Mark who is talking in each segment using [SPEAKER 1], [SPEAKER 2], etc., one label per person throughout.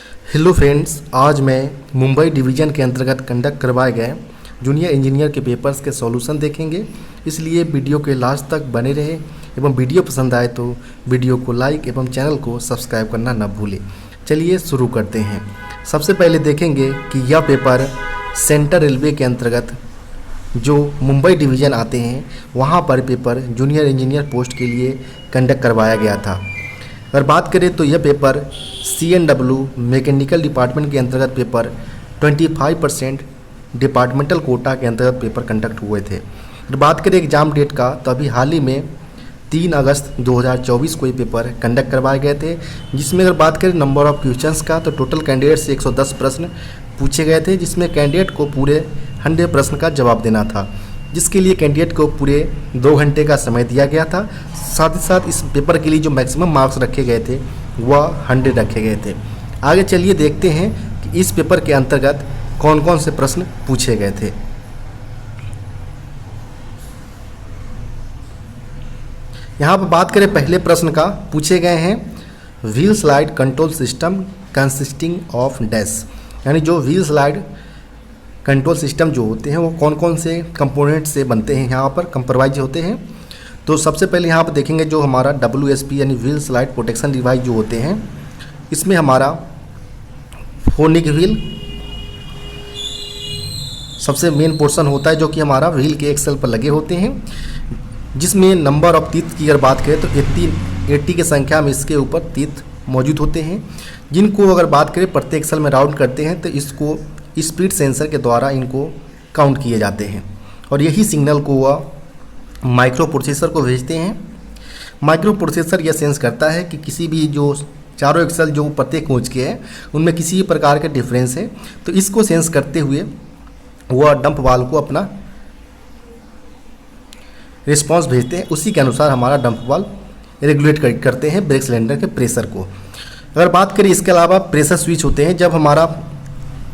[SPEAKER 1] Hello friends, आज मैं Mumbai division के अंतर्गत कंडक्ट करवाए गए जूनियर इंजीनियर के पेपर्स के सॉल्यूशन देखेंगे। इसलिए वीडियो के लास्ट तक बने रहे एवं वीडियो पसंद आए तो वीडियो को लाइक एवं चैनल को सब्सक्राइब करना न भूलें। चलिए शुरू करते हैं। सबसे पहले देखेंगे कि यह पेपर सेंट्रल रेलवे के अंतर्गत जो मुंबई डिवीज़न आते हैं वहाँ पर पेपर जूनियर इंजीनियर पोस्ट के लिए कंडक्ट करवाया गया था। अगर बात करें तो यह पेपर CNW मैकेनिकल डिपार्टमेंट के अंतर्गत पेपर 25% डिपार्टमेंटल कोटा के अंतर्गत पेपर कंडक्ट हुए थे। अगर बात करें एग्ज़ाम डेट का तो अभी हाल ही में 3 अगस्त 2024 को ये पेपर कंडक्ट करवाए गए थे, जिसमें अगर बात करें नंबर ऑफ़ क्वेश्चंस का तो टोटल कैंडिडेट से 110 प्रश्न पूछे गए थे, जिसमें कैंडिडेट को पूरे 100 प्रश्न का जवाब देना था, जिसके लिए कैंडिडेट को पूरे 2 घंटे का समय दिया गया था। साथ ही साथ इस पेपर के लिए जो मैक्सिमम मार्क्स रखे गए थे वह 100 रखे गए थे। आगे चलिए देखते हैं कि इस पेपर के अंतर्गत कौन कौन से प्रश्न पूछे गए थे। यहाँ पर बात करें पहले प्रश्न का, पूछे गए हैं wheel slide control system consisting of dash, यानी जो व्हील स्लाइड कंट्रोल सिस्टम जो होते हैं वो कौन कौन से कंपोनेंट से बनते हैं, यहाँ पर कंप्रोमाइज होते हैं। तो सबसे पहले यहाँ पर देखेंगे जो हमारा WSP यानी व्हील स्लाइड प्रोटेक्शन डिवाइस जो होते हैं, इसमें हमारा फोनिक व्हील सबसे मेन पोर्शन होता है, जो कि हमारा व्हील के एक्सल पर लगे होते हैं, जिसमें नंबर ऑफ तीत की अगर बात करें तो 80 की संख्या में इसके ऊपर तीत मौजूद होते हैं, जिनको अगर बात करें प्रत्येक एक्सल में राउंड करते हैं तो इसको स्पीड सेंसर के द्वारा इनको काउंट किए जाते हैं और यही सिग्नल को वह माइक्रो प्रोसेसर को भेजते हैं। माइक्रो प्रोसेसर यह सेंस करता है कि किसी भी जो चारों एक्सल जो प्रत्येक कोच के हैं उनमें किसी प्रकार के डिफरेंस है, तो इसको सेंस करते हुए वह डंप वाल्व को अपना रिस्पांस भेजते हैं। उसी के अनुसार हमारा डंप वाल्व रेगुलेट करते हैं ब्रेक सिलेंडर के प्रेशर को। अगर बात करें इसके अलावा प्रेशर स्विच होते हैं, जब हमारा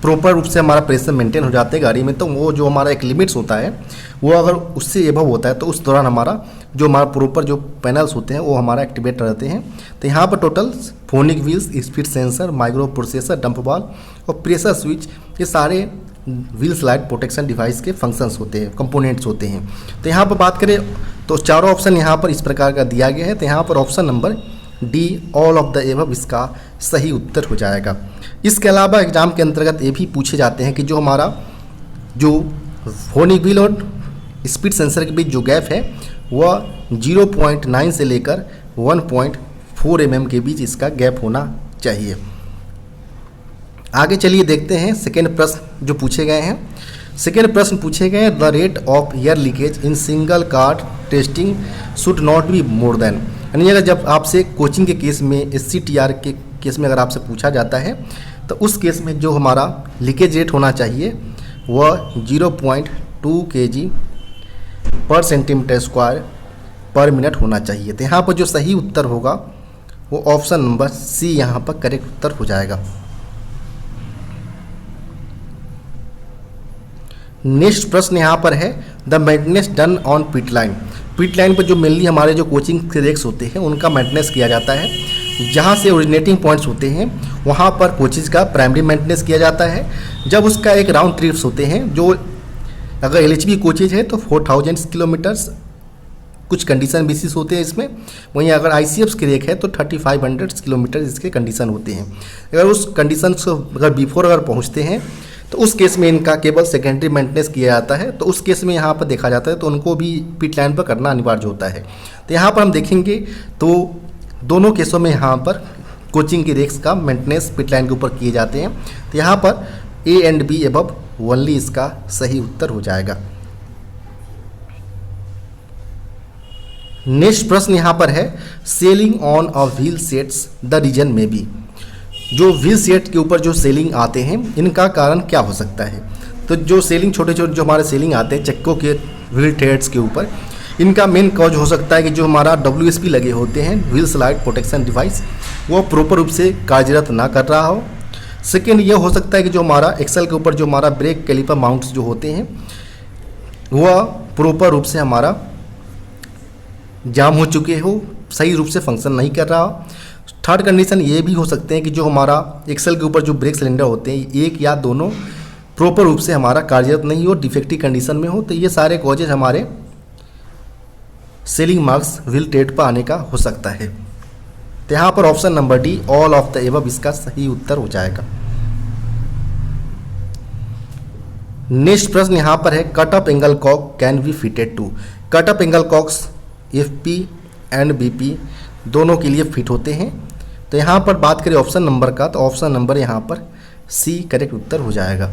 [SPEAKER 1] प्रॉपर रूप से हमारा प्रेशर मेंटेन हो जाते हैं गाड़ी में, तो वो जो हमारा एक लिमिट्स होता है वो अगर उससे एबव होता है तो उस दौरान हमारा जो हमारा प्रॉपर जो पैनल्स होते हैं वो हमारा एक्टिवेट रहते हैं। तो यहाँ पर total phonic wheels, speed sensor, micro processor, dump valve और प्रेशर स्विच, ये सारे व्हील स्लाइड प्रोटेक्शन डिवाइस के फंक्शंस होते हैं, कंपोनेंट्स होते हैं। तो यहाँ पर बात करें तो चारों ऑप्शन यहाँ पर इस प्रकार का दिया गया है। तो यहाँ पर option number D all of the above इसका सही उत्तर हो जाएगा। इसके अलावा एग्जाम के अंतर्गत ये भी पूछे जाते हैं कि जो हमारा जो फोनिक व्हील और स्पीड सेंसर के बीच जो गैप है वह 0.9 से लेकर 1.4 mm के बीच इसका गैप होना चाहिए। आगे चलिए देखते हैं सेकेंड प्रश्न जो पूछे गए हैं। सेकेंड प्रश्न पूछे गए हैं the rate of air leakage in single card testing should not be more then, यानी अगर जब आपसे कोचिंग के केस में SCTR के केस में अगर आपसे पूछा जाता है तो उस केस में जो हमारा लीकेज रेट होना चाहिए वह 0.2 kg पर सेंटीमीटर स्क्वायर पर मिनट होना चाहिए। तो यहाँ पर जो सही उत्तर होगा वो ऑप्शन नंबर C यहाँ पर करेक्ट उत्तर हो जाएगा। नेक्स्ट प्रश्न यहाँ पर है the maintenance done on pit line. Pit line पर जो मेनली हमारे जो कोचिंग के रेक्स होते हैं उनका मेंटेनेंस किया जाता है। जहाँ से ओरिजिनेटिंग पॉइंट्स होते हैं वहाँ पर कोचेज़ का प्राइमरी मेंटेनेंस किया जाता है। जब उसका एक राउंड ट्रिप्स होते हैं, जो अगर LHB कोचेज है तो 4000 किलोमीटर्स कुछ कंडीशन बेसिस होते हैं इसमें, वहीं अगर ICFs की रेक है तो 3500 किलोमीटर इसके कंडीशन होते हैं। अगर उस कंडीशन को अगर बिफोर अगर पहुँचते हैं तो उस केस में इनका केवल सेकेंडरी मेंटेनेंस किया जाता है। तो उस केस में यहाँ पर देखा जाता है तो उनको भी पिट लाइन पर करना अनिवार्य होता है। तो यहाँ पर हम देखेंगे तो दोनों केसों में यहाँ पर कोचिंग की रेक्स का मेंटेनेंस पिट लाइन के ऊपर किए जाते हैं। तो यहाँ पर A and B above only इसका सही उत्तर हो जाएगा। नेक्स्ट प्रश्न यहाँ पर है selling on a wheel sets the region में बी। जो व्हील सेट के ऊपर जो सेलिंग आते हैं इनका कारण क्या हो सकता है। तो जो सेलिंग छोटे छोटे जो हमारे सेलिंग आते हैं चक्कों के व्हील थ्रेड्स के ऊपर, इनका मेन कॉज हो सकता है कि जो हमारा WSP लगे होते हैं व्हील स्लाइड प्रोटेक्शन डिवाइस वो प्रॉपर रूप से कार्यरत ना कर रहा हो। सेकेंड ये हो सकता है कि जो हमारा एक्सल के ऊपर जो हमारा ब्रेक कैलिपर माउंट्स जो होते हैं वह प्रॉपर रूप से हमारा जाम हो चुके हो, सही रूप से फंक्शन नहीं कर रहा हो। थर्ड कंडीशन ये भी हो सकते हैं कि जो हमारा एक्सेल के ऊपर जो ब्रेक सिलेंडर होते हैं एक या दोनों प्रॉपर रूप से हमारा कार्यरत नहीं हो, डिफेक्टिव कंडीशन में हो, तो ये सारे कॉजेज हमारे सेलिंग मार्क्स विल ट्रेड पर आने का हो सकता है। तो यहाँ पर option number D all of the above इसका सही उत्तर हो जाएगा। नेक्स्ट प्रश्न यहाँ पर है cut off angle cock can be fitted to. Cut off angle cocks FP and BP दोनों के लिए फिट होते हैं। तो यहाँ पर बात करें ऑप्शन नंबर का, तो ऑप्शन नंबर यहाँ पर सी करेक्ट उत्तर हो जाएगा।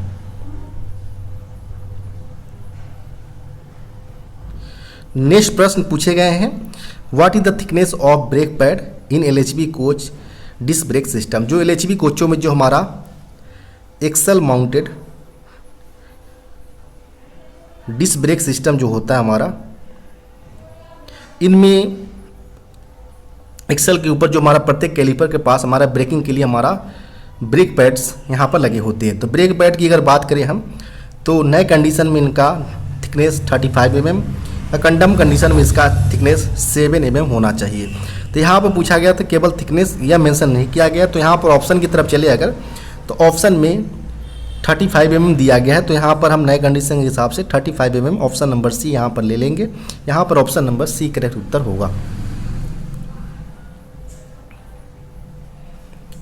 [SPEAKER 1] नेक्स्ट प्रश्न पूछे गए हैं what is the thickness of brake pad in LHB coach disc brake system. जो एलएचबी कोचों में जो हमारा axle mounted disc brake system जो होता है हमारा, इनमें एक्सल के ऊपर जो हमारा प्रत्येक कैलिपर के पास हमारा ब्रेकिंग के लिए हमारा ब्रेक पैड्स यहाँ पर लगे होते हैं। तो ब्रेक पैड की अगर बात करें हम तो नए कंडीशन में इनका थिकनेस 35 mm, कंडम कंडीशन में इसका थिकनेस 7 mm होना चाहिए। तो यहाँ पर पूछा गया था केवल थिकनेस यह मेंशन नहीं किया गया, तो यहाँ पर ऑप्शन की तरफ चले अगर तो ऑप्शन में 35 mm दिया गया है, तो यहाँ पर हम नए कंडीशन के हिसाब से 35 mm ऑप्शन नंबर सी यहाँ पर ले लेंगे। यहाँ पर ऑप्शन नंबर सी करेक्ट उत्तर होगा।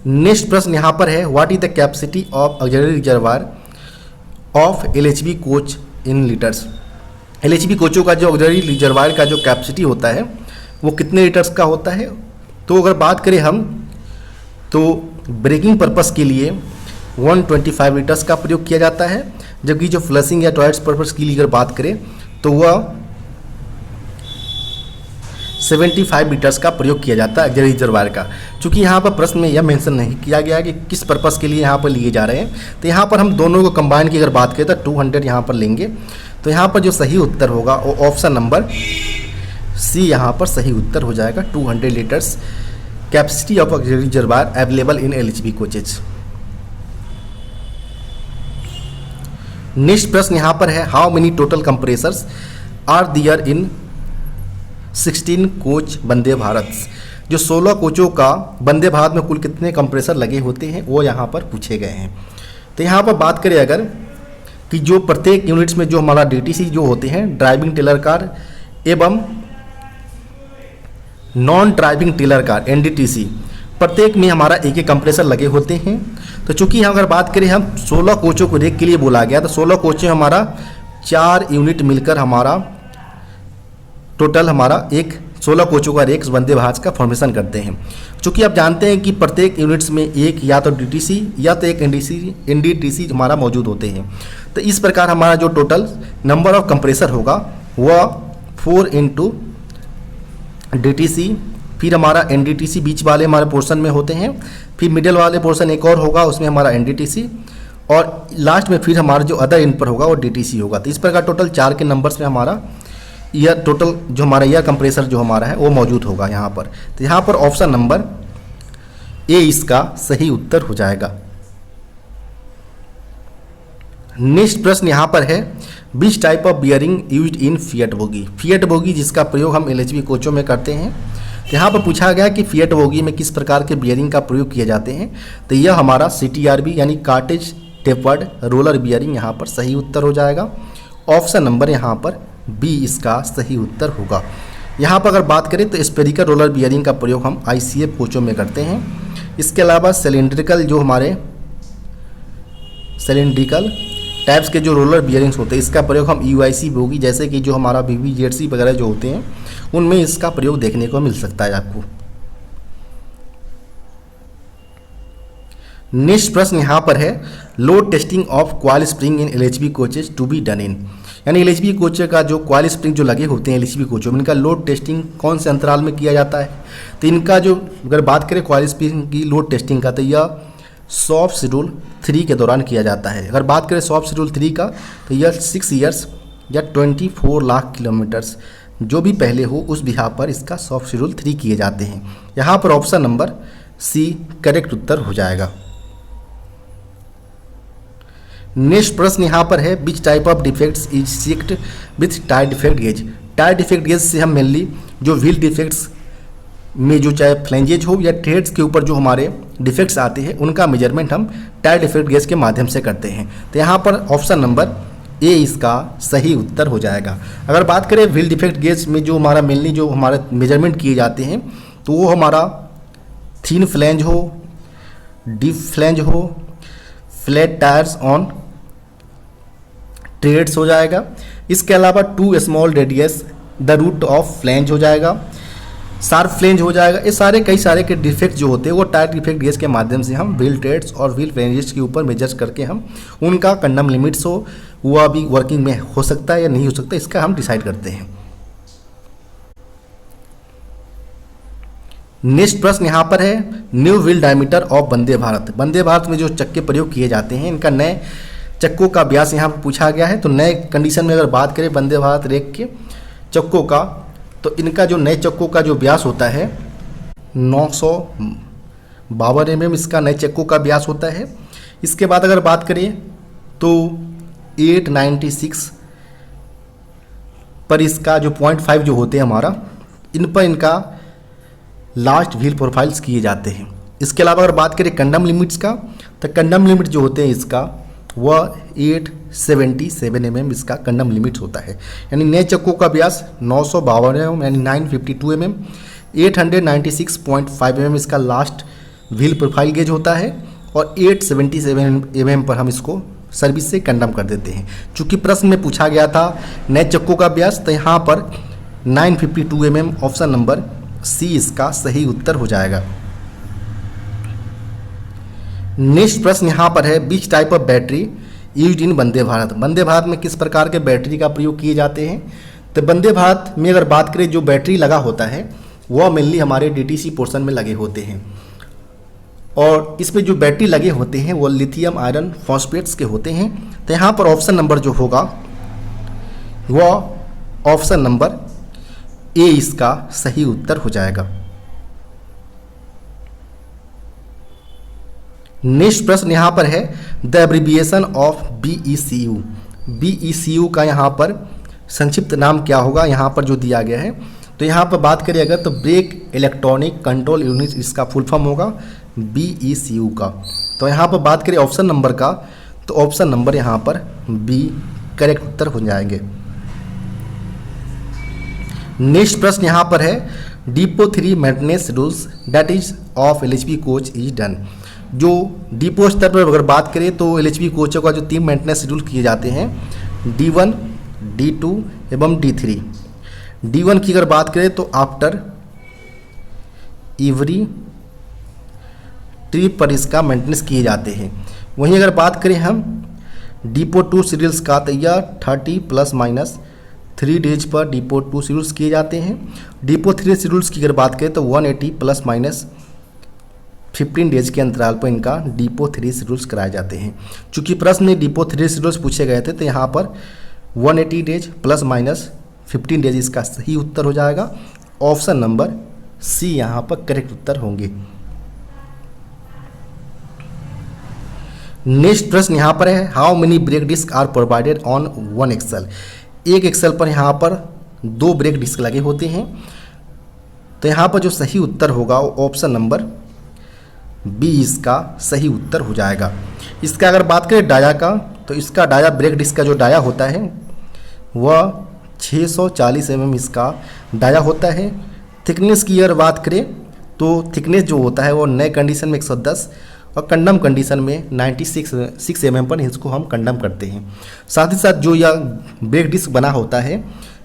[SPEAKER 1] नेक्स्ट प्रश्न यहाँ पर है what is the capacity of auxiliary reservoir of LHB coach in litres. LHB कोचों का जो ऑक्सिलरी रिजर्वायर का जो कैपेसिटी होता है वो कितने लीटर्स का होता है। तो अगर बात करें हम तो ब्रेकिंग पर्पस के लिए 125 लीटर्स का प्रयोग किया जाता है, जबकि जो फ्लशिंग या टॉयलेट्स पर्पस के लिए अगर बात करें तो वह 75 लीटर्स का प्रयोग किया जाता है ऑक्सिलरी रिजर्वायर का। चूँकि यहाँ पर प्रश्न में यह मेंशन नहीं किया गया कि किस पर्पस के लिए यहाँ पर लिए जा रहे हैं, तो यहाँ पर हम दोनों को कंबाइन की अगर बात करें तो 200 यहाँ पर लेंगे। तो यहाँ पर जो सही उत्तर होगा वो ऑप्शन नंबर सी यहाँ पर सही उत्तर हो जाएगा। 200 litres capacity of auxiliary reservoir available in LHB coaches. Next प्रश्न यहाँ पर है how many total compressors are there in 16 coach Vande Bharat. जो 16 कोचों का वंदे भारत में कुल कितने कंप्रेसर लगे होते हैं वो यहाँ पर पूछे गए हैं। तो यहाँ पर बात करें अगर कि जो प्रत्येक यूनिट्स में जो हमारा डीटीसी जो होते हैं ड्राइविंग टेलर कार एवं नॉन ड्राइविंग टेलर कार एनडीटीसी, प्रत्येक में हमारा एक एक कंप्रेसर लगे होते हैं। तो चूंकि अगर बात करें हम 16 कोचों को रेक के लिए बोला गया, तो 16 कोचें हमारा 4 यूनिट मिलकर हमारा टोटल हमारा एक 16 कोचों का रेक वंदे भारत का फॉर्मेशन करते हैं। चूँकि आप जानते हैं कि प्रत्येक यूनिट्स में एक या तो डीटीसी या तो एक एनडीटीसी हमारा मौजूद होते हैं। तो इस प्रकार हमारा जो टोटल नंबर ऑफ कंप्रेसर होगा वह 4 इंटू डीटीसी, फिर हमारा एनडीटीसी बीच वाले हमारे पोर्शन में होते हैं, फिर मिडिल वाले पोर्शन एक और होगा उसमें हमारा एनडीटीसी, और लास्ट में फिर हमारा जो अदर इन पर होगा वो डीटीसी होगा। तो इस प्रकार टोटल 4 के नंबर्स में हमारा ईयर टोटल जो हमारा ईयर कंप्रेसर जो हमारा है वो मौजूद होगा यहाँ पर। तो यहाँ पर ऑप्शन नंबर ए इसका सही उत्तर हो जाएगा। नेक्स्ट प्रश्न यहाँ पर है which type of bearing used in fiat bogie. Fiat bogie जिसका प्रयोग हम एलएचबी कोचों में करते हैं। तो यहाँ पर पूछा गया कि फिएट बोगी में किस प्रकार के बियरिंग का प्रयोग किए जाते हैं। तो यह हमारा CTRB यानी कार्टेज टेपर्ड रोलर बियरिंग यहाँ पर सही उत्तर हो जाएगा। ऑप्शन नंबर यहाँ पर बी इसका सही उत्तर होगा। यहाँ पर अगर बात करें तो स्पेरिकल रोलर बियरिंग का प्रयोग हम ICF कोचों में करते हैं। इसके अलावा सिलेंड्रिकल जो हमारे सिलेंड्रिकल टाइप्स के जो रोलर बियरिंग्स होते हैं इसका प्रयोग हम UIC बोगी जैसे कि जो हमारा BBZC वगैरह जो होते हैं उनमें इसका प्रयोग देखने को मिल सकता है आपको। नेक्स्ट प्रश्न यहाँ पर है load testing of coil spring in LHB coaches to be done in. यानी LHB कोचे का जो कॉइल स्प्रिंग जो लगे होते हैं LHB कोचों में इनका लोड टेस्टिंग कौन से अंतराल में किया जाता है। तो इनका जो अगर बात करें कॉइल स्प्रिंग की लोड टेस्टिंग का तो यह सॉफ्ट शेड्यूल 3 के दौरान किया जाता है। अगर बात करें सॉफ्ट शेड्यूल 3 का तो यह 6 ईयर्स या 24 लाख किलोमीटर्स जो भी पहले हो उस बिहार पर इसका सॉफ्ट शेड्यूल 3 किए जाते हैं। यहाँ पर ऑप्शन नंबर सी करेक्ट उत्तर हो जाएगा। नेक्स्ट प्रश्न यहाँ पर है which type of defects is checked with tyre defect gauge. Tyre defect gauge से हम मेनली जो व्हील डिफेक्ट्स में जो चाहे फ्लैंजेज हो या थ्रेड्स के ऊपर जो हमारे डिफेक्ट्स आते हैं उनका मेजरमेंट हम टायर डिफेक्ट गेज के माध्यम से करते हैं। तो यहाँ पर ऑप्शन नंबर ए इसका सही उत्तर हो जाएगा। अगर बात करें व्हील डिफेक्ट गेज में जो हमारा मेनली जो हमारे मेजरमेंट किए जाते हैं तो वो हमारा थिन फ्लैंज हो, डीप फ्लैंज हो, फ्लैट टायर्स ऑन ट्रेड्स हो जाएगा। इसके अलावा too small radius the root of flange हो जाएगा, शार्प फ्लैंज हो जाएगा। ये सारे कई सारे के डिफेक्ट जो होते हैं वो टायर डिफेक्ट गेज के माध्यम से हम व्हील ट्रेड्स और व्हील फ्लैंजेस के ऊपर मेजर करके हम उनका कंडम लिमिट्स हो वो अभी वर्किंग में हो सकता है या नहीं हो सकता, इसका हम डिसाइड करते हैं। नेक्स्ट प्रश्न यहाँ पर है new wheel diameter of Vande Bharat. Vande Bharat में जो चक्के प्रयोग किए जाते हैं इनका नए चक्कों का व्यास यहाँ पर पूछा गया है। तो नए कंडीशन में अगर बात करें वंदे भारत रेक के चक्कों का तो इनका जो नए चक्कों का जो व्यास होता है 952 mm इसका नए चक्कों का व्यास होता है। इसके बाद अगर बात करें तो 896 पर इसका जो 0.5 जो होते हैं हमारा इन पर इनका लास्ट व्हील प्रोफाइल्स किए जाते हैं। इसके अलावा अगर बात करें कंडम लिमिट्स का तो कंडम लिमिट जो होते हैं इसका वह 877 mm इसका कंडम लिमिट होता है। यानी नए चक्कों का व्यास 952 mm यानी 952 mm, 896.5 mm इसका लास्ट व्हील प्रोफाइल गेज होता है और 877 mm पर हम इसको सर्विस से कंडम कर देते हैं। चूँकि प्रश्न में पूछा गया था नए चक्कों का व्यास तो यहाँ पर 952 mm ऑप्शन नंबर सी इसका सही उत्तर हो जाएगा। नेक्स्ट प्रश्न यहाँ पर है which type of battery used in Vande Bharat. Vande Bharat में किस प्रकार के बैटरी का प्रयोग किए जाते हैं। तो वंदे भारत में अगर बात करें जो बैटरी लगा होता है वह मेनली हमारे डीटीसी पोर्शन में लगे होते हैं और इसमें जो बैटरी लगे होते हैं वो लिथियम आयरन फॉस्फेट्स के होते हैं। तो यहाँ पर ऑप्शन नंबर जो होगा वह ऑप्शन नंबर ए इसका सही उत्तर हो जाएगा। नेक्स्ट प्रश्न यहाँ पर है the abbreviation of BECU। BECU का यहाँ पर संक्षिप्त नाम क्या होगा यहाँ पर जो दिया गया है। तो यहाँ पर बात करें अगर तो ब्रेक इलेक्ट्रॉनिक कंट्रोल यूनिट इसका फुल फॉर्म होगा BECU का। तो यहाँ पर बात करें ऑप्शन नंबर का तो ऑप्शन नंबर यहाँ पर बी करेक्ट उत्तर हो जाएंगे। नेक्स्ट प्रश्न यहाँ पर है depot 3 maintenance rules that is of LHB coach is done. जो डिपो स्तर पर अगर बात करें तो LHB कोचों का जो 3 मेंटेनेंस शेड्यूल किए जाते हैं D1, D2 एवं D3। D1 की अगर बात करें तो आफ्टर एवरी ट्रिप पर इसका मेंटेनेंस किए जाते हैं। वहीं अगर बात करें हम डिपो 2 शेड्यूल्स का तो यह 30 ± 3 डेज पर डिपो 2 शेड्यूल्स किए जाते हैं। डिपो 3 शेड्यूल्स की अगर बात करें तो 180 ± 15 डेज के अंतराल पर इनका डिपो 3 शेड्यूल्स कराए जाते हैं। चूँकि प्रश्न में डिपो 3 शेड्यूल्स पूछे गए थे तो यहाँ पर 180 डेज ± 15 डेज इसका सही उत्तर हो जाएगा। ऑप्शन नंबर सी यहाँ पर करेक्ट उत्तर होंगे। नेक्स्ट प्रश्न यहाँ पर है how many brake disc are provided on 1 axle. एक एक्सल पर यहाँ पर 2 ब्रेक डिस्क लगे होते हैं। तो यहाँ पर जो सही उत्तर होगा वो ऑप्शन नंबर बी इसका सही उत्तर हो जाएगा। इसका अगर बात करें डाया का तो इसका डाया ब्रेक डिस्क का जो डाया होता है वह 640 mm इसका डाया होता है। थिकनेस की अगर बात करें तो थिकनेस जो होता है वो नए कंडीशन में 110 और कंडम कंडीशन में 96 mm पर इसको हम कंडम करते हैं। साथ ही साथ जो यह ब्रेक डिस्क बना होता है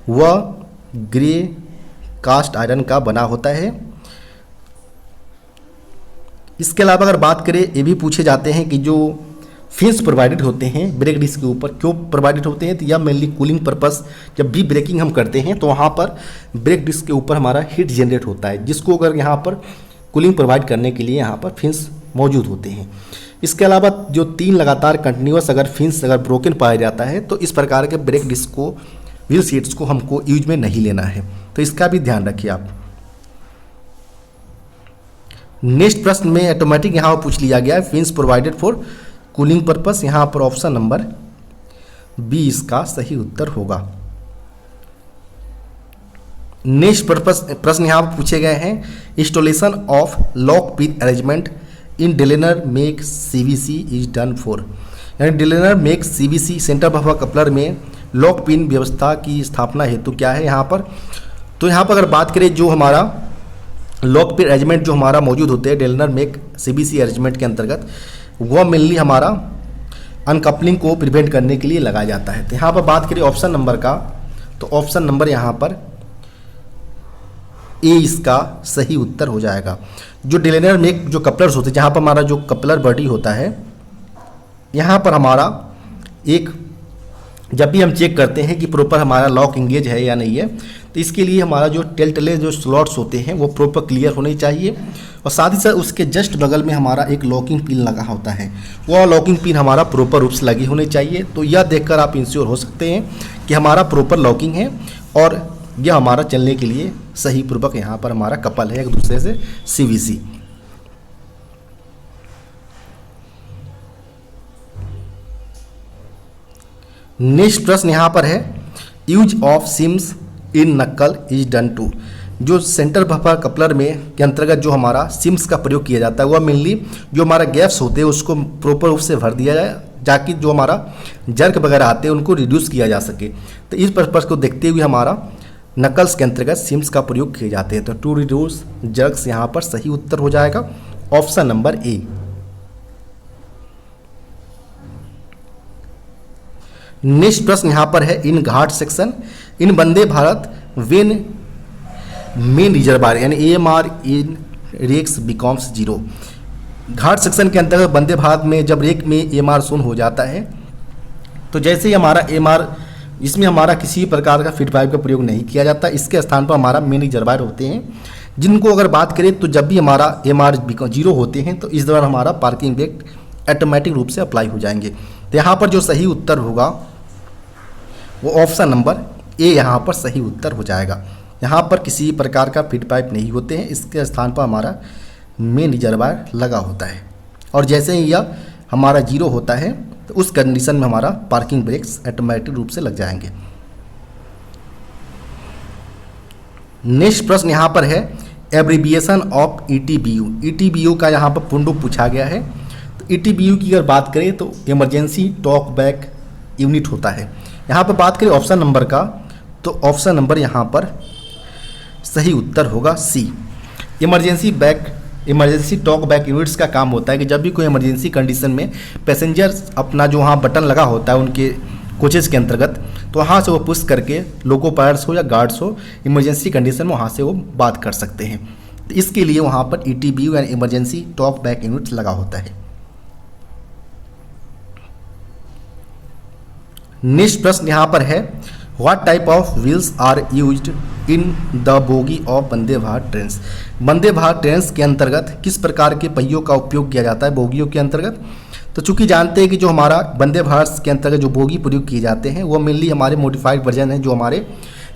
[SPEAKER 1] वह ग्रे कास्ट आयरन का बना होता है। इसके अलावा अगर बात करें ये भी पूछे जाते हैं कि जो फिन्स प्रोवाइडेड होते हैं ब्रेक डिस्क के ऊपर क्यों प्रोवाइडेड होते हैं। तो यह मेनली कूलिंग पर्पस जब भी ब्रेकिंग हम करते हैं तो वहाँ पर ब्रेक डिस्क के ऊपर हमारा हीट जनरेट होता है जिसको अगर यहाँ पर कूलिंग प्रोवाइड करने के लिए यहाँ पर फिन्स मौजूद होते हैं। इसके अलावा जो 3 लगातार कंटिन्यूस अगर फिन्स अगर ब्रोकन पाया जाता है तो इस प्रकार के ब्रेक डिस्क को व्हील सीट्स को हमको यूज में नहीं लेना है। तो इसका भी ध्यान रखिए आप। नेक्स्ट प्रश्न में ऑटोमेटिक यहाँ पूछ लिया गया है fins provided for cooling purpose. यहाँ पर ऑप्शन नंबर बी इसका सही उत्तर होगा। नेक्स्ट प्रश्न यहाँ पर पूछे गए हैं, installation of lock pin arrangement in Dellner make CVC is done for, यानी Dellner make CVC centre buffer coupler में लॉक पिन व्यवस्था की स्थापना हेतु क्या है यहाँ पर। तो यहाँ पर अगर बात करें जो हमारा लॉक पिन अरेंजमेंट जो हमारा मौजूद होते हैं डिलेनर मेक सीवीसी अरेंजमेंट के अंतर्गत, वह मेनली हमारा अनकपलिंग को प्रिवेंट करने के लिए लगाया जाता है। तो यहाँ पर बात करें ऑप्शन नंबर का, तो ऑप्शन नंबर यहाँ पर ए इसका सही उत्तर हो जाएगा। जो डिलेनर में जो कपलर्स होते हैं, जहाँ पर हमारा जो कपलर बॉडी होता है, यहाँ पर हमारा एक जब भी हम चेक करते हैं कि प्रॉपर हमारा लॉक इंगेज है या नहीं है, तो इसके लिए हमारा जो टेलटेले जो स्लॉट्स होते हैं वो प्रॉपर क्लियर होने चाहिए, और साथ ही साथ उसके जस्ट बगल में हमारा एक लॉकिंग पिन लगा होता है, वह लॉकिंग पिन हमारा प्रॉपर रूप से लगी होनी चाहिए। तो यह देखकर आप इंश्योर हो सकते हैं कि हमारा प्रॉपर लॉकिंग है और यह हमारा चलने के लिए सही पूर्वक यहाँ पर हमारा कपल है एक दूसरे से सीवीसी। नेक्स्ट प्रश्न यहाँ पर है, यूज ऑफ सिम्स इन नक्कल इज डन टू, जो सेंटर बफर कपलर में के अंतर्गत जो हमारा सिम्स का प्रयोग किया जाता है वह मेनली जो हमारा गैप्स होते हैं उसको प्रॉपर रूप से भर दिया जाए, ताकि जो हमारा जर्क वगैरह आते हैं उनको रिड्यूस किया जा सके। तो इस पर्पज़ को देखते हुए हमारा नकल्स के अंतर्गत सिम्स का प्रयोग किए जाते हैं। तो टू रिड्यूस जर्क्स यहाँ पर सही उत्तर हो जाएगा, ऑप्शन नंबर ए। नेक्स्ट प्रश्न यहाँ पर है, in ghat section in Vande Bharat when main reservoir यानी AMR in rakes becomes zero, घाट सेक्शन के अंतर्गत वंदे भारत में जब रेक में AMR शून्य हो जाता है, तो जैसे ही हमारा AMR इसमें हमारा किसी प्रकार का फीड पाइप का प्रयोग नहीं किया जाता, इसके स्थान पर हमारा मेन रिजर्वायर होते हैं, जिनको अगर बात करें तो जब भी हमारा AMR जीरो होते हैं तो इस दौरान हमारा पार्किंग ब्रेक ऑटोमेटिक रूप से अप्लाई हो जाएंगे। तो यहाँ पर जो सही उत्तर होगा वो ऑप्शन नंबर ए यहाँ पर सही उत्तर हो जाएगा। यहाँ पर किसी प्रकार का फीड पाइप नहीं होते हैं, इसके स्थान पर हमारा मेन रिजर्वायर लगा होता है, और जैसे ही यह हमारा जीरो होता है तो उस कंडीशन में हमारा पार्किंग ब्रेक्स ऑटोमेटिक रूप से लग जाएंगे। नेक्स्ट प्रश्न यहाँ पर है, एब्रीविएशन ऑफ ETBU, ETBU का यहाँ पर पूर्ण रूप पूछा गया है। तो ETBU की अगर बात करें तो इमरजेंसी टॉक बैक यूनिट होता है। यहाँ पर बात करें ऑप्शन नंबर का, तो ऑप्शन नंबर यहाँ पर सही उत्तर होगा सी। इमरजेंसी टॉक बैक यूनिट्स का काम होता है कि जब भी कोई इमरजेंसी कंडीशन में पैसेंजर्स अपना जो वहाँ बटन लगा होता है उनके कोचेज़ के अंतर्गत, तो वहाँ से वो पुश करके लोको पायलट्स हो या गार्ड्स हो, इमरजेंसी कंडीशन में वहाँ से वो बात कर सकते हैं। तो इसके लिए वहाँ पर ETBU यानी इमरजेंसी टॉक बैक यूनिट्स लगा होता है। नेक्स्ट प्रश्न यहाँ पर है, what type of wheels are used in the bogie of Vande Bharat trains, Vande Bharat trains के अंतर्गत किस प्रकार के पहियों का उपयोग किया जाता है बोगियों के अंतर्गत। तो चूंकि जानते हैं कि जो हमारा वंदे भारत के अंतर्गत जो बोगी प्रयोग किए जाते हैं वो मेनली हमारे मॉडिफाइड वर्जन है, जो हमारे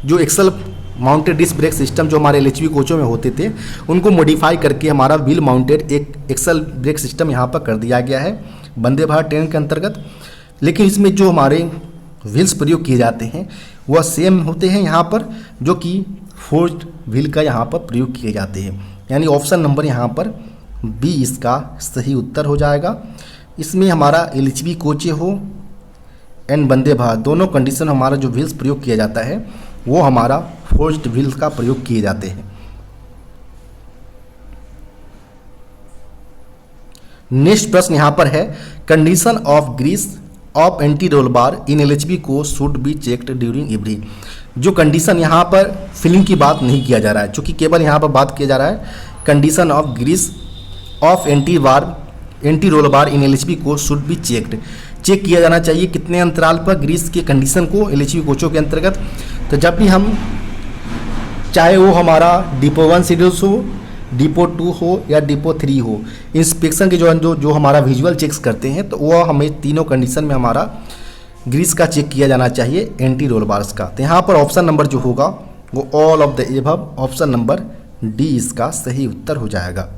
[SPEAKER 1] जो axle mounted disc brake system जो हमारे LHV कोचों में होते थे उनको मॉडिफाई करके हमारा व्हील माउंटेड एक एक्सल ब्रेक सिस्टम यहाँ पर कर दिया गया है वंदे भारत ट्रेन के अंतर्गत। लेकिन इसमें जो हमारे व्हील्स प्रयोग किए जाते हैं वह सेम होते हैं यहाँ पर, जो कि फोर्स्ड व्हील का यहाँ पर प्रयोग किए जाते हैं, यानी ऑप्शन नंबर यहाँ पर बी इसका सही उत्तर हो जाएगा। इसमें हमारा LHV कोचे हो एंड वंदे भारत दोनों कंडीशन हमारा जो व्हील्स प्रयोग किया जाता है वो हमारा फोर्स्ड व्हील्स का प्रयोग किए जाते हैं। नेक्स्ट प्रश्न यहाँ पर है, condition of grease of anti roll bar in LHV को should be checked during every, जो कंडीशन यहाँ पर फिलिंग की बात नहीं किया जा रहा है, चूँकि केवल यहाँ पर बात किया जा रहा है condition of grease of anti roll bar in LHV को शुड बी चेक्ड, चेक किया जाना चाहिए कितने अंतराल पर ग्रीस के कंडीशन को LHV कोचों के अंतर्गत। तो जब भी हम चाहे वो हमारा डिपो 1 शेड्यूल्स हो, डिपो 2 हो या डिपो 3 हो, इंस्पेक्शन के जो हमारा विजुअल चेक्स करते हैं तो वह हमें तीनों कंडीशन में हमारा ग्रीस का चेक किया जाना चाहिए एंटी रोल बार्स का। तो यहाँ पर ऑप्शन नंबर जो होगा वो all of the above, option number D इसका सही उत्तर हो जाएगा।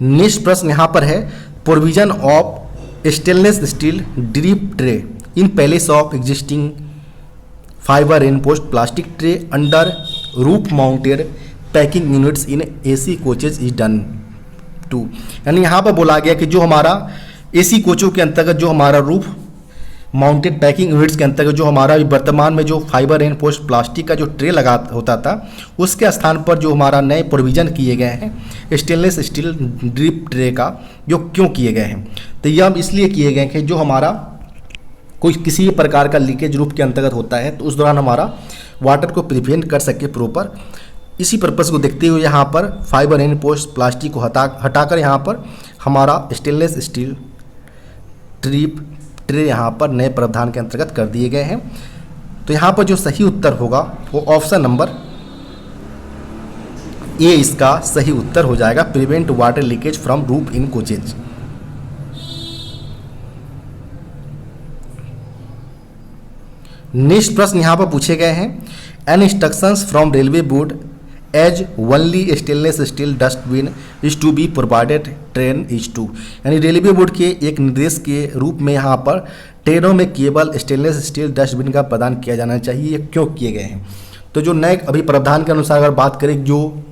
[SPEAKER 1] नेक्स्ट प्रश्न यहाँ पर है, provision of stainless steel drip tray in place of existing fibre reinforced plastic tray under roof mounted packing units in AC coaches is done to. यानी यहाँ पर बोला गया कि जो हमारा एसी कोचों के अंतर्गत जो हमारा रूफ माउंटेड पैकिंग यूनिट्स के अंतर्गत जो हमारा वर्तमान में जो फाइबर रेनफोर्स्ड प्लास्टिक का जो ट्रे लगा होता था उसके स्थान पर जो हमारा नए प्रोविज़न किए गए हैं स्टेनलेस स्टील ड्रिप ट्रे का, जो क्यों किए गए हैं, तो यह इसलिए किए गए कि जो हमारा कोई किसी भी प्रकार का लीकेज रूफ के अंतर्गत होता है तो उस दौरान हमारा वाटर को प्रिवेंट कर सके प्रॉपर। इसी पर्पज़ को देखते हुए यहाँ पर फाइबर रेनफोर्स्ड प्लास्टिक को हटाकर यहाँ पर हमारा स्टेनलेस स्टील ड्रिप ट्रे यहाँ पर नए प्रावधान के अंतर्गत कर दिए गए हैं। तो यहाँ पर जो सही उत्तर होगा वो ऑप्शन नंबर ए इसका सही उत्तर हो जाएगा, prevent water leakage from roof in coaches. Next प्रश्न यहाँ पर पूछे गए हैं, an instructions from railway board as only stainless steel dustbin is to be provided train is to. यानी रेलवे बोर्ड के एक निर्देश के रूप में यहाँ पर ट्रेनों में केवल स्टेनलेस स्टील डस्टबिन का प्रदान किया जाना चाहिए, ये क्यों किए गए हैं। तो जो नए अभी प्रावधान के अनुसार अगर बात करें, जो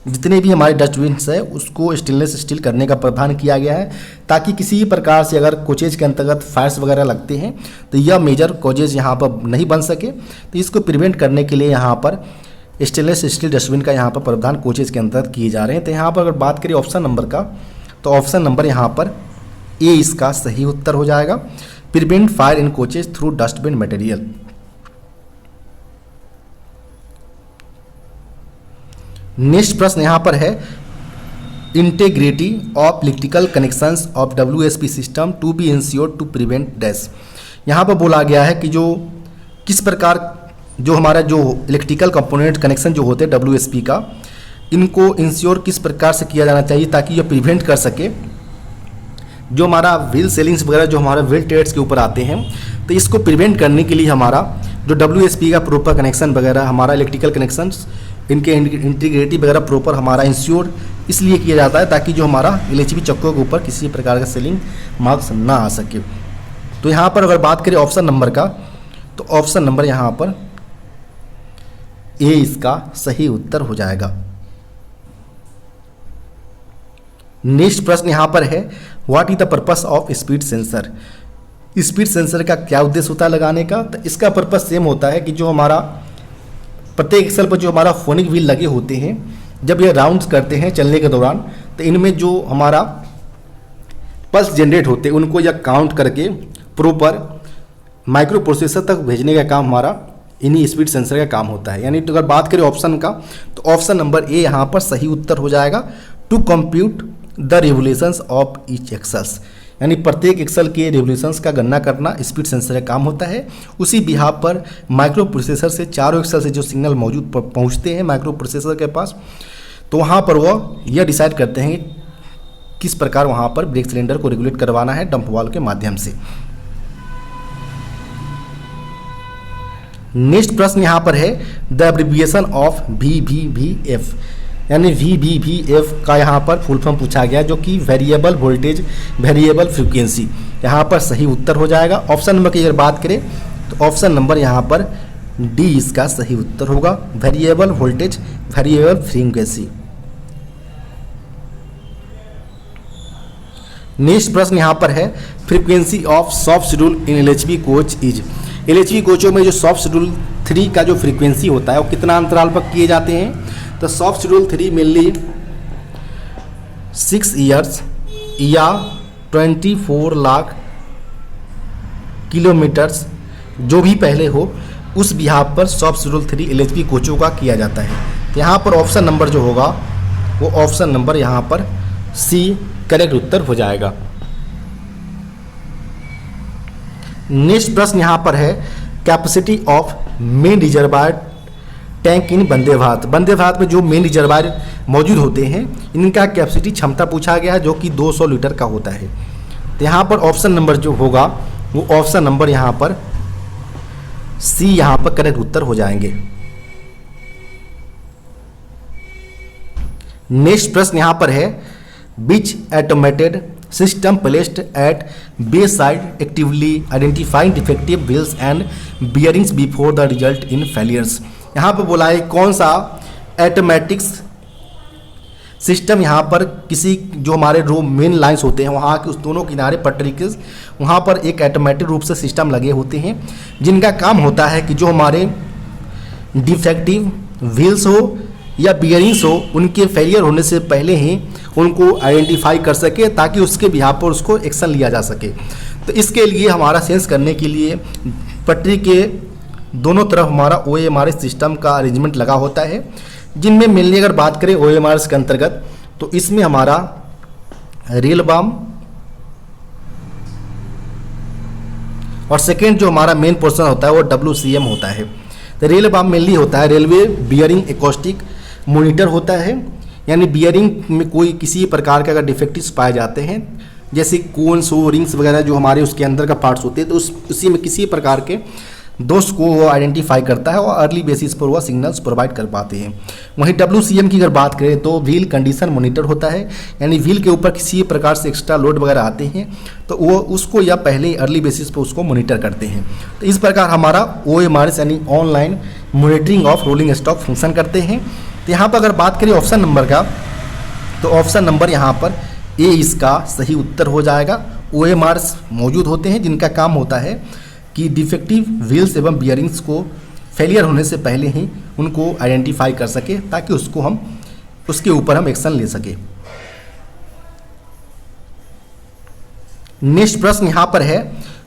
[SPEAKER 1] जितने भी हमारे डस्टबिन्स है उसको स्टेनलेस स्टील करने का प्रावधान किया गया है, ताकि किसी भी प्रकार से अगर कोचेज के अंतर्गत फायर्स वगैरह लगते हैं तो यह मेजर कॉजेज यहाँ पर नहीं बन सके। तो इसको प्रिवेंट करने के लिए यहाँ पर स्टेनलेस स्टील डस्टबिन का यहाँ पर प्रावधान कोचेज के अंतर्गत किए जा रहे हैं। तो यहाँ पर अगर बात करें ऑप्शन नंबर का, तो ऑप्शन नंबर यहाँ पर ए इसका सही उत्तर हो जाएगा, prevent fire in coaches through dustbin material. Next प्रश्न यहाँ पर है, integrity of electrical connections of WSP system to be ensured to prevent dash. यहाँ पर बोला गया है कि जो किस प्रकार जो हमारा जो इलेक्ट्रिकल कंपोनेंट कनेक्शन जो होते हैं WSP का, इनको इंश्योर किस प्रकार से किया जाना चाहिए ताकि ये प्रिवेंट कर सके जो हमारा व्हील सेलिंग्स वगैरह जो हमारा व्हील टेड्स के ऊपर आते हैं। तो इसको प्रिवेंट करने के लिए हमारा जो WSP का प्रॉपर कनेक्शन वगैरह हमारा इलेक्ट्रिकल कनेक्शंस इनके इंटीग्रिटी वगैरह प्रॉपर हमारा इंश्योर इसलिए किया जाता है ताकि जो हमारा LHB चक्कों के ऊपर किसी प्रकार का सेलिंग मार्क्स ना आ सके। तो यहाँ पर अगर बात करें ऑप्शन नंबर का, तो ऑप्शन नंबर यहाँ पर ए इसका सही उत्तर हो जाएगा। नेक्स्ट प्रश्न यहाँ पर है, what is the purpose of speed sensor. Speed sensor का क्या उद्देश्य होता है लगाने का, तो इसका पर्पस सेम होता है कि जो हमारा प्रत्येक एक्सल पर जो हमारा फोनिक व्हील लगे होते हैं, जब ये राउंड्स करते हैं चलने के दौरान, तो इनमें जो हमारा पल्स जनरेट होते हैं उनको यह काउंट करके प्रॉपर माइक्रो प्रोसेसर तक भेजने का काम हमारा इन्हीं स्पीड सेंसर का काम होता है। यानी तो अगर बात करें ऑप्शन का, तो ऑप्शन नंबर ए यहाँ पर सही उत्तर हो जाएगा, to compute the revolutions of each axles. यानी प्रत्येक एक्सल के रेवोल्यूशंस का गणना करना स्पीड सेंसर का काम होता है। उसी बिहाफ पर माइक्रो प्रोसेसर से चारों एक्सल से जो सिग्नल मौजूद पहुँचते हैं माइक्रो प्रोसेसर के पास, तो वहाँ पर वह यह डिसाइड करते हैं किस प्रकार वहाँ पर ब्रेक सिलेंडर को रेगुलेट करवाना है डंप वाल्व के माध्यम से। नेक्स्ट प्रश्न यहाँ पर है, द एब्रिविएशन ऑफ VVVF। यानी VVVF का यहाँ पर फुल फॉर्म पूछा गया, जो कि वेरिएबल वोल्टेज वेरिएबल फ्रीक्वेंसी। यहाँ पर सही उत्तर हो जाएगा। ऑप्शन नंबर की अगर बात करें तो ऑप्शन नंबर यहाँ पर डी इसका सही उत्तर होगा, variable voltage variable frequency. Next प्रश्न यहाँ पर है, frequency of soft schedule in LHB coach is. LHB कोचों में जो सॉफ्ट शेड्यूल 3 का जो फ्रीक्वेंसी होता है वो कितना अंतराल पर किए जाते हैं, तो सॉफ्ट शेड्यूल 3 मेनली 6 ईयर्स या 24 लाख किलोमीटर्स जो भी पहले हो उस बिहाफ पर सॉफ्ट शेड्यूल 3 LHB कोचों का किया जाता है। तो यहाँ पर ऑप्शन नंबर जो होगा वो ऑप्शन नंबर यहाँ पर सी करेक्ट उत्तर हो जाएगा। नेक्स्ट प्रश्न यहाँ पर है, capacity of main reservoir tank in Vande Bharat. Vande Bharat में जो मेन रिजर्वायर मौजूद होते हैं इनका कैपेसिटी क्षमता पूछा गया है, जो कि 200 लीटर का होता है। तो यहाँ पर ऑप्शन नंबर जो होगा वो ऑप्शन नंबर यहाँ पर सी यहाँ पर करेक्ट उत्तर हो जाएंगे। नेक्स्ट प्रश्न यहाँ पर है, which automated system placed at bay side actively identifying defective wheels and bearings before the result in failures. यहाँ पर बोला है कौन सा ऑटोमेटिक्स सिस्टम यहाँ पर किसी जो हमारे रो मेन लाइंस होते हैं वहाँ के उस दोनों किनारे पटरी के वहाँ पर एक ऑटोमेटिक रूप से सिस्टम लगे होते हैं जिनका काम होता है कि जो हमारे डिफेक्टिव व्हील्स हो या बियरिंग्स हो उनके फेलियर होने से पहले ही उनको आइडेंटिफाई कर सके ताकि उसके बिहार पर उसको एक्शन लिया जा सके। तो इसके लिए हमारा सेंस करने के लिए पटरी के दोनों तरफ हमारा OMRS सिस्टम का अरेंजमेंट लगा होता है, जिनमें मेनली अगर बात करें OMRS के अंतर्गत तो इसमें हमारा रेल बाम और सेकेंड जो हमारा मेन पोर्शन होता है वो WCM होता है। तो रेल बाम मेनली होता है रेलवे बियरिंग एकॉस्टिक मॉनिटर होता है, यानी बियरिंग में कोई किसी प्रकार के अगर डिफेक्टिव्स पाए जाते हैं जैसे कोन्स हो रिंग्स वगैरह जो हमारे उसके अंदर का पार्ट्स होते हैं तो उसी में किसी प्रकार के दोष को वो आइडेंटिफाई करता है और अर्ली बेसिस पर वह सिग्नल्स प्रोवाइड कर पाते हैं। वहीं WCM की अगर बात करें तो व्हील कंडीशन मॉनिटर होता है, यानी व्हील के ऊपर किसी प्रकार से एक्स्ट्रा लोड वगैरह आते हैं तो वो उसको या पहले ही अर्ली बेसिस पर उसको मॉनिटर करते हैं। तो इस प्रकार हमारा OMRS यानी online monitoring of rolling stock function करते हैं। तो यहाँ पर अगर बात करें ऑप्शन नंबर का तो ऑप्शन नंबर यहाँ पर ए इसका सही उत्तर हो जाएगा। OMRS मौजूद होते हैं जिनका काम होता है कि डिफेक्टिव व्हील्स एवं बियरिंग्स को फेलियर होने से पहले ही उनको आइडेंटिफाई कर सके ताकि उसके ऊपर हम एक्शन ले सके। नेक्स्ट प्रश्न यहाँ पर है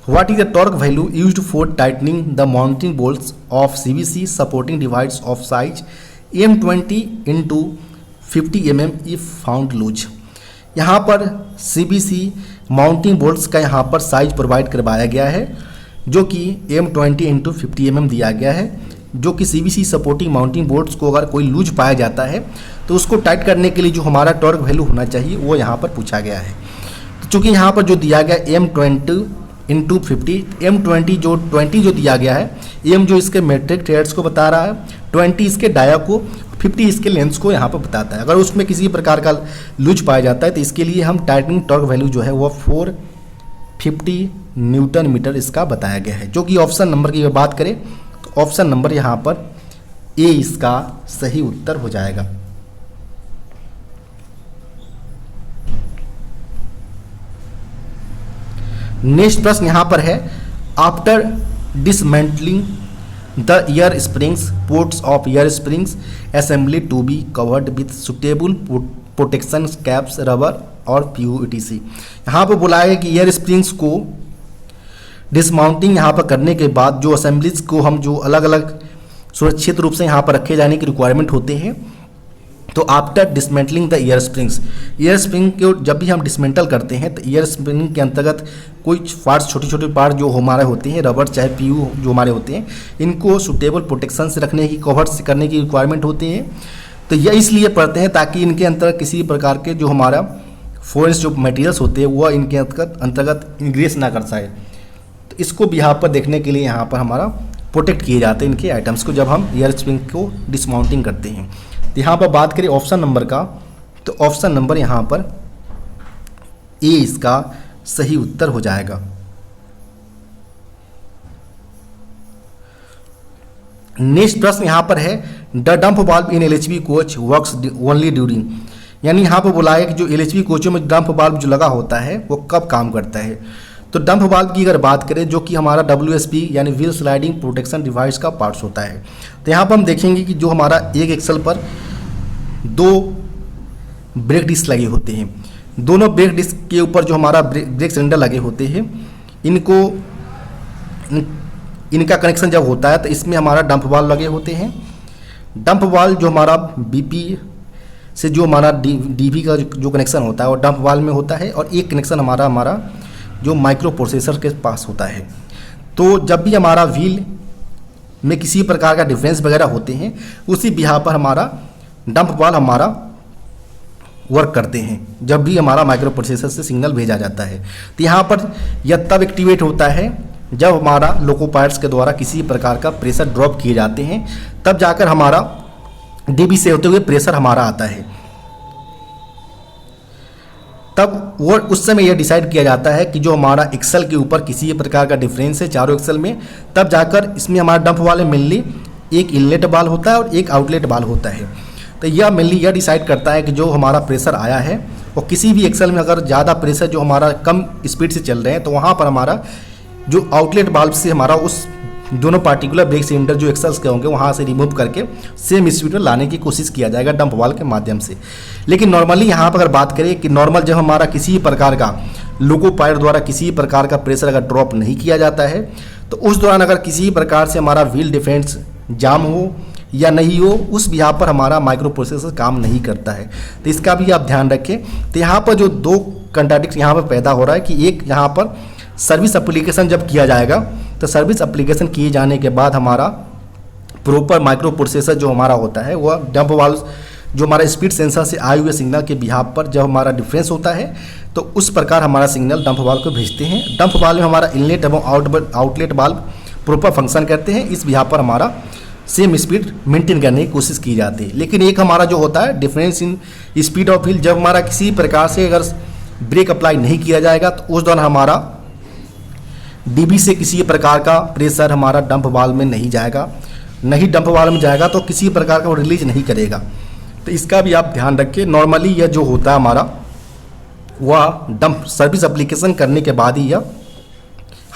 [SPEAKER 1] what is the torque value used for tightening the mounting bolts of CBC supporting device of size M20 into 50 mm if found loose. यहाँ पर CBC माउंटिंग बोल्ट्स का यहाँ पर साइज प्रोवाइड करवाया गया है जो कि M20 into 50 mm दिया गया है, जो कि CBC सपोर्टिंग माउंटिंग बोल्ट्स को अगर कोई लूज पाया जाता है तो उसको टाइट करने के लिए जो हमारा टॉर्क वैल्यू होना चाहिए वो यहाँ पर पूछा गया है। तो चूँकि यहाँ पर जो दिया गया M20 into 50, M20 जो 20 जो दिया गया है, M जो इसके मेट्रिक थ्रेड्स को बता रहा है, 20 इसके डाया को, 50 इसके लेंस को यहाँ पर बताता है। अगर उसमें किसी प्रकार का लूज पाया जाता है तो इसके लिए हम टाइटनिंग टॉर्क वैल्यू जो है वो 450 न्यूटन मीटर इसका बताया गया है, जो कि ऑप्शन नंबर की बात करें तो ऑप्शन नंबर यहाँ पर ए इसका सही उत्तर हो जाएगा। नेक्स्ट प्रश्न यहाँ पर है after dismantling the air springs ports of air springs assembly to be covered with suitable protection caps rubber और PU/ETC। यहाँ पर बोला है कि एयर स्प्रिंग्स को डिसमाउंटिंग यहाँ पर करने के बाद जो असेंबलीज को हम जो अलग अलग सुरक्षित रूप से यहाँ पर रखे जाने की रिक्वायरमेंट होते हैं तो after dismantling the air spring को जब भी हम डिसमेंटल करते हैं तो एयर स्प्रिंग के अंतर्गत कोई पार्ट्स छोटे छोटे पार्ट जो हमारे होते हैं रबर चाहे PU जो हमारे होते हैं इनको सुटेबल प्रोटेक्शन से रखने की कवर से करने की रिक्वायरमेंट होती है। तो यह इसलिए पड़ते हैं ताकि इनके अंतर्गत किसी प्रकार के जो हमारा फॉरेन जो मटेरियल्स होते हैं वह इनके अंतर्गत इंग्रेस ना कर सके। तो इसको भी यहाँ पर देखने के लिए यहाँ पर हमारा प्रोटेक्ट किए जाते हैं इनके आइटम्स को जब हम एयर स्प्रिंग को डिसमाउंटिंग करते हैं। तो यहाँ पर बात करें ऑप्शन नंबर का तो ऑप्शन नंबर यहाँ पर ए इसका सही उत्तर हो जाएगा। नेक्स्ट प्रश्न यहाँ पर है the dump valve in LHV coach works only during, यानी यहाँ पर बोला है कि जो LHV कोचों में डंप वाल्व जो लगा होता है वो कब काम करता है। तो डंप वाल्व की अगर बात करें जो कि हमारा WSP यानी व्हील स्लाइडिंग प्रोटेक्शन डिवाइस का पार्ट्स होता है। तो यहाँ पर हम देखेंगे कि जो हमारा एक एक्सल पर 2 ब्रेक डिस्क लगे होते हैं, दोनों ब्रेक डिस्क के ऊपर जो हमारा ब्रेक सिलेंडर लगे होते हैं इनका कनेक्शन जब होता है तो इसमें हमारा डंप वाल्व लगे होते हैं। डंप वाल्व जो हमारा BP से जो हमारा DV का जो कनेक्शन होता है वो डंप वाल्व में होता है और एक कनेक्शन हमारा जो माइक्रो प्रोसेसर के पास होता है। तो जब भी हमारा व्हील में किसी प्रकार का डिफरेंस वगैरह होते हैं उसी बिहार पर हमारा डंप वाल्व हमारा वर्क करते हैं जब भी हमारा माइक्रो प्रोसेसर से सिग्नल भेजा जाता है। तो यहाँ पर यह तब एक्टिवेट होता है जब हमारा लोको पायलट्स के द्वारा किसी प्रकार का प्रेशर ड्रॉप किए जाते हैं, तब जाकर हमारा DB से होते हुए प्रेशर हमारा आता है। तब वो उस समय यह डिसाइड किया जाता है कि जो हमारा एक्सल के ऊपर किसी प्रकार का डिफरेंस है चारों एक्सल में, तब जाकर इसमें हमारा डंप वाले मेनली एक इनलेट बाल होता है और एक आउटलेट बाल होता है। तो यह मेनली यह डिसाइड करता है कि जो हमारा प्रेशर आया है और किसी भी एक्सल में अगर ज़्यादा प्रेशर जो हमारा कम स्पीड से चल रहे हैं तो वहाँ पर हमारा जो आउटलेट बाल्ब से हमारा उस दोनों पार्टिकुलर ब्रेक सिलेंडर जो एक्सल्स के होंगे वहाँ से रिमूव करके सेम स्पीड में लाने की कोशिश किया जाएगा डंप वाल्व के माध्यम से। लेकिन नॉर्मली यहाँ पर अगर बात करें कि नॉर्मल जब हमारा किसी प्रकार का लोको पायर द्वारा किसी प्रकार का प्रेशर अगर ड्रॉप नहीं किया जाता है तो उस दौरान अगर किसी प्रकार से हमारा व्हील डिफेंस जाम हो या नहीं हो, उस बिहार पर हमारा माइक्रो प्रोसेसर काम नहीं करता है। तो इसका भी आप ध्यान रखें। तो यहाँ पर जो दो कंट्राडिक्ट यहाँ पर पैदा हो रहा है कि एक यहाँ पर सर्विस एप्लीकेशन जब किया जाएगा तो सर्विस एप्लीकेशन किए जाने के बाद हमारा प्रॉपर माइक्रो प्रोसेसर जो हमारा होता है वह डंप वाल्व जो हमारा स्पीड सेंसर से आए हुए सिग्नल के बिहाफ पर जब हमारा डिफरेंस होता है तो उस प्रकार हमारा सिग्नल डंप वाल्व को भेजते हैं। डंप वाल्व में हमारा इनलेट एवं आउटलेट वाल्व प्रॉपर फंक्शन करते हैं। इस बिहाफ पर हमारा सेम स्पीड मेंटेन करने की कोशिश की जाती है। लेकिन एक हमारा जो होता है difference in speed of wheel, जब हमारा किसी प्रकार से अगर ब्रेक अप्लाई नहीं किया जाएगा तो उस दौरान हमारा डीबी से किसी प्रकार का प्रेशर हमारा डंप वाल्व में नहीं जाएगा, नहीं डंप वाल्व में जाएगा तो किसी प्रकार का वो रिलीज नहीं करेगा। तो इसका भी आप ध्यान रखिए। नॉर्मली यह जो होता है हमारा वह डंप सर्विस एप्लीकेशन करने के बाद ही यह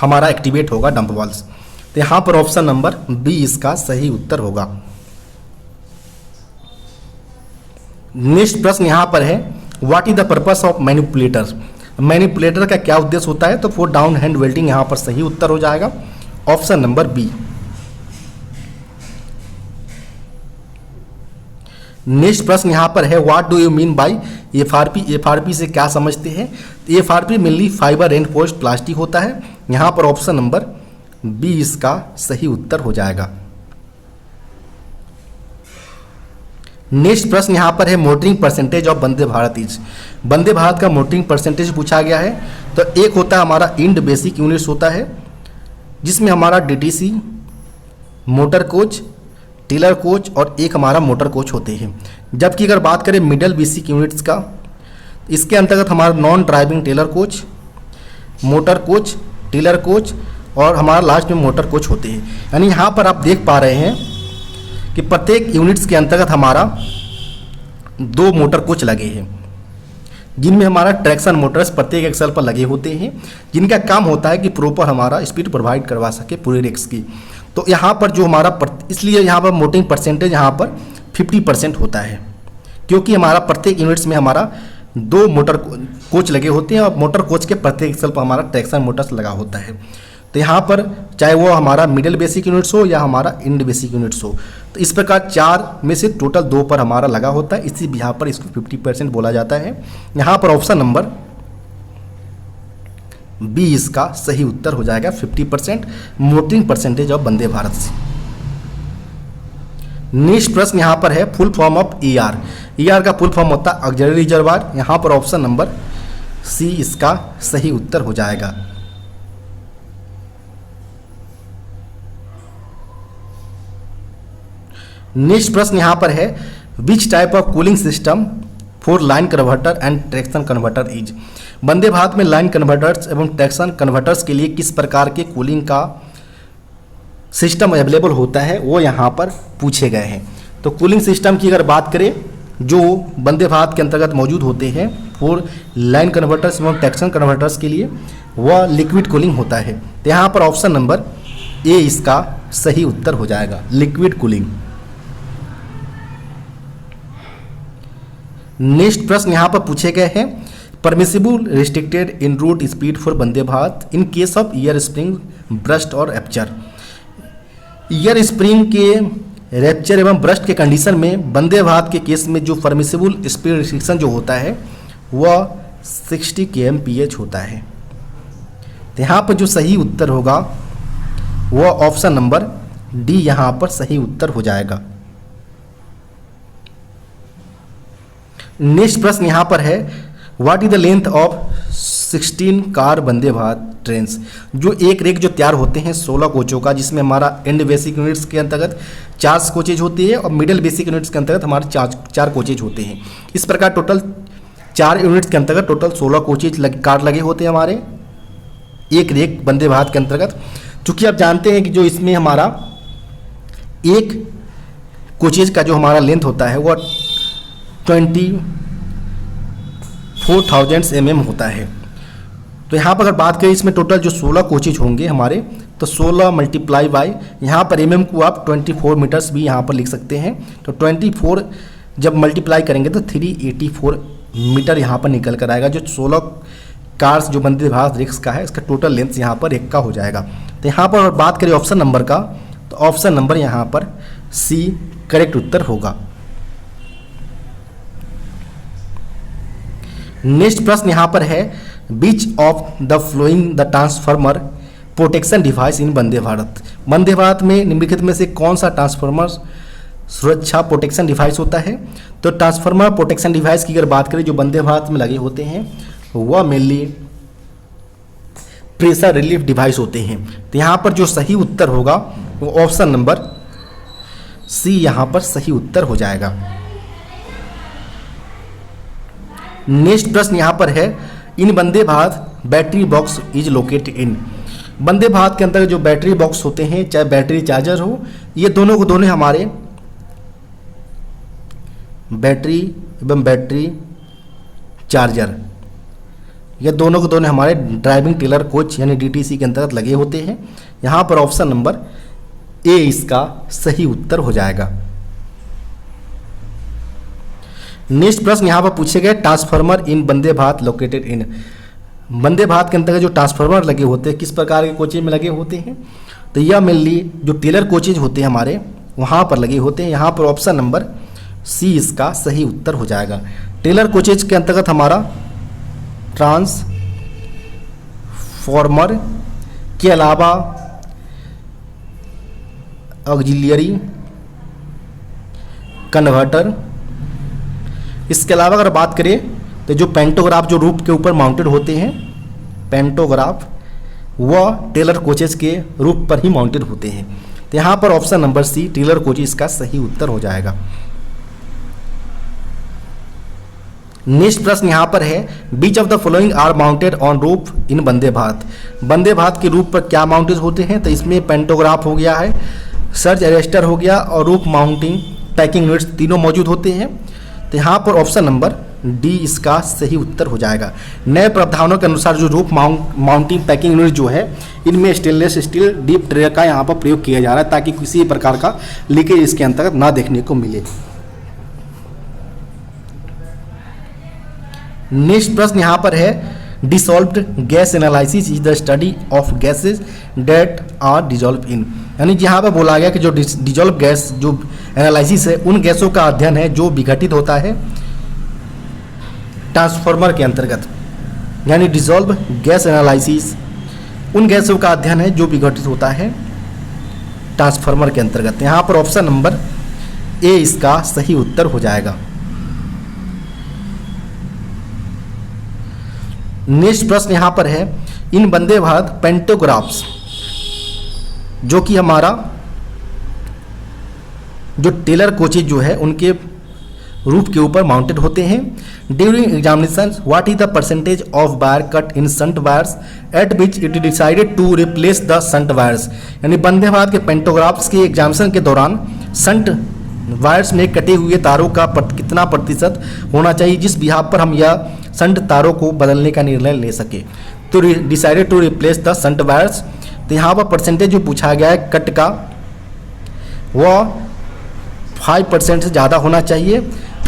[SPEAKER 1] हमारा एक्टिवेट होगा डंप वाल्व। तो यहाँ पर ऑप्शन नंबर बी इसका सही उत्तर होगा। नेक्स्ट प्रश्न यहाँ पर है, what is the purpose of manipulator. Manipulator का क्या उद्देश्य होता है? तो फॉर डाउन हैंड वेल्डिंग यहाँ पर सही उत्तर हो जाएगा ऑप्शन नंबर बी। नेक्स्ट प्रश्न यहाँ पर है, what do you mean by FRP. FRP से क्या समझते हैं? FRP mainly fibre reinforced plastic होता है। यहाँ पर ऑप्शन नंबर बी इसका सही उत्तर हो जाएगा। नेक्स्ट प्रश्न यहाँ पर है, motoring percentage of Vande Bharat is. Vande Bharat का मोटरिंग परसेंटेज पूछा गया है। तो एक होता है हमारा इंड बेसिक यूनिट्स होता है जिसमें हमारा DTC, motor coach, trailer coach और एक हमारा मोटर कोच होते हैं। जबकि अगर बात करें मिडल बेसिक यूनिट्स का, इसके अंतर्गत हमारा non driving trailer coach, motor coach, trailer coach और हमारा लास्ट में मोटर कोच होते हैं। यानी यहाँ पर आप देख पा रहे हैं कि प्रत्येक यूनिट्स के अंतर्गत हमारा दो मोटर कोच लगे हैं जिनमें हमारा ट्रैक्शन मोटर्स प्रत्येक एक्सल पर लगे होते हैं, जिनका काम होता है कि प्रॉपर हमारा स्पीड प्रोवाइड करवा सके पूरे रेक्स की। तो यहाँ पर जो हमारा इसलिए यहाँ पर मोटरिंग परसेंटेज यहाँ पर 50% होता है, क्योंकि हमारा प्रत्येक यूनिट्स में हमारा दो मोटर कोच लगे होते हैं और मोटर कोच के प्रत्येक एक्सल पर हमारा ट्रैक्शन मोटर्स लगा होता है। तो यहाँ पर चाहे वो हमारा मिडिल बेसिक यूनिट्स हो या हमारा इंड बेसिक यूनिट्स हो, तो इस प्रकार चार में से टोटल दो पर हमारा लगा होता है। इसी यहाँ पर इसको 50% बोला जाता है। यहाँ पर ऑप्शन नंबर बी इसका सही उत्तर हो जाएगा 50% motoring percentage of Vande Bharat से। नेक्स्ट प्रश्न यहाँ पर है, full form of ER. ER का फुल फॉर्म होता है ऑक्सिलरी रिजर्वायर। यहाँ पर ऑप्शन नंबर सी इसका सही उत्तर हो जाएगा। नेक्स्ट प्रश्न यहाँ पर है, which type of cooling system for line converter and traction converter is. Vande Bharat में लाइन कन्वर्टर्स एवं ट्रैक्शन कन्वर्टर्स के लिए किस प्रकार के कूलिंग का सिस्टम अवेलेबल होता है वो यहाँ पर पूछे गए हैं। तो कूलिंग सिस्टम की अगर बात करें जो वंदे भारत के अंतर्गत मौजूद होते हैं फॉर लाइन कन्वर्टर्स एवं ट्रैक्शन कन्वर्टर्स के लिए, वह लिक्विड कूलिंग होता है। तो यहाँ पर ऑप्शन नंबर ए इसका सही उत्तर हो जाएगा, लिक्विड कूलिंग। नेक्स्ट प्रश्न यहाँ पर पूछे गए हैं, permissible restricted in route speed for Vande Bharat in case of air spring burst और रैप्चर। ईयर स्प्रिंग के रैप्चर एवं ब्रस्ट के कंडीशन में वंदे भारत के केस में जो परमिसिबल स्पीड रिस्ट्रिक्शन जो होता है वह 60 kmph होता है। तो यहाँ पर जो सही उत्तर होगा वह ऑप्शन नंबर डी यहाँ पर सही उत्तर हो जाएगा। नेक्स्ट प्रश्न यहाँ पर है, what is the length of 16 car Vande Bharat trains. जो एक रेक जो तैयार होते हैं 16 कोचों का, जिसमें हमारा एंड बेसिक यूनिट्स के अंतर्गत 4 कोचेज होती है और मिडिल बेसिक यूनिट्स के अंतर्गत हमारे 4 कोचेज होते हैं। इस प्रकार टोटल 4 यूनिट्स के अंतर्गत टोटल 16 कोचेज कार लगे होते हैं हमारे एक रेक वंदे भारत के अंतर्गत। चूँकि आप जानते हैं कि जो इसमें हमारा एक कोचेज का जो हमारा लेंथ होता है वो 24,000 mm होता है। तो यहाँ पर अगर बात करें इसमें टोटल जो 16 कोचेज होंगे हमारे, तो 16 मल्टीप्लाई बाय यहाँ पर mm को आप 24 मीटर्स भी यहाँ पर लिख सकते हैं। तो 24 जब मल्टीप्लाई करेंगे तो 384 मीटर यहाँ पर निकल कर आएगा। जो 16 कार्स जो वंदे भारत रेक्स का है इसका टोटल लेंथ यहाँ पर एक का हो जाएगा। तो यहाँ पर बात करें ऑप्शन नंबर का, तो ऑप्शन नंबर यहाँ पर सी करेक्ट उत्तर होगा। नेक्स्ट प्रश्न यहाँ पर है which of the following the transformer protection device in Vande Bharat. Vande Bharat में निम्नलिखित में से कौन सा ट्रांसफार्मर सुरक्षा प्रोटेक्शन डिवाइस होता है? तो ट्रांसफार्मर प्रोटेक्शन डिवाइस की अगर बात करें जो वंदे भारत में लगे होते हैं वह मेनली प्रेशर रिलीफ डिवाइस होते हैं। तो यहाँ पर जो सही उत्तर होगा वो ऑप्शन नंबर सी यहाँ पर सही उत्तर हो जाएगा। नेक्स्ट प्रश्न यहाँ पर है in Vande Bharat battery box is located in. Vande Bharat के अंदर जो बैटरी बॉक्स होते हैं, चाहे बैटरी चार्जर हो, ये दोनों को दोनों हमारे बैटरी एवं बैटरी चार्जर, ये दोनों को दोनों हमारे ड्राइविंग टेलर कोच यानी डीटीसी के अंतर्गत लगे होते हैं। यहाँ पर ऑप्शन नंबर ए इसका सही उत्तर हो जाएगा। नेक्स्ट प्रश्न यहाँ पर पूछे गए transformer in Vande Bharat located in. Vande Bharat के अंतर्गत जो ट्रांसफार्मर लगे होते हैं किस प्रकार के कोचेज में लगे होते हैं? तो यह मेनली जो टेलर कोचेज होते हैं हमारे वहाँ पर लगे होते हैं। यहाँ पर ऑप्शन नंबर सी इसका सही उत्तर हो जाएगा। टेलर कोचेज के अंतर्गत हमारा ट्रांसफार्मर के अलावा ऑक्सिलियरी कन्वर्टर, इसके अलावा अगर बात करें तो जो पेंटोग्राफ जो रूफ के ऊपर माउंटेड होते हैं, पेंटोग्राफ वह टेलर कोचेज के रूफ पर ही माउंटेड होते हैं। तो यहाँ पर option number C trailer coaches का सही उत्तर हो जाएगा। नेक्स्ट प्रश्न यहाँ पर है which of the following are mounted on roof in Vande Bharat. Vande Bharat के रूफ पर क्या माउंटेड होते हैं? तो इसमें पेंटोग्राफ हो गया है, सर्ज अरेस्टर हो गया और रूफ माउंटिंग पैकिंग यूनिट्स तीनों मौजूद होते हैं। तो यहाँ पर ऑप्शन नंबर डी इसका सही उत्तर हो जाएगा। नए प्रावधानों के अनुसार जो रूफ माउंटिंग पैकिंग यूनिट जो है इनमें स्टेनलेस स्टील डीप ट्रे का यहाँ पर प्रयोग किया जा रहा है ताकि किसी प्रकार का लीकेज इसके अंतर्गत ना देखने को मिले। नेक्स्ट प्रश्न यहाँ पर है dissolved gas analysis is the study of gases that are dissolve in. यानी यहाँ पर बोला गया कि जो डिजॉल्व गैस जो एनालिसिस है उन गैसों का अध्ययन है जो विघटित होता है ट्रांसफार्मर के अंतर्गत। यानी डिजॉल्व गैस एनालिसिस उन गैसों का अध्ययन है जो विघटित होता है ट्रांसफार्मर के अंतर्गत। यहाँ पर ऑप्शन नंबर ए इसका सही उत्तर हो जाएगा। नेक्स्ट प्रश्न यहाँ पर है इन वंदे भारत पेंटोग्राफ्स जो कि हमारा जो टेलर कोचेज जो है उनके रूफ के ऊपर माउंटेड होते हैं। During examination what is the percentage of wire cut in shunt wires at which it decided to replace the shunt wires. यानी वंदे भारत के पेंटोग्राफ्स के एग्जामिनेशन के दौरान शंट वायर्स में कटे हुए तारों का कितना प्रतिशत होना चाहिए जिस बिहाफ पर हम यह शंट तारों को बदलने का निर्णय ले सके। तो decided to replace the shunt wires. तो यहाँ पर परसेंटेज जो पूछा गया है कट का वह 5% से ज़्यादा होना चाहिए।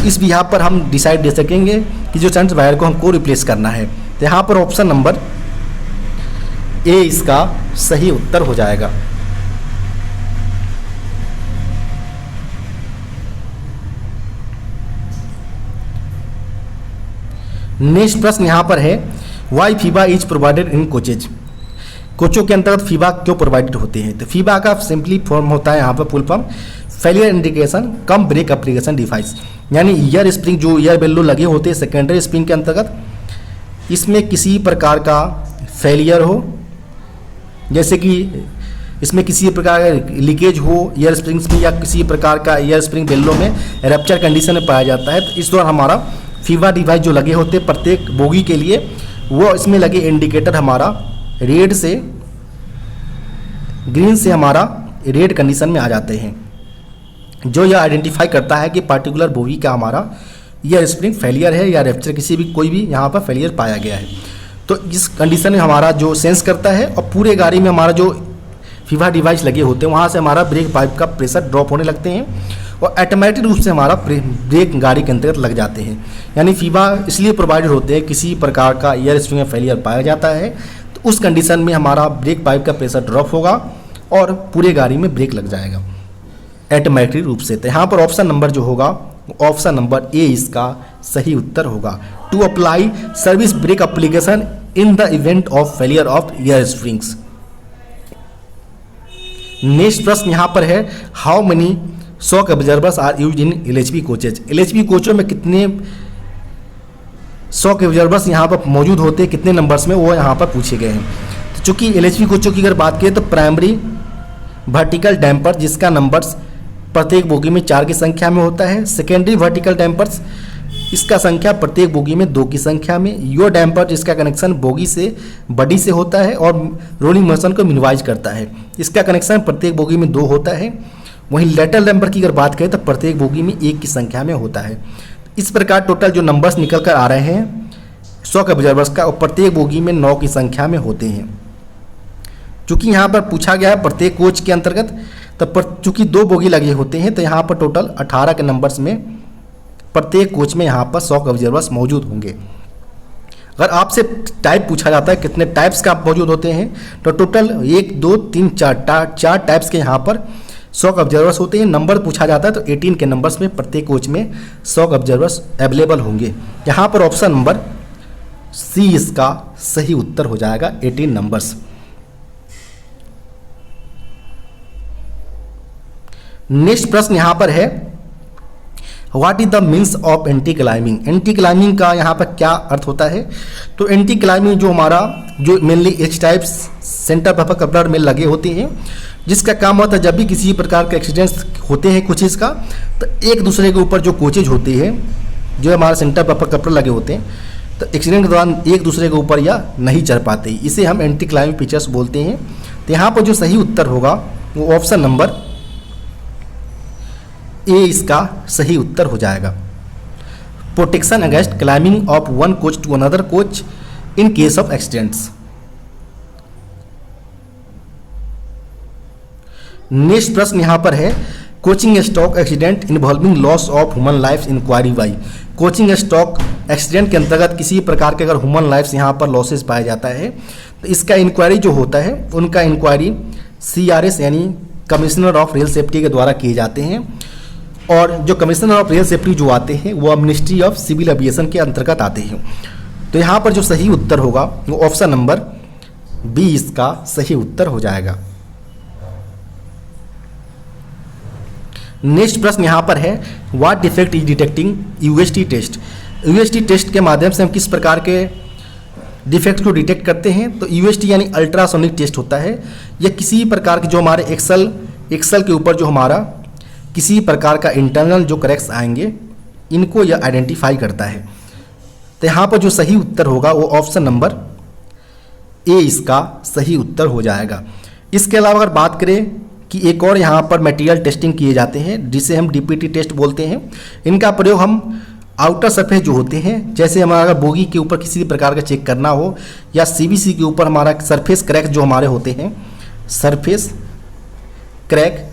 [SPEAKER 1] इस बिहाफ पर हम डिसाइड दे सकेंगे कि जो शंट वायर को हमको रिप्लेस करना है। तो यहाँ पर ऑप्शन नंबर ए इसका सही उत्तर हो जाएगा। नेक्स्ट प्रश्न यहाँ पर है why FIBA is provided in coaches. कोचों के अंतर्गत फीबा क्यों प्रोवाइडेड होते हैं? तो फीबा का सिंपली फॉर्म होता है यहाँ पर फुल फॉर्म फेलियर इंडिकेशन कम ब्रेक एप्लीकेशन डिवाइस। यानी ईयर स्प्रिंग जो ईयर बेल्लो लगे होते हैं सेकेंडरी स्प्रिंग के अंतर्गत, इसमें किसी प्रकार का फेलियर हो, जैसे कि इसमें किसी प्रकार का लीकेज हो ईयर स्प्रिंग्स में या किसी प्रकार का ईयर स्प्रिंग बेल्लो में रप्चर कंडीशन में पाया जाता है, तो इस दौरान हमारा फीवा डिवाइस जो लगे होते हैं प्रत्येक बोगी के लिए, वो इसमें लगे इंडिकेटर हमारा रेड से ग्रीन से हमारा रेड कंडीशन में आ जाते हैं, जो यह आइडेंटिफाई करता है कि पार्टिकुलर बोगी का हमारा यह स्प्रिंग फेलियर है या रैप्चर किसी भी कोई भी यहाँ पर फेलियर पाया गया है। तो इस कंडीशन में हमारा जो सेंस करता है और पूरे गाड़ी में हमारा जो फीवा डिवाइस लगे होते हैं वहाँ से हमारा ब्रेक पाइप का प्रेशर ड्रॉप होने लगते हैं और ऑटोमेटिक रूप से हमारा ब्रेक गाड़ी के अंतर्गत लग जाते हैं। यानी फीवा इसलिए प्रोवाइडेड होते हैं, किसी प्रकार का एयर स्प्रिंग में फेलियर पाया जाता है तो उस कंडीशन में हमारा ब्रेक पाइप का प्रेशर ड्रॉप होगा और पूरे गाड़ी में ब्रेक लग जाएगा ऑटोमेटिक रूप से। तो यहाँ पर ऑप्शन नंबर जो होगा ऑप्शन नंबर ए इसका सही उत्तर होगा। To apply service brake application in the event of failure of air springs. Next प्रश्न यहाँ पर है, how many shock observers are use in LHB coaches. LHB कोचों में कितने शॉक ऑब्जर्वर्स यहाँ पर मौजूद होते हैं, कितने नंबर्स में, वो यहाँ पर पूछे गए हैं। तो चूंकि एलएचबी कोचों की अगर बात करें तो प्राइमरी वर्टिकल डैम्पर जिसका नंबर्स प्रत्येक बोगी में 4 की संख्या में होता है, सेकेंडरी वर्टिकल डैम्पर्स इसका संख्या प्रत्येक बोगी में 2 की संख्या में, यो डैम्पर जिसका कनेक्शन बोगी से बॉडी से होता है और रोलिंग मोशन को मिनिमाइज करता है, इसका कनेक्शन प्रत्येक बोगी में 2 होता है। वहीं लेटरल डैम्पर की अगर बात करें तो प्रत्येक बोगी में 1 की संख्या में होता है। इस प्रकार टोटल जो नंबर्स निकल कर आ रहे हैं शॉक ऑब्जर्वर्स का, और प्रत्येक बोगी में 9 की संख्या में होते हैं। चूँकि यहाँ पर पूछा गया है प्रत्येक कोच के अंतर्गत, तो चूँकि 2 बोगी लगे होते हैं तो यहाँ पर टोटल 18 के नंबर्स में प्रत्येक कोच में यहाँ पर शॉक ऑब्जर्वर्स मौजूद होंगे। अगर आपसे टाइप पूछा जाता है कितने टाइप्स का मौजूद होते हैं तो टोटल 1 2 3 4 टाइप्स के यहाँ पर शॉक ऑब्जर्वर्स होते हैं। नंबर पूछा जाता है तो 18 के नंबर्स में प्रत्येक कोच में शॉक ऑब्जर्वर्स अवेलेबल होंगे। यहाँ पर ऑप्शन नंबर सी इसका सही उत्तर हो जाएगा, 18 नंबर्स। नेक्स्ट प्रश्न यहाँ पर है, what is the means of anti climbing. Anti climbing का यहाँ पर क्या अर्थ होता है, तो एंटी क्लाइमिंग जो हमारा जो मेनली एच टाइप्स सेंटर पर कपलर में लगे होते हैं, जिसका काम होता है जब भी किसी प्रकार के एक्सीडेंट्स होते हैं कोचेज का, तो एक दूसरे के ऊपर जो कोचेज होते हैं जो हमारा सेंटर पर कपलर लगे होते हैं, तो एक्सीडेंट के दौरान एक दूसरे के ऊपर या नहीं चढ़ पाते, इसे हम एंटी क्लाइमिंग फीचर्स बोलते हैं। तो यहाँ पर जो सही उत्तर होगा वो ऑप्शन नंबर ए इसका सही उत्तर हो जाएगा। Protection against climbing of one coach to another coach in case of accidents. Next प्रश्न यहाँ पर है, coaching stock accident involving loss of human life inquiry by. Coaching stock accident के अंतर्गत किसी प्रकार के अगर ह्यूमन लाइफ यहाँ पर लॉसेस पाया जाता है तो इसका इंक्वायरी जो होता है उनका इंक्वायरी CRS यानी कमिश्नर ऑफ रेल सेफ्टी के द्वारा किए जाते हैं, और जो कमिश्नर ऑफ रेल सेफ्टी जो आते हैं वो मिनिस्ट्री ऑफ सिविल एविएशन के अंतर्गत आते हैं। तो यहाँ पर जो सही उत्तर होगा वो ऑप्शन नंबर बी इसका सही उत्तर हो जाएगा। नेक्स्ट प्रश्न यहाँ पर है, what defect is detecting UST test. UST test के माध्यम से हम किस प्रकार के डिफेक्ट को डिटेक्ट करते हैं, तो UST यानी अल्ट्रासोनिक टेस्ट होता है। यह किसी प्रकार के जो हमारे एक्सल के ऊपर जो हमारा किसी प्रकार का इंटरनल जो क्रैक्स आएंगे इनको यह आइडेंटिफाई करता है। तो यहाँ पर जो सही उत्तर होगा वो ऑप्शन नंबर ए इसका सही उत्तर हो जाएगा। इसके अलावा अगर बात करें कि एक और यहाँ पर मटेरियल टेस्टिंग किए जाते हैं जिसे हम DPT टेस्ट बोलते हैं। इनका प्रयोग हम आउटर सरफेस जो होते हैं, जैसे हमारा अगर बोगी के ऊपर किसी प्रकार का चेक करना हो या CBC के ऊपर हमारा सरफेस क्रैक जो हमारे होते हैं सरफेस क्रैक,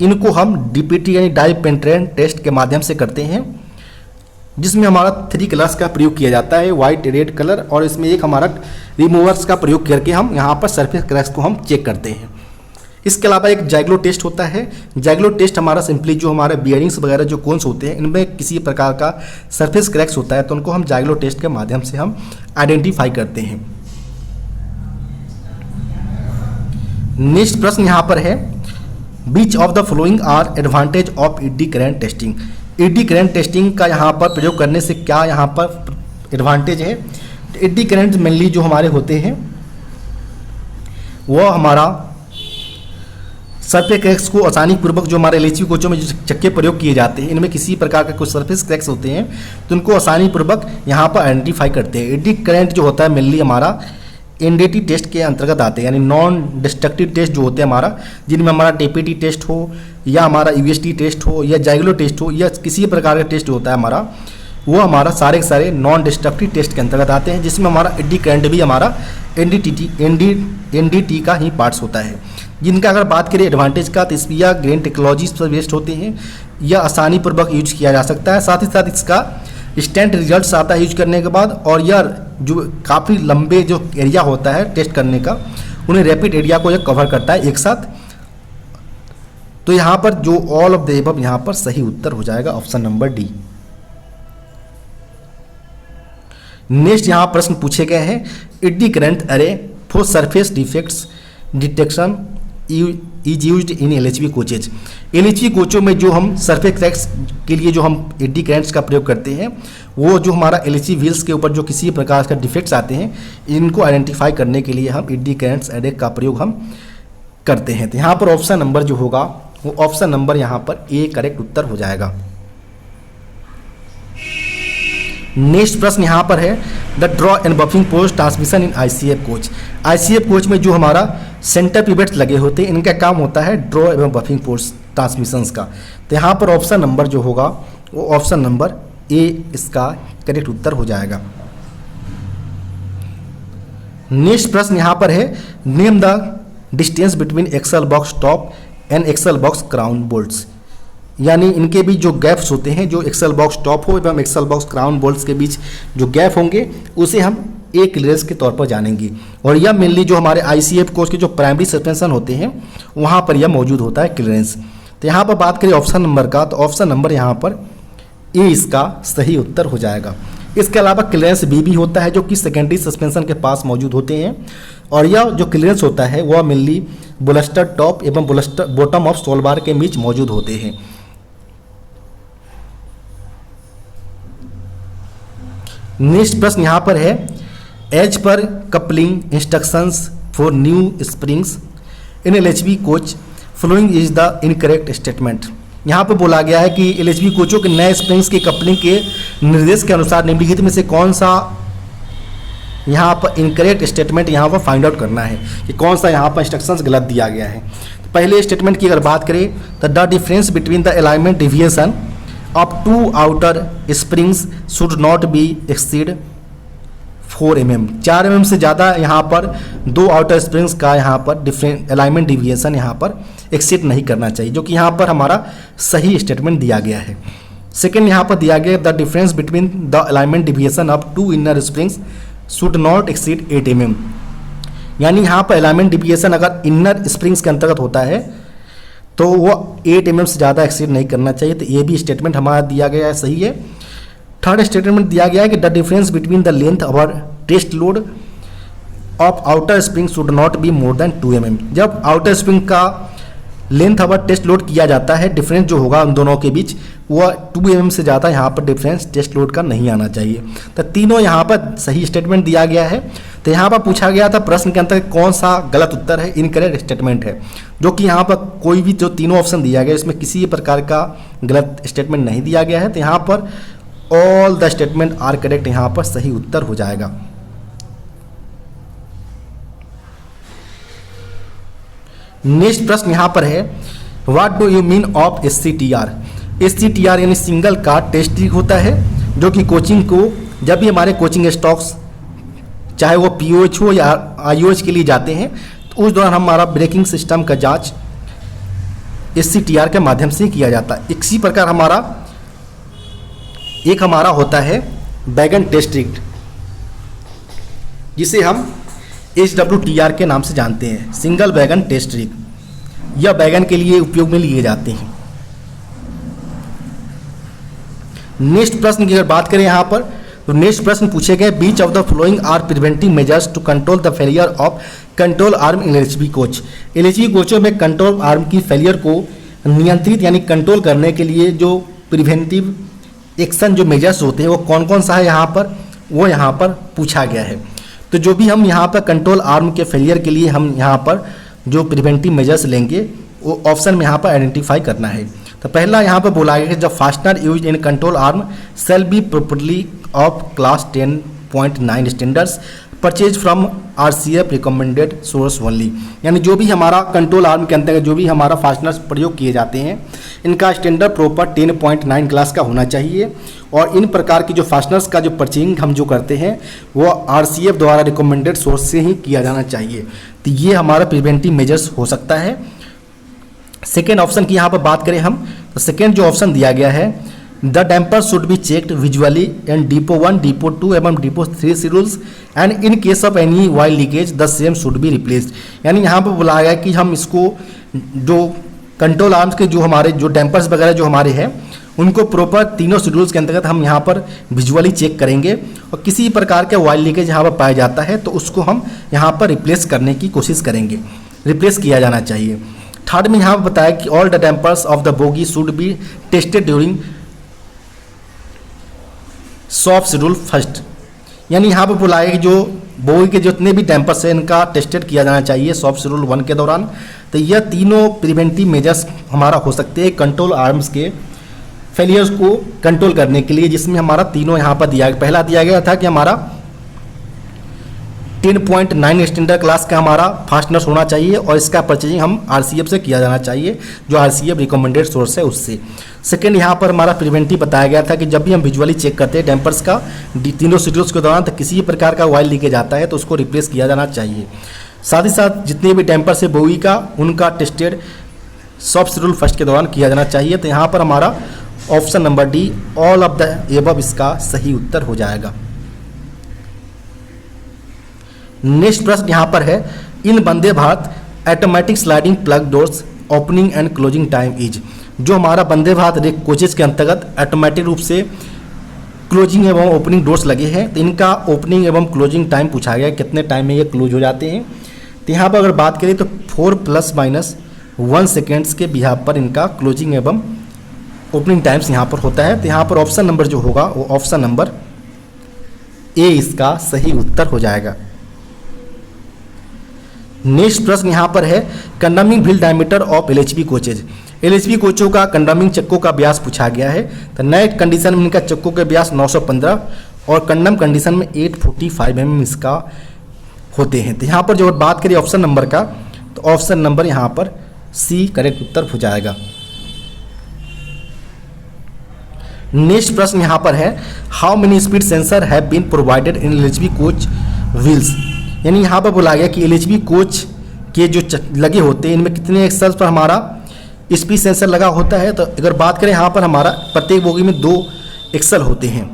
[SPEAKER 1] इनको हम DPT यानी डाई पेनिट्रेंट टेस्ट के माध्यम से करते हैं, जिसमें हमारा 3 कलर्स का प्रयोग किया जाता है, वाइट रेड कलर, और इसमें एक हमारा रिमूवर्स का प्रयोग करके हम यहाँ पर सरफेस क्रैक्स को हम चेक करते हैं। इसके अलावा एक जैग्लो टेस्ट होता है। जैग्लो टेस्ट हमारा सिंपली जो हमारे बियरिंग्स वगैरह जो कोन्स होते हैं इनमें किसी प्रकार का सरफेस क्रैक्स होता है तो उनको हम जैग्लो टेस्ट के माध्यम से हम आइडेंटिफाई करते हैं। नेक्स्ट प्रश्न यहाँ पर है, which of the following are advantage of eddy current testing. Eddy current testing का यहाँ पर प्रयोग करने से क्या यहाँ पर एडवांटेज है। एडी करंट मेनली जो हमारे होते हैं वो हमारा सरफेस क्रैक्स को आसानी पूर्वक, जो हमारे एलएचबी कोचों में जो चक्के प्रयोग किए जाते हैं इनमें किसी प्रकार का कुछ सरफेस क्रैक्स होते हैं तो उनको आसानी पूर्वक यहाँ पर आइडेंटिफाई करते हैं। एडी करंट जो होता है मेनली हमारा एनडीटी टेस्ट के अंतर्गत आते हैं, यानी नॉन डिस्ट्रक्टिव टेस्ट जो होते हैं हमारा, जिनमें हमारा टीपीटी टेस्ट हो या हमारा यूएसटी टेस्ट हो या जाइग्लो टेस्ट हो या किसी प्रकार का टेस्ट होता है हमारा, वो हमारा सारे के सारे नॉन डिस्ट्रक्टिव टेस्ट के अंतर्गत आते हैं, जिसमें हमारा एडी करंट भी हमारा एनडीटी का ही पार्ट्स होता है। जिनका अगर बात करें एडवांटेज का तो इसमें या ग्रेन टेक्नोलॉजीज पर बेस्ड होते हैं या आसानी पूर्वक यूज किया जा सकता है, साथ ही साथ इसका इंस्टेंट रिजल्ट्स आता है यूज करने के बाद, और यह जो काफ़ी लंबे जो एरिया होता है टेस्ट करने का उन्हें रैपिड एरिया को यह कवर करता है एक साथ। तो यहाँ पर जो ऑल ऑफ द एबव यहाँ पर सही उत्तर हो जाएगा ऑप्शन नंबर डी। नेक्स्ट यहाँ प्रश्न पूछे गए हैं, एडी करंट अरे for surface defects detection is used in LHB coaches. LHB कोचों में जो हम सरफेस क्रैक्स के लिए जो हम एडी करंट्स का प्रयोग करते हैं, वो जो हमारा एलएचबी व्हील्स के ऊपर जो किसी प्रकार का डिफेक्ट्स आते हैं इनको आइडेंटिफाई करने के लिए हम एडी करंट्स अरे का प्रयोग हम करते हैं। तो यहाँ पर ऑप्शन नंबर जो होगा वो ऑप्शन नंबर यहाँ पर ए करेक्ट उत्तर हो जाएगा। नेक्स्ट प्रश्न यहाँ पर है, the draw and buffing post transmission in ICF coach. ICF coach में जो हमारा सेंटर पिवट्स लगे होते हैं इनका काम होता है ड्रॉ एवं बफिंग पोस्ट ट्रांसमिशंस का। तो यहाँ पर ऑप्शन नंबर जो होगा वो ऑप्शन नंबर ए इसका करेक्ट उत्तर हो जाएगा। नेक्स्ट प्रश्न यहाँ पर है, name the distance between axle box top and axle box crown bolts. यानी इनके बीच जो गैप्स होते हैं, जो एक्सल बॉक्स टॉप हो एवं एक्सल बॉक्स क्राउन बोल्ट्स के बीच जो गैप होंगे उसे हम ए क्लियरेंस के तौर पर जानेंगे, और यह मेनली जो हमारे आईसीएफ कोच के जो प्राइमरी सस्पेंशन होते हैं वहाँ पर यह मौजूद होता है क्लियरेंस। तो यहाँ पर बात करें ऑप्शन नंबर का, तो ऑप्शन नंबर यहाँ पर ए इसका सही उत्तर हो जाएगा। इसके अलावा क्लियरेंस बी भी होता है जो कि सेकेंडरी सस्पेंशन के पास मौजूद होते हैं, और यह जो क्लियरेंस होता है वह मेनली बुलस्टर टॉप एवं बुलस्टर बॉटम ऑफ सोल बार के बीच मौजूद होते हैं। नेक्स्ट प्रश्न यहाँ पर है, as per coupling instructions for new springs in LHB coach following is the incorrect statement. यहाँ पर बोला गया है कि एलएचबी कोचों के नए स्प्रिंग्स की कपलिंग के निर्देश के अनुसार निम्नलिखित में से कौन सा यहाँ पर इनकरेक्ट स्टेटमेंट यहाँ पर फाइंड आउट करना है कि कौन सा यहाँ पर इंस्ट्रक्शंस गलत दिया गया है। तो पहले स्टेटमेंट की अगर बात करें तो the difference between the alignment deviation of two outer springs should not be exceed 4 mm। 4 mm से ज़्यादा यहाँ पर दो आउटर स्प्रिंग्स का यहाँ पर डिफरेंट अलाइनमेंट डिविएशन यहाँ पर एक्सीड नहीं करना चाहिए, जो कि यहाँ पर हमारा सही स्टेटमेंट दिया गया है। सेकेंड यहाँ पर दिया गया the difference between the alignment deviation of two inner springs should not exceed 8 mm। यानी यहाँ पर अलाइनमेंट डिविएशन अगर इनर स्प्रिंग्स के अंतर्गत होता है तो वो 8 mm से ज़्यादा एक्सीड नहीं करना चाहिए। तो ये भी स्टेटमेंट हमारा दिया गया है, सही है। थर्ड स्टेटमेंट दिया गया है कि the difference between the length over test load of outer spring should not be more than 2 mm। जब आउटर स्प्रिंग का लेंथ अवर टेस्ट लोड किया जाता है, डिफरेंस जो होगा उन दोनों के बीच वह 2 mm से ज़्यादा यहाँ पर डिफरेंस टेस्ट लोड का नहीं आना चाहिए। तो तीनों यहाँ पर सही स्टेटमेंट दिया गया है। तो यहाँ पर पूछा गया था प्रश्न के अंतर्गत कौन सा गलत उत्तर है, इनकरेक्ट स्टेटमेंट है, जो कि यहाँ पर कोई भी जो तीनों ऑप्शन दिया गया इसमें किसी प्रकार का गलत स्टेटमेंट नहीं दिया गया है। तो यहाँ पर all the statement are correct, यहाँ पर सही उत्तर हो जाएगा। नेक्स्ट प्रश्न यहाँ पर है, what do you mean of SCTR। SCTR यानी सिंगल कार्ड टेस्ट ट्रिक होता है, जो कि कोचिंग को जब भी हमारे कोचिंग स्टॉक्स चाहे वो POH हो या IOH के लिए जाते हैं तो उस दौरान हमारा ब्रेकिंग सिस्टम का जांच SCTR के माध्यम से किया जाता है। इसी प्रकार हमारा होता है बैगन टेस्ट ट्रिक, जिसे हम SWTR के नाम से जानते हैं, सिंगल बैगन टेस्ट ट्रिक। यह बैगन के लिए उपयोग में लिए जाते हैं। नेक्स्ट प्रश्न की अगर बात करें यहाँ पर तो नेक्स्ट प्रश्न पूछे गए, which of the following are preventive measures to control the failure of control arm in LHB coach. LHB कोचों में कंट्रोल आर्म की फेलियर को नियंत्रित यानी कंट्रोल करने के लिए जो प्रिवेंटिव एक्शन जो मेजर्स होते हैं वो कौन कौन सा है यहाँ पर, वो यहाँ पर पूछा गया है। तो जो भी हम यहाँ पर कंट्रोल आर्म के फेलियर के लिए हम यहाँ पर जो प्रिवेंटिव मेजर्स लेंगे वो ऑप्शन में यहाँ पर आइडेंटिफाई करना है। तो पहला यहाँ पर बोला गया कि जब fastener use in control arm shall be properly of class 10.9 standards purchase from RCF recommended source only, यानी जो भी हमारा कंट्रोल आर्म के अंतर्गत जो भी हमारा फास्टनर्स प्रयोग किए जाते हैं इनका स्टैंडर्ड प्रॉपर 10.9 क्लास का होना चाहिए, और इन प्रकार की जो फास्टनर्स का जो परचेजिंग हम जो करते हैं वो RCF द्वारा रिकमेंडेड सोर्स से ही किया जाना चाहिए। तो ये हमारा प्रिवेंटिव मेजर्स हो सकता है। सेकेंड ऑप्शन की यहाँ पर बात करें हम, तो सेकेंड जो ऑप्शन दिया गया है, the damper should be checked visually in depot 1, depot 2 एवं depot 3 schedules and in case of any while leakage the same should be replaced. यानी यहाँ पर बोला गया कि हम इसको जो कंट्रोल आर्म्स के जो हमारे जो डैम्पर्स वगैरह जो हमारे हैं उनको प्रॉपर तीनों शेड्यूल्स के अंतर्गत हम यहाँ पर विजुअली चेक करेंगे, और किसी प्रकार का वाइल लीकेज यहाँ पर पाया जाता है तो उसको हम यहाँ पर रिप्लेस करने की कोशिश करेंगे, रिप्लेस किया जाना चाहिए। थर्ड में यहाँ पर बताया कि all the dampers of the bogie should be tested during soft schedule first, यानी यहाँ पर बुलाया कि जो बोगी के जितने भी डैम्पर्स हैं इनका टेस्टेड किया जाना चाहिए सॉफ्ट शेड्यूल 1 के दौरान। तो यह तीनों प्रिवेंटिव मेजर्स हमारा हो सकते हैं कंट्रोल आर्म्स के फेलियर्स को कंट्रोल करने के लिए, जिसमें हमारा तीनों यहाँ पर दिया, पहला दिया गया था कि हमारा 10.9 स्टैंडर्ड क्लास का हमारा फास्टनर्स होना चाहिए और इसका परचेजिंग हम RCF से किया जाना चाहिए, जो RCF रिकमेंडेड सोर्स है उससे। सेकेंड यहाँ पर हमारा प्रिवेंटिव बताया गया था कि जब भी हम विजुअली चेक करते हैं डैम्पर्स का तीनों शेड्यूल्स के दौरान तो किसी प्रकार का वाइल लीकेज आता है तो उसको रिप्लेस किया जाना चाहिए। साथ ही साथ जितने भी डैम्पर्स है बोगी का उनका टेस्टेड सॉफ्ट शेड्यूल फर्स्ट के दौरान किया जाना चाहिए। तो यहाँ पर हमारा option number D all of the above इसका सही उत्तर हो जाएगा। नेक्स्ट प्रश्न यहाँ पर है, in Vande Bharat automatic sliding plug doors opening and closing time is. जो हमारा वंदे भारत कोचेज के अंतर्गत ऑटोमेटिक रूप से क्लोजिंग एवं ओपनिंग डोर्स लगे हैं, तो इनका ओपनिंग एवं क्लोजिंग टाइम पूछा गया, कितने टाइम में ये क्लोज हो जाते हैं। तो यहाँ पर अगर बात करें तो 4 ± 1 सेकेंड्स के बिहाफ पर इनका क्लोजिंग एवं ओपनिंग टाइम्स यहाँ पर होता है। तो यहाँ पर ऑप्शन नंबर जो होगा वो ऑप्शन नंबर ए इसका सही उत्तर हो जाएगा। नेक्स्ट प्रश्न यहाँ पर है, कंडमिंग wheel diameter of LHB coaches. LHB कोचों का कंडमिंग चक्कों का व्यास पूछा गया है। तो नए कंडीशन में इनका चक्कों के व्यास 915 और कंडम कंडीशन में 845 mm इसका होते हैं। तो यहाँ पर जो बात करें ऑप्शन नंबर का, तो ऑप्शन नंबर यहाँ पर सी करेक्ट उत्तर हो जाएगा। नेक्स्ट प्रश्न यहाँ पर है, how many speed sensor have been provided in LHB coach wheels. यानी यहाँ पर बोला गया कि LHB कोच के जो लगे होते हैं इनमें कितने एक्सेल्स पर हमारा स्पीड सेंसर लगा होता है। तो अगर बात करें यहाँ पर हमारा प्रत्येक बोगी में 2 एक्सेल होते हैं,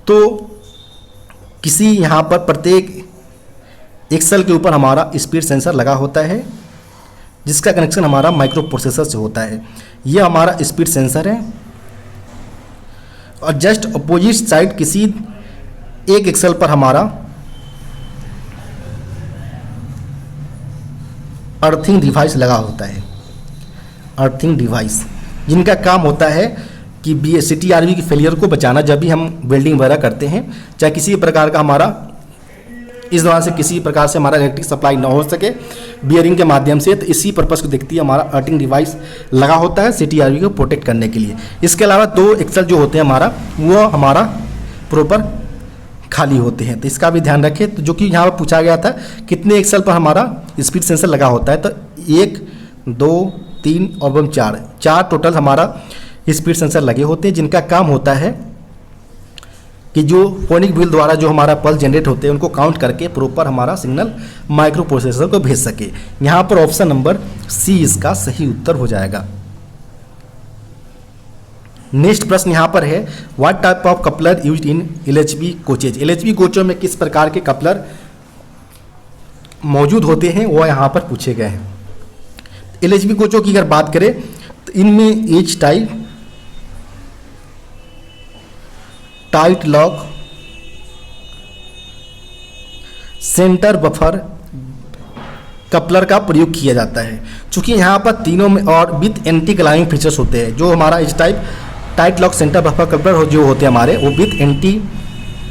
[SPEAKER 1] तो किसी यहाँ पर प्रत्येक एक्सेल के ऊपर हमारा स्पीड सेंसर लगा होता है जिसका कनेक्शन हमारा माइक्रो प्रोसेसर से होता है। यह हमारा स्पीड सेंसर है और जस्ट अपोजिट साइड किसी एक एक्सेल पर हमारा अर्थिंग डिवाइस लगा होता है। अर्थिंग डिवाइस जिनका काम होता है कि CTRV की फेलियर को बचाना जब भी हम वेल्डिंग वगैरह करते हैं, चाहे किसी प्रकार का हमारा इस दौरान से किसी प्रकार से हमारा इलेक्ट्रिक सप्लाई ना हो सके बियरिंग के माध्यम से, तो इसी पर्पज़ को देखती है हमारा अर्थिंग डिवाइस लगा होता है CTRV को प्रोटेक्ट करने के लिए। इसके अलावा 2 एक्सेल जो होते हैं हमारा वो हमारा प्रॉपर खाली होते हैं, तो इसका भी ध्यान रखें। तो जो कि यहाँ पर पूछा गया था कितने एक्सेल पर हमारा स्पीड सेंसर लगा होता है, तो 1 2 3 और 4 टोटल हमारा स्पीड सेंसर लगे होते हैं, जिनका काम होता है कि जो फोनिक व्हील द्वारा जो हमारा पल्स जनरेट होते हैं उनको काउंट करके प्रॉपर हमारा सिग्नल माइक्रो प्रोसेसर को भेज सके। यहाँ पर ऑप्शन नंबर सी इसका सही उत्तर हो जाएगा। नेक्स्ट प्रश्न यहाँ पर है, what type of coupler used in LHB coaches. LHB कोचों में किस प्रकार के कपलर मौजूद होते हैं वो यहाँ पर पूछे गए हैं। LHB कोचों की अगर बात करें तो इनमें H type, tight lock, centre buffer coupler का प्रयोग किया जाता है। चूंकि यहाँ पर तीनों में और विथ एंटी क्लाइमिंग फीचर्स होते हैं, जो हमारा H type, tight lock, centre buffer coupler जो होते हैं हमारे वो विथ एंटी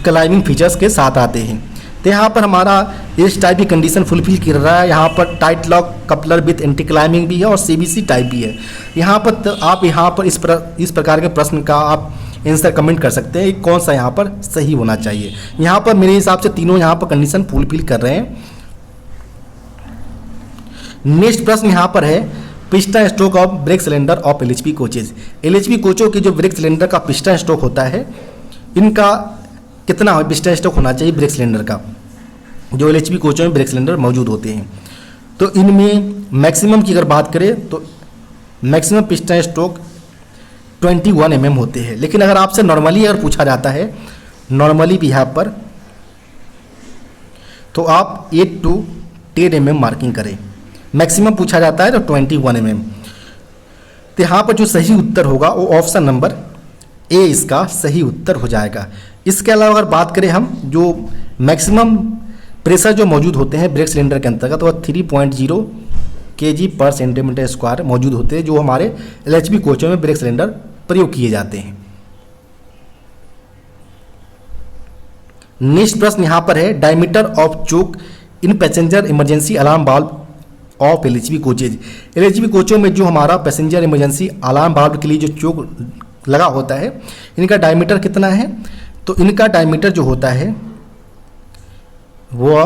[SPEAKER 1] क्लाइमिंग फीचर्स के साथ आते हैं। तो यहाँ पर हमारा इस टाइप की कंडीशन फुलफिल कर रहा है। यहाँ पर tight lock coupler with anti climbing भी है और CBC टाइप भी है। यहाँ पर तो आप यहाँ पर इस प्रकार के प्रश्न का आप आंसर कमेंट कर सकते हैं कौन सा यहाँ पर सही होना चाहिए। यहाँ पर मेरे हिसाब से तीनों यहाँ पर कंडीशन फुलफिल कर रहे हैं। नेक्स्ट प्रश्न यहाँ पर है piston stroke of brake cylinder of LHP coaches. LHP कोचों के जो ब्रेक सिलेंडर का पिस्टन स्ट्रोक होता है, इनका कितना पिस्टन स्ट्रोक होना चाहिए ब्रेक सिलेंडर का, जो LHP कोचों में ब्रेक सिलेंडर मौजूद होते हैं। तो इनमें मैक्सिमम की अगर बात करें तो मैक्सिमम पिस्टन स्ट्रोक 21 mm होते हैं। लेकिन अगर आपसे नॉर्मली अगर पूछा जाता है, नॉर्मली भी यहाँ पर, तो आप 8 to 10 mm मार्किंग करें। मैक्सिमम पूछा जाता है तो 21 mm। तो यहाँ पर जो सही उत्तर होगा वो ऑप्शन नंबर ए इसका सही उत्तर हो जाएगा। इसके अलावा अगर बात करें हम, जो मैक्सिमम प्रेशर जो मौजूद होते हैं ब्रेक सिलेंडर के अंतर्गत, वह 3.0 kg/cm² मौजूद होते हैं, जो हमारे LHP कोचों में ब्रेक सिलेंडर प्रयोग किए जाते हैं। नेक्स्ट प्रश्न यहाँ पर है diameter of choke in passenger emergency alarm valve of LHP coaches. LHP कोचों में जो हमारा पैसेंजर इमरजेंसी अलार्म वाल्व के लिए जो चोक लगा होता है, इनका डायमीटर कितना है? तो इनका डायमीटर जो होता है वो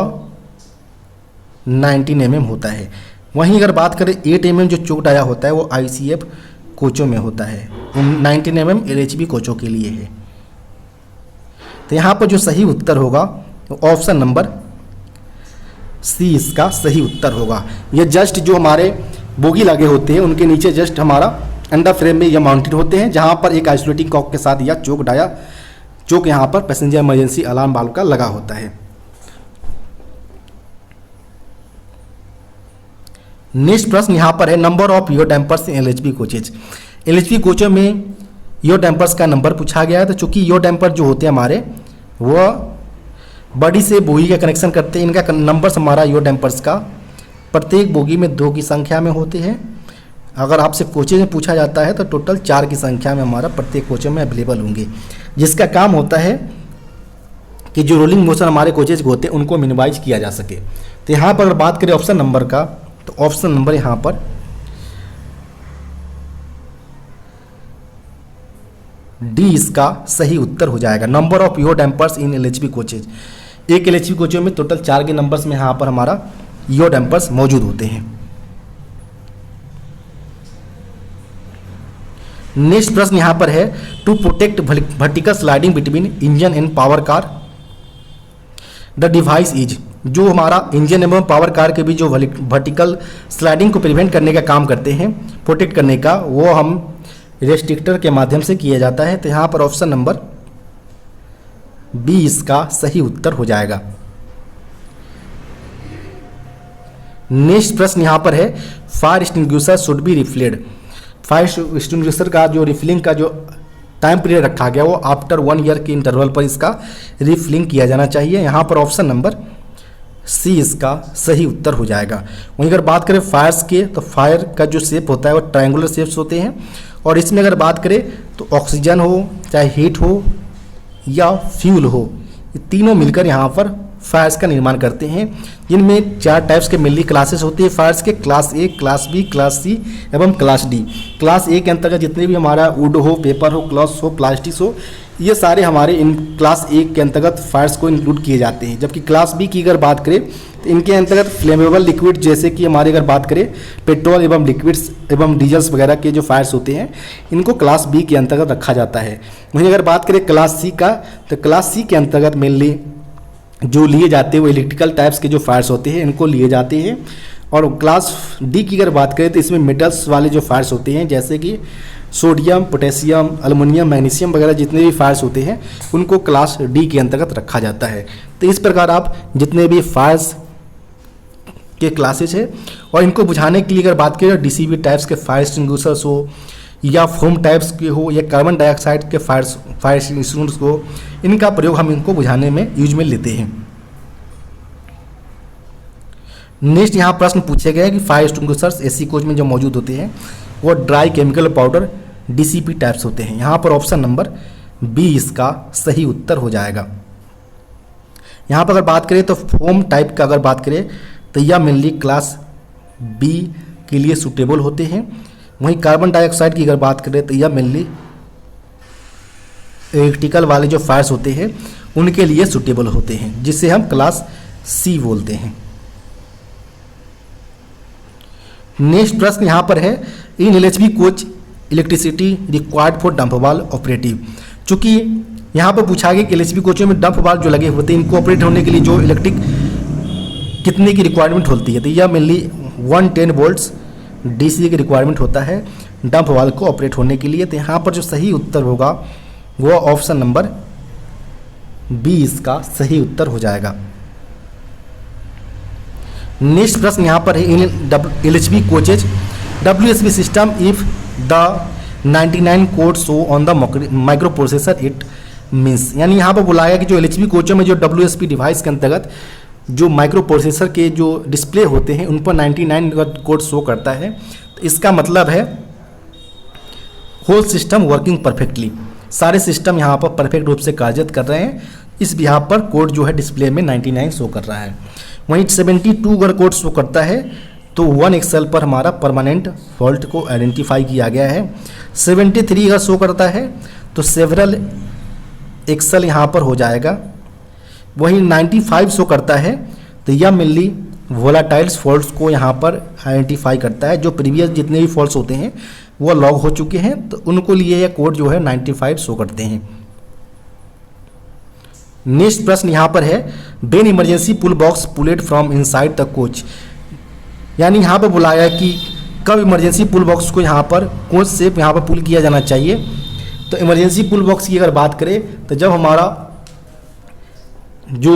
[SPEAKER 1] 19 mm होता है। वहीं अगर बात करें 8 mm जो चोक डाया होता है वो ICF कोचों में होता है, 19 mm LHP कोचों के लिए है। तो यहाँ पर जो सही उत्तर होगा वो ऑप्शन नंबर सी इसका सही उत्तर होगा। ये जस्ट जो हमारे बोगी लगे होते हैं उनके नीचे जस्ट हमारा अंडर फ्रेम में यह माउंटेड होते हैं, जहाँ पर एक आइसोलेटिंग कॉक के साथ या चोक यहाँ पर पैसेंजर इमरजेंसी अलार्म वाल्व का लगा होता है। नेक्स्ट प्रश्न यहाँ पर है number of your dampers in LHP coaches. LHP कोचों में योर डैम्पर्स का नंबर पूछा गया है। तो चूंकि योर डैम्पर जो होते हैं हमारे वो बॉडी से बोगी का कनेक्शन करते हैं, इनका नंबर्स हमारा योर डैम्पर्स का प्रत्येक बोगी में 2 की संख्या में होते हैं। अगर आपसे कोचेज में पूछा जाता है तो टोटल 4 की संख्या में हमारा प्रत्येक कोचों में अवेलेबल होंगे, जिसका काम होता है कि जो रोलिंग मोशन हमारे कोचेज को होते हैं उनको मिनिमाइज किया जा सके। तो यहाँ पर अगर बात करें ऑप्शन नंबर का, तो ऑप्शन नंबर यहाँ पर डी इसका सही उत्तर हो जाएगा। Number of your dampers in LHP coaches, एक LHP कोचों में टोटल 4 के नंबर्स में यहाँ पर हमारा योर डैम्पर्स मौजूद होते हैं। नेक्स्ट प्रश्न यहाँ पर है to protect vertical sliding between engine and power car the device is. जो हमारा इंजन एवं पावर कार के बीच जो वर्टिकल स्लाइडिंग को प्रिवेंट करने का काम करते हैं, प्रोटेक्ट करने का, वो हम रेस्ट्रिक्टर के माध्यम से किया जाता है। तो यहाँ पर ऑप्शन नंबर बी इसका सही उत्तर हो जाएगा। नेक्स्ट प्रश्न यहाँ पर है fire extinguisher should be रिफिल्ड। Fire extinguisher का जो रिफिलिंग का जो टाइम पीरियड रखा गया वो आफ्टर 1 ईयर के इंटरवल पर इसका रिफिलिंग किया जाना चाहिए। यहाँ पर ऑप्शन नंबर सी इसका सही उत्तर हो जाएगा। वहीं अगर बात करें फायर्स के, तो फायर का जो शेप होता है वो ट्रायंगुलर शेप्स होते हैं, और इसमें अगर बात करें तो ऑक्सीजन हो, चाहे हीट हो या फ्यूल हो, ये तीनों मिलकर यहाँ पर फायर्स का निर्माण करते हैं, जिनमें 4 टाइप्स के मेनली क्लासेस होती है फायर्स के, class A, class B, class C एवं क्लास डी। क्लास ए के अंतर्गत जितने भी हमारा वुड हो, पेपर हो, ग्लास हो, प्लास्टिक हो, ये सारे हमारे इन क्लास ए के अंतर्गत फायर्स को इंक्लूड किए जाते हैं। जबकि क्लास बी की अगर बात करें तो इनके अंतर्गत फ्लेमेबल लिक्विड, जैसे कि हमारे अगर बात करें पेट्रोल एवं लिक्विड्स एवं डीजल्स वगैरह के जो फायर्स होते हैं, इनको क्लास बी के अंतर्गत रखा जाता है। वहीं अगर बात करें क्लास सी का, तो क्लास सी के अंतर्गत मेनली जो लिए जाते हैं वो इलेक्ट्रिकल टाइप्स के जो फायर्स होते हैं इनको लिए जाते हैं। और क्लास डी की अगर बात करें तो इसमें मेटल्स वाले जो फायर्स होते हैं, जैसे कि सोडियम, पोटेशियम, एल्युमिनियम, मैग्नीशियम वगैरह जितने भी फायर्स होते हैं उनको क्लास डी के अंतर्गत रखा जाता है। तो इस प्रकार आप जितने भी फायर्स के क्लासेस है और इनको बुझाने के लिए अगर बात करें डीसीबी टाइप्स के फायर एक्सटिंग्विशर्स हो या फोम टाइप्स के हो या कार्बन डाइऑक्साइड के फायर एक्सटिंग्विशर्स हो, इनका प्रयोग हम इनको बुझाने में यूज में लेते हैं। नेक्स्ट यहाँ प्रश्न पूछे गए कि फायर एक्सटिंग्विशर्स एसी कोच में जो मौजूद होते हैं वो dry chemical powder DCP types होते हैं। यहाँ पर ऑप्शन नंबर बी इसका सही उत्तर हो जाएगा। यहाँ पर अगर बात करें तो फोम टाइप का अगर बात करें तो यह मेनली क्लास बी के लिए सूटेबल होते हैं। वहीं कार्बन डाइऑक्साइड की अगर बात करें तो यह मेनली इलेक्ट्रिकल वाले जो फायर्स होते हैं उनके लिए सूटेबल होते हैं, जिसे हम क्लास सी बोलते हैं। नेक्स्ट प्रश्न यहाँ पर है, in LHB coach electricity required for dump valve operative. चूँकि यहाँ पर पूछा गया कि एलएचबी कोचों में डंप वाल जो लगे होते हैं इनको ऑपरेट होने के लिए जो इलेक्ट्रिक कितने की रिक्वायरमेंट होती है, तो यह मेनली 110 वोल्ट्स डीसी की रिक्वायरमेंट होता है डंप वाल को ऑपरेट होने के लिए। तो यहाँ पर जो सही उत्तर होगा वो ऑप्शन नंबर बी इसका सही उत्तर हो जाएगा। नेक्स्ट प्रश्न यहाँ पर है, in LHB coaches WSB system if the 99 code show on the microprocessor it means, यानी यहाँ पर बुलाया कि जो एलएचबी कोचों में जो डब्ल्यूएसपी डिवाइस के अंतर्गत जो माइक्रो प्रोसेसर के जो डिस्प्ले होते हैं उन पर 99 का कोड शो करता है, तो इसका मतलब है होल सिस्टम वर्किंग परफेक्टली, सारे सिस्टम यहाँ पर परफेक्ट रूप से कार्यरत कर रहे हैं, इस यहाँ पर कोड जो है डिस्प्ले में 99 शो कर रहा है। वहीं 72 अगर कोड शो करता है तो 1 एक्सेल पर हमारा परमानेंट फॉल्ट को आइडेंटिफाई किया गया है। 73 अगर शो करता है तो सेवरल एक्सेल यहाँ पर हो जाएगा। वहीं 95 शो करता है तो यह मेनली वोलाटाइल्स फॉल्ट्स को यहाँ पर आइडेंटिफाई करता है, जो प्रीवियस जितने भी फॉल्ट्स होते हैं वो लॉग हो चुके हैं तो उनको लिए यह कोड जो है 95 शो करते हैं। नेक्स्ट प्रश्न यहाँ पर है, when emergency pull box pulled from inside the coach, यानी यहाँ पर बुलाया कि कब इमरजेंसी पुल बॉक्स को यहाँ पर कोच से यहाँ पर पुल किया जाना चाहिए। तो इमरजेंसी पुल बॉक्स की अगर बात करें तो जब हमारा जो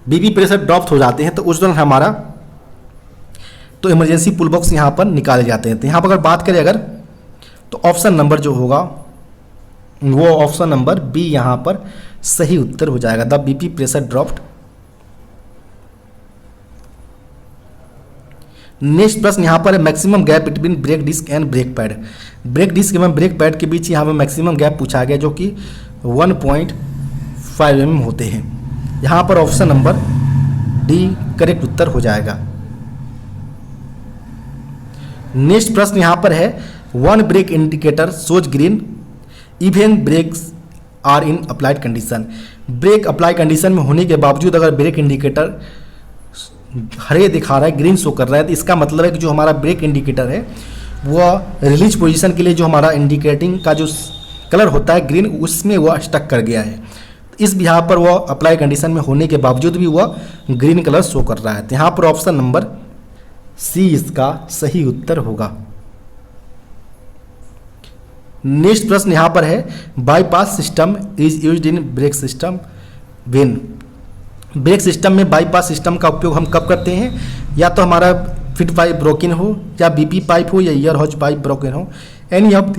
[SPEAKER 1] बीबी प्रेशर ड्रॉप हो जाते हैं तो उस दौरान हमारा तो इमरजेंसी पुल बॉक्स यहाँ पर निकाले जाते हैं। तो यहाँ पर अगर बात करें अगर तो ऑप्शन नंबर जो होगा वो ऑप्शन नंबर बी यहाँ पर सही उत्तर हो जाएगा, the BP pressure dropped. Next प्रश्न यहाँ पर है, maximum gap between brake disc and brake pad. Brake disc एवं ब्रेक पैड के बीच यहाँ पर मैक्सिमम गैप पूछा गया जो कि 1.5 mm होते हैं। यहाँ पर ऑप्शन नंबर डी करेक्ट उत्तर हो जाएगा। नेक्स्ट प्रश्न यहाँ पर है, one brake indicator shows green even brakes are in applied condition. Brake apply condition में होने के बावजूद अगर ब्रेक इंडिकेटर हरे दिखा रहा है, ग्रीन शो कर रहा है, तो इसका मतलब है कि जो हमारा ब्रेक इंडिकेटर है वह रिलीज पोजीशन के लिए जो हमारा इंडिकेटिंग का जो कलर होता है ग्रीन, उसमें वह स्टक कर गया है। इस यहाँ पर वह अप्लाई कंडीशन में होने के बावजूद भी वह ग्रीन कलर शो कर रहा है। तो यहाँ पर ऑप्शन नंबर सी इसका सही उत्तर होगा। नेक्स्ट प्रश्न यहाँ पर है, bypass system is used in brake system when. Brake system में बाईपास सिस्टम का उपयोग हम कब करते हैं, या तो हमारा फीड पाइप ब्रोकन हो या बीपी पाइप हो या ईयर हॉज पाइप ब्रोकन हो, एनी ऑफ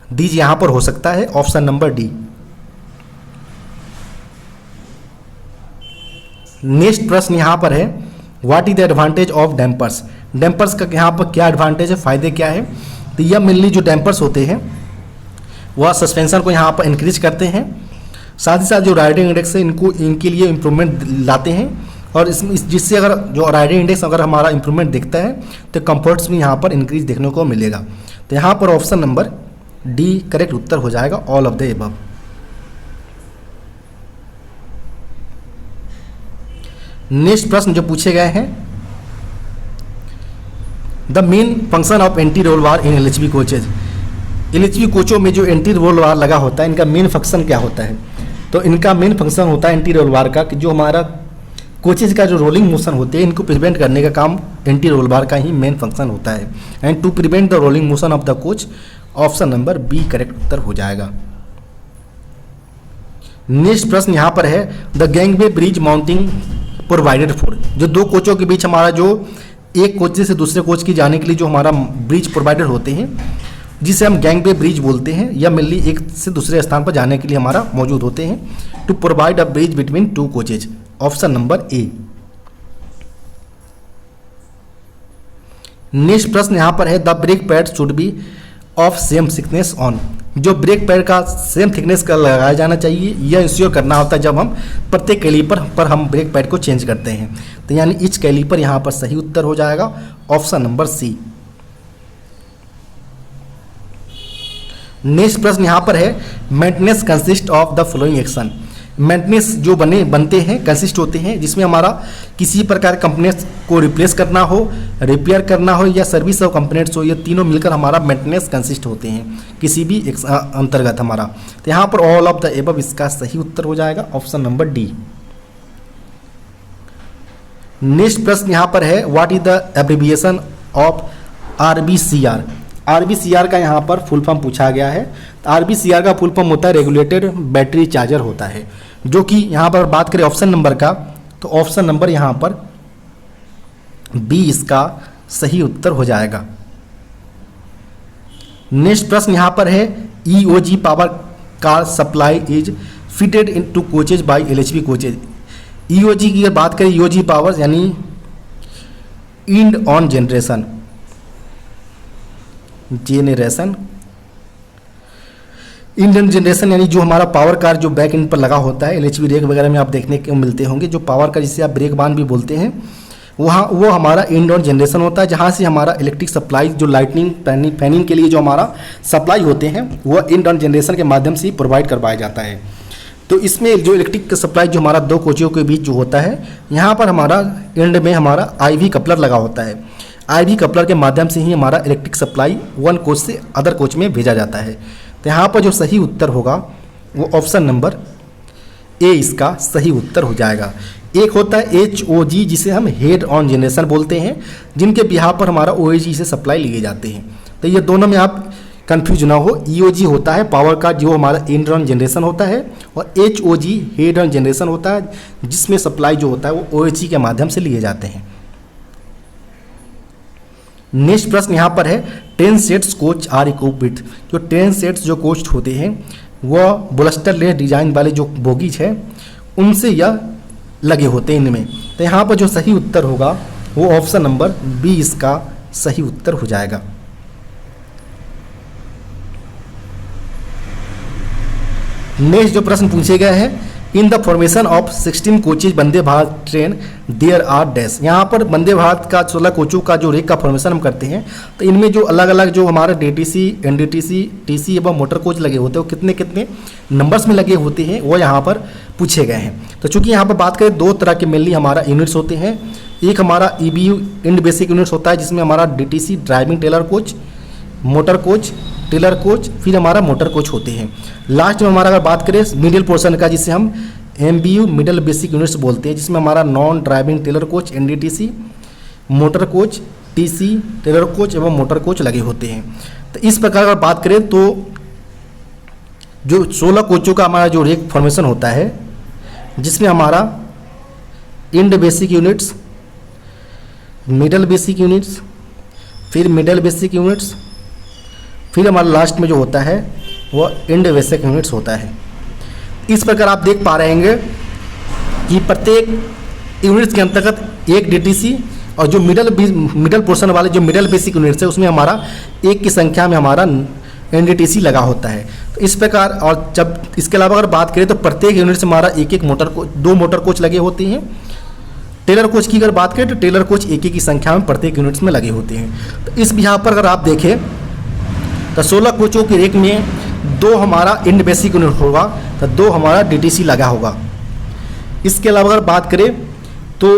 [SPEAKER 1] दीज यहाँ पर हो सकता है। Option number D. नेक्स्ट प्रश्न यहाँ पर है, what is the advantage of dampers. Dampers का यहाँ पर क्या एडवांटेज है, फायदे क्या है। तो यह मेनली जो डैम्पर्स होते हैं वह सस्पेंशन को यहाँ पर इंक्रीज करते हैं, साथ ही साथ जो राइडिंग इंडेक्स है इनके लिए इम्प्रूवमेंट लाते हैं, और जिससे अगर जो राइडिंग इंडेक्स अगर हमारा इम्प्रूवमेंट दिखता है तो कंफर्ट्स भी यहाँ पर इंक्रीज देखने को मिलेगा। तो यहाँ पर ऑप्शन नंबर डी करेक्ट उत्तर हो जाएगा, all of the above. Next प्रश्न जो पूछे गए हैं, the main function of anti roll bar in LHB coaches. LHB कोचों में जो एंटी रोल बार लगा होता है इनका मेन फंक्शन क्या होता है। तो इनका मेन फंक्शन होता है एंटी रोल बार का, कि जो हमारा कोचेज का जो रोलिंग मोशन होते हैं इनको प्रिवेंट करने का काम एंटी रोल बार का ही मेन फंक्शन होता है। And to prevent the rolling motion of the coach, option number B correct उत्तर हो जाएगा। नेक्स्ट प्रश्न यहाँ पर है, the gangway bridge mounting provided for. जो दो कोचों के बीच हमारा जो एक कोच से दूसरे कोच की जाने के लिए जो हमारा ब्रिज प्रोवाइडेड होते हैं जिसे हम गैंगवे ब्रिज बोलते हैं, या मेनली एक से दूसरे स्थान पर जाने के लिए हमारा मौजूद होते हैं। To provide a bridge between two coaches, option number A. Next प्रश्न यहाँ पर है, the brake pad should be of same thickness on. जो ब्रेक पैड का सेम थिकनेस का लगाया जाना चाहिए, यह इंश्योर करना होता है जब हम प्रत्येक कैलिपर पर हम ब्रेक पैड को चेंज करते हैं। तो यानी ईच कैलिपर यहाँ पर सही उत्तर हो जाएगा ऑप्शन नंबर सी। नेक्स्ट प्रश्न यहाँ पर है maintenance consist of the following action. Maintenance जो बनते हैं कंसिस्ट होते हैं जिसमें हमारा किसी प्रकार कंपोनेंट्स को रिप्लेस करना हो, रिपेयर करना हो या सर्विस ऑफ कंपोनेंट्स हो, ये तीनों मिलकर हमारा मेंटेनेंस कंसिस्ट होते हैं किसी भी अंतर्गत हमारा। तो यहाँ पर ऑल ऑफ द एबव इसका सही उत्तर हो जाएगा ऑप्शन नंबर डी। नेक्स्ट प्रश्न यहाँ पर है what is the abbreviation of RBCR। RBCR का यहाँ पर फुल फॉर्म पूछा गया है। तो RBCR का फुल फॉर्म होता है रेगुलेटेड बैटरी चार्जर होता है, जो कि यहाँ पर बात करें ऑप्शन नंबर का तो ऑप्शन नंबर यहाँ पर बी इसका सही उत्तर हो जाएगा। नेक्स्ट प्रश्न यहाँ पर है EOG power car supply is fitted into coaches by LHB coaches. EOG की अगर बात करें EOG पावर यानी end on generation Indian generation यानी जो हमारा पावर कार जो बैक एंड पर लगा होता है LHB रेक वगैरह में आप देखने को मिलते होंगे, जो पावर कार जिसे आप ब्रेक बान भी बोलते हैं, वो हमारा इंड ऑन जनरेशन होता है जहाँ से हमारा इलेक्ट्रिक सप्लाई जो लाइटनिंग फैनिंग के लिए जो हमारा सप्लाई होते हैं वह इंड ऑन जनरेशन के माध्यम से प्रोवाइड करवाया जाता है। तो इसमें जो इलेक्ट्रिक सप्लाई जो हमारा दो कोचियों के बीच जो होता है, यहाँ पर हमारा एंड में हमारा IV कपलर लगा होता है। IV कपलर के माध्यम से ही हमारा इलेक्ट्रिक सप्लाई वन कोच से अदर कोच में भेजा जाता है। तो यहाँ पर जो सही उत्तर होगा वो ऑप्शन नंबर ए इसका सही उत्तर हो जाएगा। एक होता है HOG जिसे हम हेड ऑन जनरेशन बोलते हैं, जिनके बिहार पर हमारा OAG से सप्लाई लिए जाते हैं। तो ये दोनों में आप कंफ्यूज ना हो। EOG होता है पावर का जो हमारा एंड ऑन जनरेशन होता है और HOG हेड ऑन जनरेशन होता है जिसमें सप्लाई जो होता है वो OAG के माध्यम से लिए जाते हैं। नेक्स्ट प्रश्न यहाँ पर है 10 sets coach are equipped with. जो 10 सेट्स जो कोच होते हैं वह ब्लस्टर लेस डिजाइन वाले जो बोगीज है उनसे यह लगे होते हैं इनमें। तो यहाँ पर जो सही उत्तर होगा वो ऑप्शन नंबर बी इसका सही उत्तर हो जाएगा। नेक्स्ट जो प्रश्न पूछे गए हैं in the formation of 16 coaches Vande Bharat train there are dash. यहाँ पर वंदे भारत का 16 कोचों का जो रेक का फॉर्मेशन हम करते हैं तो इनमें जो अलग अलग जो हमारे DTC NDTC TC एवं मोटर कोच लगे होते हैं वो कितने कितने नंबर्स में लगे होते हैं वो यहाँ पर पूछे गए हैं। तो चूंकि यहाँ पर बात करें दो तरह के मेनली हमारा यूनिट्स होते हैं। एक हमारा EBU इंड बेसिक यूनिट्स होता है जिसमें हमारा DTC driving trailer coach, motor coach, trailer coach, फिर हमारा मोटर कोच होते हैं। लास्ट में हमारा अगर बात करें मिडिल पोर्शन का जिसे हम MBU मिडिल बेसिक यूनिट्स बोलते हैं, जिसमें हमारा non driving trailer coach NDTC, motor coach TC, trailer coach एवं मोटर कोच लगे होते हैं। तो इस प्रकार अगर बात करें तो जो 16 कोचों का हमारा जो रेक फॉर्मेशन होता है जिसमें हमारा end basic units, middle basic units, फिर मिडल बेसिक यूनिट्स, फिर हमारा लास्ट में जो होता है वो इंड बेसिक यूनिट्स होता है। इस प्रकार आप देख पा रहे हैं कि प्रत्येक यूनिट्स के अंतर्गत एक DTC और जो मिडल पोर्शन वाले जो मिडल बेसिक यूनिट्स है उसमें हमारा एक की संख्या में हमारा NDTC लगा होता है। तो इस प्रकार और जब इसके अलावा अगर बात करें तो प्रत्येक यूनिट से हमारा एक मोटर कोच, 2 मोटर कोच लगे होते हैं। टेलर कोच की अगर बात करें तो टेलर कोच एक की संख्या में प्रत्येक यूनिट्स में लगे होते हैं। तो इस यहाँ पर अगर आप देखें तो 16 कोचों के रेक में 2 हमारा इंड बेसिक यूनिट होगा तो 2 हमारा DTC लगा होगा। इसके अलावा अगर बात करें तो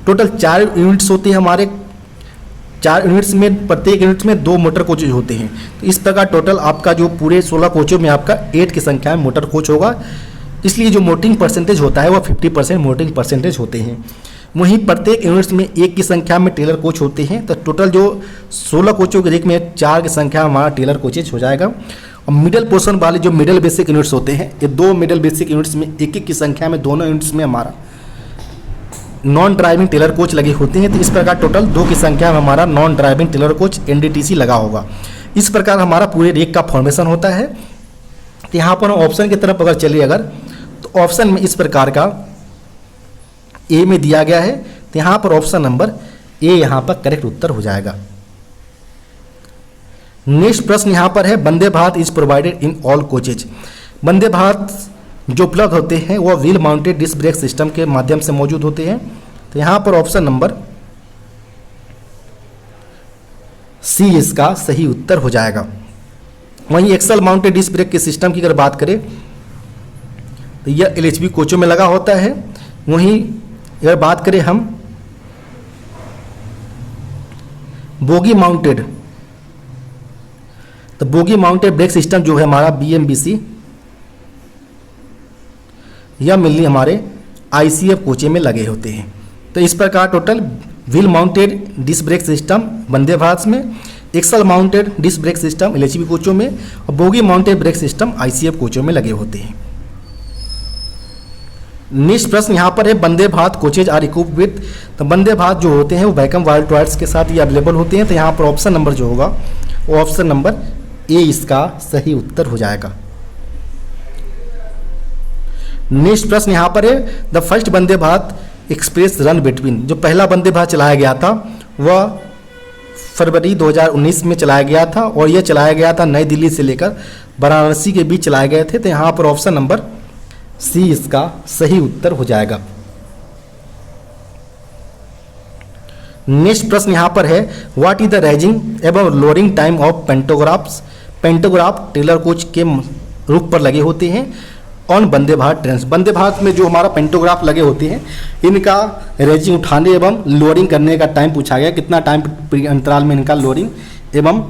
[SPEAKER 1] टोटल 4 यूनिट्स होते हैं हमारे। 4 यूनिट्स में प्रत्येक यूनिट्स में 2 मोटर कोचेज होते हैं। तो इस प्रकार टोटल आपका जो पूरे 16 कोचों में आपका 8 की संख्या में मोटर कोच होगा। इसलिए जो मोटरिंग परसेंटेज होता है वह 50% मोटरिंग परसेंटेज होते हैं। वहीं प्रत्येक यूनिट्स में 1 की संख्या में टेलर कोच होते हैं। तो टोटल जो 16 कोचों के रेक में 4 की संख्या हमारा टेलर कोचेज हो जाएगा। और मिडल पोर्शन वाले जो मिडल बेसिक यूनिट्स होते हैं ये 2 मिडल बेसिक यूनिट्स में 1 की संख्या में दोनों यूनिट्स में हमारा नॉन ड्राइविंग टेलर कोच लगे होते हैं। तो इस प्रकार टोटल 2 की संख्या में हमारा non driving trailer coach NDTC लगा होगा। इस प्रकार हमारा पूरे रेक का फॉर्मेशन होता है। तो यहाँ पर ऑप्शन की तरफ अगर चलिए अगर तो ऑप्शन में इस प्रकार का ए में दिया गया है। तो यहाँ पर ऑप्शन नंबर ए यहाँ पर करेक्ट उत्तर हो जाएगा। नेक्स्ट प्रश्न यहाँ पर है, Vande Bharat is provided in all coaches. Vande Bharat जो उपलब्ध होते हैं वह wheel mounted disc brake system के माध्यम से मौजूद होते हैं। तो यहाँ पर ऑप्शन नंबर सी इसका सही उत्तर हो जाएगा। वहीं एक्सल माउंटेड डिस्क ब्रेक के सिस्टम की अगर बात करें तो यह एलएचबी कोचों में लगा होता है। वहीं अगर बात करें हम बोगी माउंटेड, तो बोगी माउंटेड ब्रेक सिस्टम जो है हमारा बीएमबीसी, यह मेनली हमारे आईसीएफ कोचे में लगे होते हैं। तो इस प्रकार total wheel mounted disc brake system Vande Bharat में, axle mounted disc brake system LHB कोचों में और bogie mounted brake system ICF कोचों में लगे होते हैं। नेक्स्ट प्रश्न यहाँ पर है, Vande Bharat coaches are equipped with, तो वंदे भारत जो होते हैं वो वैक्यूम वाल्व टॉयलेट्स के साथ ये अवेलेबल होते हैं। तो यहाँ पर ऑप्शन नंबर जो होगा वो ऑप्शन नंबर ए इसका सही उत्तर हो जाएगा। नेक्स्ट प्रश्न यहाँ पर है, the first Vande Bharat express run between, जो पहला वंदे भारत चलाया गया था वह फरवरी 2019 में चलाया गया था और यह चलाया गया था नई दिल्ली से लेकर वाराणसी के बीच चलाए गए थे। तो यहाँ पर ऑप्शन नंबर सी इसका सही उत्तर हो जाएगा। नेक्स्ट प्रश्न यहाँ पर है, व्हाट इज द राइजिंग एवं lowering time of pantographs, pantograph trailer coach के रूप पर लगे होते हैं ऑन वंदे भारत ट्रेन। वंदे भारत में जो हमारा पेंटोग्राफ लगे होते हैं इनका रेजिंग उठाने एवं लोअरिंग करने का टाइम पूछा गया, कितना टाइम अंतराल में इनका लोअरिंग एवं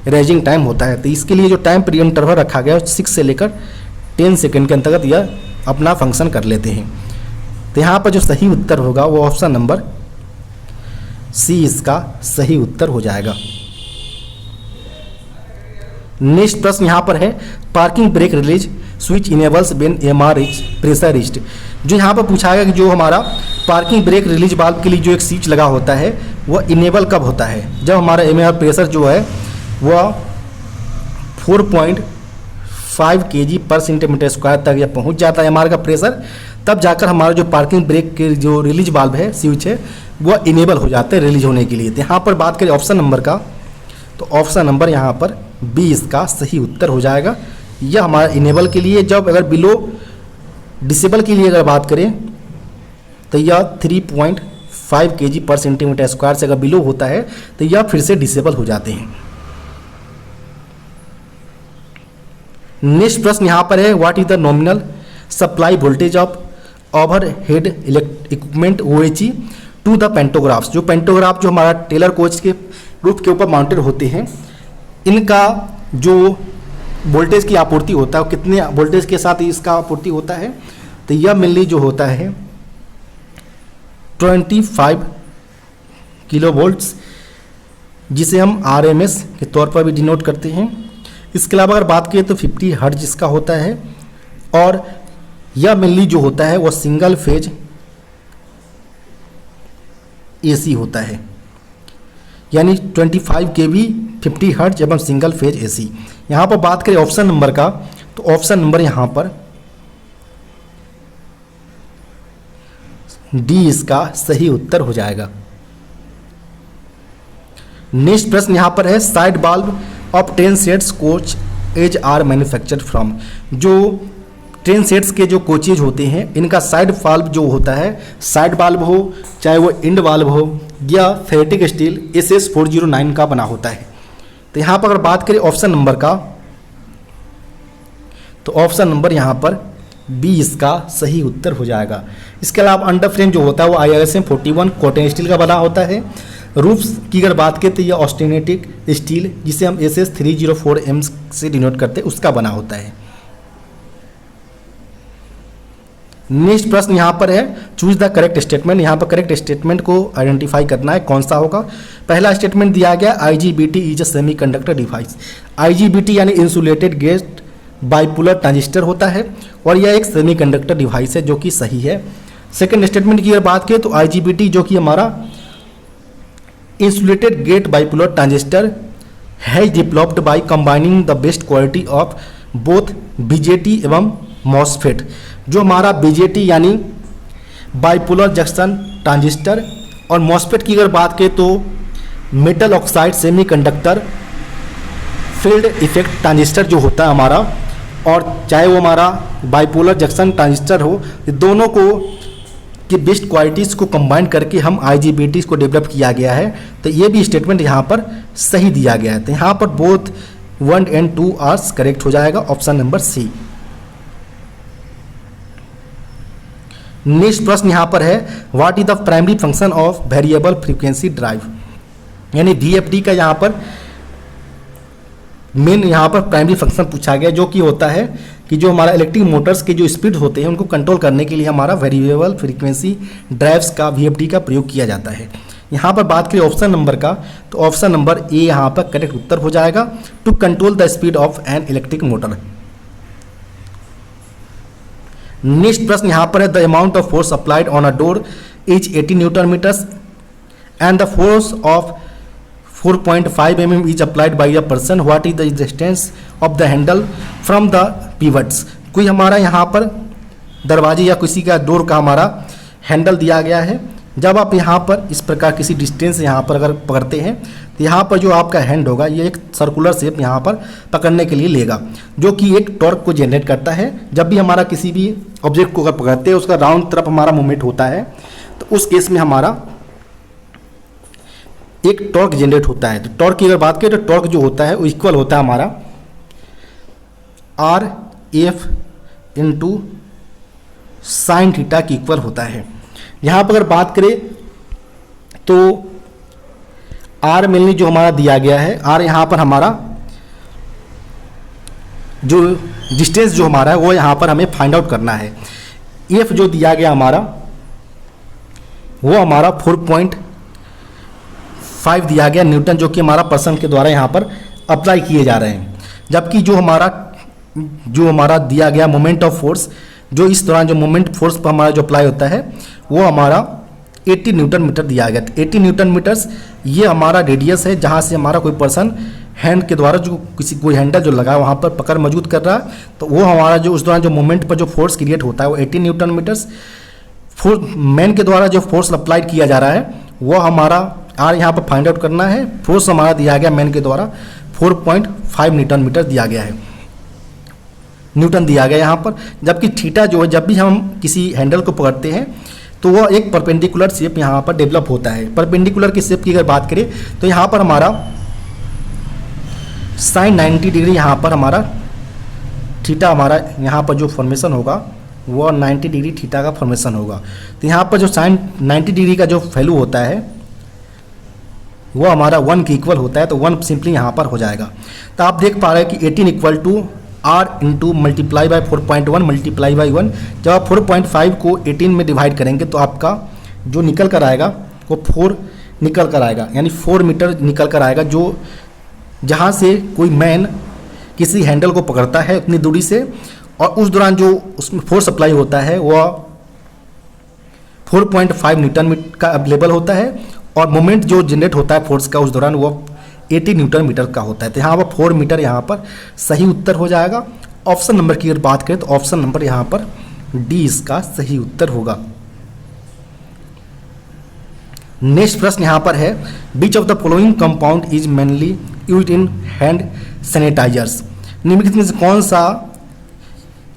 [SPEAKER 1] रेजिंग टाइम होता है। तो इसके लिए जो टाइम पीरियड इंटरवल रखा गया है 6 से लेकर 10 सेकेंड के अंतर्गत यह अपना फंक्शन कर लेते हैं। तो यहाँ पर जो सही उत्तर होगा वो ऑप्शन नंबर सी इसका सही उत्तर हो जाएगा। नेक्स्ट प्रश्न यहाँ पर है, parking brake release switch enables when MR is pressurised. जो यहाँ पर पूछा गया कि जो हमारा पार्किंग ब्रेक रिलीज वाल्व के लिए जो एक स्विच लगा होता है वह इनेबल कब होता है, जब हमारा एमआर प्रेशर जो है वह 4.5 kg पर सेंटीमीटर स्क्वायर तक यह पहुँच जाता है एमआर का प्रेशर, तब जाकर हमारा जो पार्किंग ब्रेक के जो रिलीज वाल्व है स्विच है वह इनेबल हो जाते हैं रिलीज होने के लिए। तो यहाँ पर बात करें ऑप्शन नंबर का, तो ऑप्शन नंबर यहाँ पर बी इसका सही उत्तर हो जाएगा। यह हमारा इनेबल के लिए, जब अगर बिलो डिसेबल के लिए अगर बात करें तो यह 3.5 kg पर सेंटीमीटर स्क्वायर से अगर बिलो होता है तो यह फिर से डिसेबल हो जाते हैं। नेक्स्ट प्रश्न यहाँ पर है, what is the nominal supply voltage of overhead equipment OHE to the pantographs. जो पेंटोग्राफ जो हमारा टेलर कोच के रूफ के ऊपर माउंटेड होते हैं इनका जो वोल्टेज की आपूर्ति होता है, कितने वोल्टेज के साथ इसका आपूर्ति होता है, तो यह मेनली जो होता है 25 किलो वोल्ट्स, जिसे हम RMS के तौर पर भी डिनोट करते हैं। इसके अलावा अगर बात करें तो 50 हर्ट्ज इसका होता है और यह मेनली जो होता है वह सिंगल फेज AC होता है, यानी 25 kV 50 हर्ट्ज एवं सिंगल फेज AC। यहाँ पर बात करें ऑप्शन नंबर का, तो ऑप्शन नंबर यहाँ पर डी इसका सही उत्तर हो जाएगा। नेक्स्ट प्रश्न यहाँ पर है, साइड बाल्ब of train sets coaches are manufactured from. जो ट्रेन सेट्स के जो कोचेज होते हैं इनका साइड वाल्व जो होता है, साइड वाल्व हो चाहे वो इंड वाल्व हो या फेरेटिक स्टील SS409 का बना होता है। तो यहाँ पर अगर बात करें ऑप्शन नंबर का, तो ऑप्शन नंबर यहाँ पर बी इसका सही उत्तर हो जाएगा। इसके अलावा अंडर फ्रेम जो होता है वो IRSM 41 कॉटन स्टील का बना होता है। रूफ्स की अगर बात करें तो यह ऑस्टेनेटिक स्टील, जिसे हम SS304M से डिनोट करते हैं, उसका बना होता है। नेक्स्ट प्रश्न यहाँ पर है, चूज द करेक्ट स्टेटमेंट। यहाँ पर करेक्ट स्टेटमेंट को आइडेंटिफाई करना है, कौन सा होगा। पहला स्टेटमेंट दिया गया, IGBT is a semiconductor device. IGBT यानी इंसुलेटेड गेट बाइपोलर ट्रांजिस्टर होता है और यह एक सेमीकंडक्टर डिवाइस है, जो कि सही है। सेकंड स्टेटमेंट की अगर बात करें तो IGBT जो कि हमारा इंसुलेटेड गेट बाइपोलर ट्रांजिस्टर है developed by combining the best quality of both BJT एवं MOSFET। जो हमारा BJT यानी बाइपोलर जंक्शन ट्रांजिस्टर और MOSFET की अगर बात करें तो metal oxide semiconductor field effect transistor जो होता है हमारा, और चाहे वो हमारा बाइपोलर जंक्शन ट्रांजिस्टर हो, ये दोनों को की बेस्ट क्वालिटीज़ को कंबाइन करके हम IGBTs को डेवलप किया गया है। तो ये भी स्टेटमेंट यहाँ पर सही दिया गया है। तो यहाँ पर बोथ 1 and 2 आर्स करेक्ट हो जाएगा, ऑप्शन नंबर सी। नेक्स्ट प्रश्न यहाँ पर है, what is the primary function of variable frequency drive, यानी VFD का यहाँ पर मेन यहाँ पर प्राइमरी फंक्शन पूछा गया, जो कि होता है कि जो हमारा इलेक्ट्रिक मोटर्स के जो स्पीड होते हैं उनको कंट्रोल करने के लिए हमारा वेरिएबल फ्रीक्वेंसी ड्राइव्स का VFD का प्रयोग किया जाता है। यहाँ पर बात करें ऑप्शन नंबर का, तो ऑप्शन नंबर ए यहाँ पर करेक्ट उत्तर हो जाएगा, to control the speed of an electric motor. Next प्रश्न यहाँ पर है, the amount of force applied on a door is 80 newton metres and the force of 4.5 mm is applied by a person. What is the distance of the handle from the pivots? कोई हमारा यहाँ पर दरवाजे या किसी का door का हमारा हैंडल दिया गया है। जब आप यहाँ पर इस प्रकार किसी डिस्टेंस यहाँ पर अगर पकड़ते हैं तो यहाँ पर जो आपका हैंड होगा ये एक सर्कुलर शेप यहाँ पर पकड़ने के लिए लेगा, जो कि एक टॉर्क को जनरेट करता है। जब भी हमारा किसी भी ऑब्जेक्ट को अगर पकड़ते हैं उसका राउंड तरफ हमारा मूवमेंट होता है, तो उस केस में हमारा एक टॉर्क जनरेट होता है। तो टॉर्क की अगर बात करें तो टॉर्क जो होता है वो इक्वल होता है हमारा RF इंटू साइन थीटा की इक्वल होता है। यहाँ पर अगर बात करें तो R मेनली जो हमारा दिया गया है, R यहाँ पर हमारा जो डिस्टेंस जो हमारा है वो यहाँ पर हमें फाइंड आउट करना है। F जो दिया गया हमारा वो हमारा 4.5 दिया गया न्यूटन, जो कि हमारा पर्सन के द्वारा यहाँ पर अप्लाई किए जा रहे हैं। जबकि जो हमारा दिया गया मोमेंट ऑफ फोर्स, जो इस दौरान जो मोमेंट फोर्स पर हमारा जो अप्लाई होता है वो हमारा 80 न्यूटन मीटर दिया गया। 80 न्यूटन मीटर्स ये हमारा रेडियस है जहाँ से हमारा कोई पर्सन हैंड के द्वारा जो कोई हैंडल जो लगा वहाँ पर पकड़ मौजूद कर रहा है, तो वो हमारा जो उस दौरान जो मोमेंट पर जो फोर्स क्रिएट होता है वो 80 न्यूटन मीटर्स। मैन के द्वारा जो फोर्स अप्लाइड किया जा रहा है वो हमारा आर यहाँ पर फाइंड आउट करना है। फोर्स हमारा दिया गया मैन के द्वारा 4.5 न्यूटन मीटर दिया गया है, न्यूटन दिया गया यहाँ पर। जबकि थीटा जो है, जब भी हम किसी हैंडल को पकड़ते हैं तो वह एक परपेंडिकुलर शेप यहाँ पर डेवलप होता है। परपेंडिकुलर की शेप की अगर बात करें तो यहाँ पर हमारा साइन 90 डिग्री यहाँ पर हमारा थीटा हमारा यहाँ पर जो फॉर्मेशन होगा वो 90 डिग्री थीटा का फॉर्मेशन होगा। तो यहाँ पर जो साइन 90 डिग्री का जो वैल्यू होता है वो हमारा 1 के इक्वल होता है, तो 1 सिंपली यहाँ पर हो जाएगा। तो आप देख पा रहे हैं कि 18 equal to R into multiply by 4.1 multiply by 1। जब आप 4.5 को 18 में डिवाइड करेंगे तो आपका जो निकल कर आएगा वो 4 निकल कर आएगा, यानी 4 मीटर निकल कर आएगा। जो जहाँ से कोई मैन किसी हैंडल को पकड़ता है उतनी दूरी से, और उस दौरान जो उसमें फोर्स अप्लाई होता है वह 4.5 न्यूटन का अवेलेबल होता है, और मोमेंट जो जनरेट होता है फोर्स का उस दौरान वो 80 न्यूटन मीटर का होता है। तो यहाँ पर 4 मीटर यहाँ पर सही उत्तर हो जाएगा। ऑप्शन नंबर की अगर बात करें तो ऑप्शन नंबर यहाँ पर डी इसका सही उत्तर होगा। नेक्स्ट प्रश्न यहाँ पर है, which of the following compound is mainly used in hand sanitisers. निम्नलिखित में से कौन सा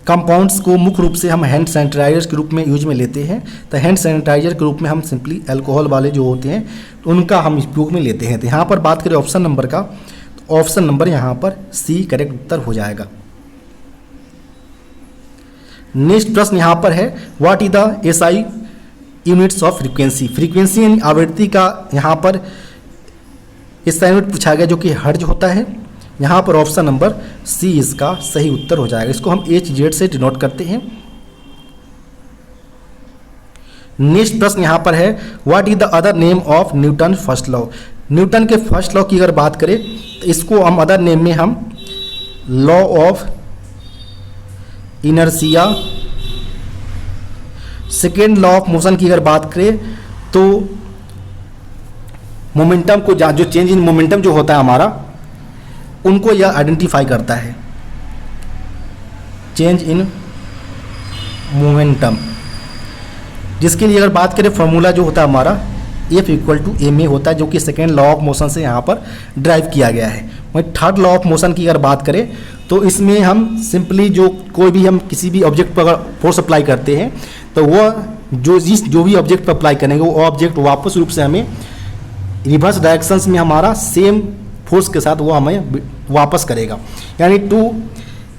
[SPEAKER 1] कंपाउंड्स को मुख्य रूप से हम हैंड सैनिटाइजर के रूप में यूज में लेते हैं। तो हैंड सैनिटाइजर के रूप में हम सिंपली अल्कोहल वाले जो होते हैं तो उनका हम उपयोग में लेते हैं। तो यहाँ पर बात करें ऑप्शन नंबर का, तो ऑप्शन नंबर यहाँ पर सी करेक्ट उत्तर हो जाएगा। नेक्स्ट प्रश्न यहाँ पर है, what is the SI units of frequency. Frequency यानी आवृत्ति का यहाँ पर एसआई यूनिट पूछा गया, जो कि हर्ट्ज होता है। यहाँ पर ऑप्शन नंबर सी इसका सही उत्तर हो जाएगा। इसको हम HZ से डिनोट करते हैं। नेक्स्ट प्रश्न यहाँ पर है, what is the other name of Newton first law. Newton के फर्स्ट लॉ की अगर बात करें तो इसको हम अदर नेम में हम law of inertia. Second law of motion की अगर बात करें तो मोमेंटम को, जो चेंज इन मोमेंटम जो होता है हमारा, उनको यह आइडेंटिफाई करता है, चेंज इन मोमेंटम। जिसके लिए अगर बात करें फॉर्मूला जो होता है हमारा F equal to M A होता है, जो कि सेकेंड लॉ ऑफ मोशन से यहाँ पर ड्राइव किया गया है। वहीं थर्ड लॉ ऑफ मोशन की अगर बात करें तो इसमें हम सिंपली जो कोई भी हम किसी भी ऑब्जेक्ट पर अगर फोर्स अप्लाई करते हैं तो वह जो भी ऑब्जेक्ट पर अप्लाई करेंगे वो ऑब्जेक्ट वापस रूप से हमें रिवर्स डायरेक्शंस में हमारा सेम फोर्स के साथ वो हमें वापस करेगा। यानी to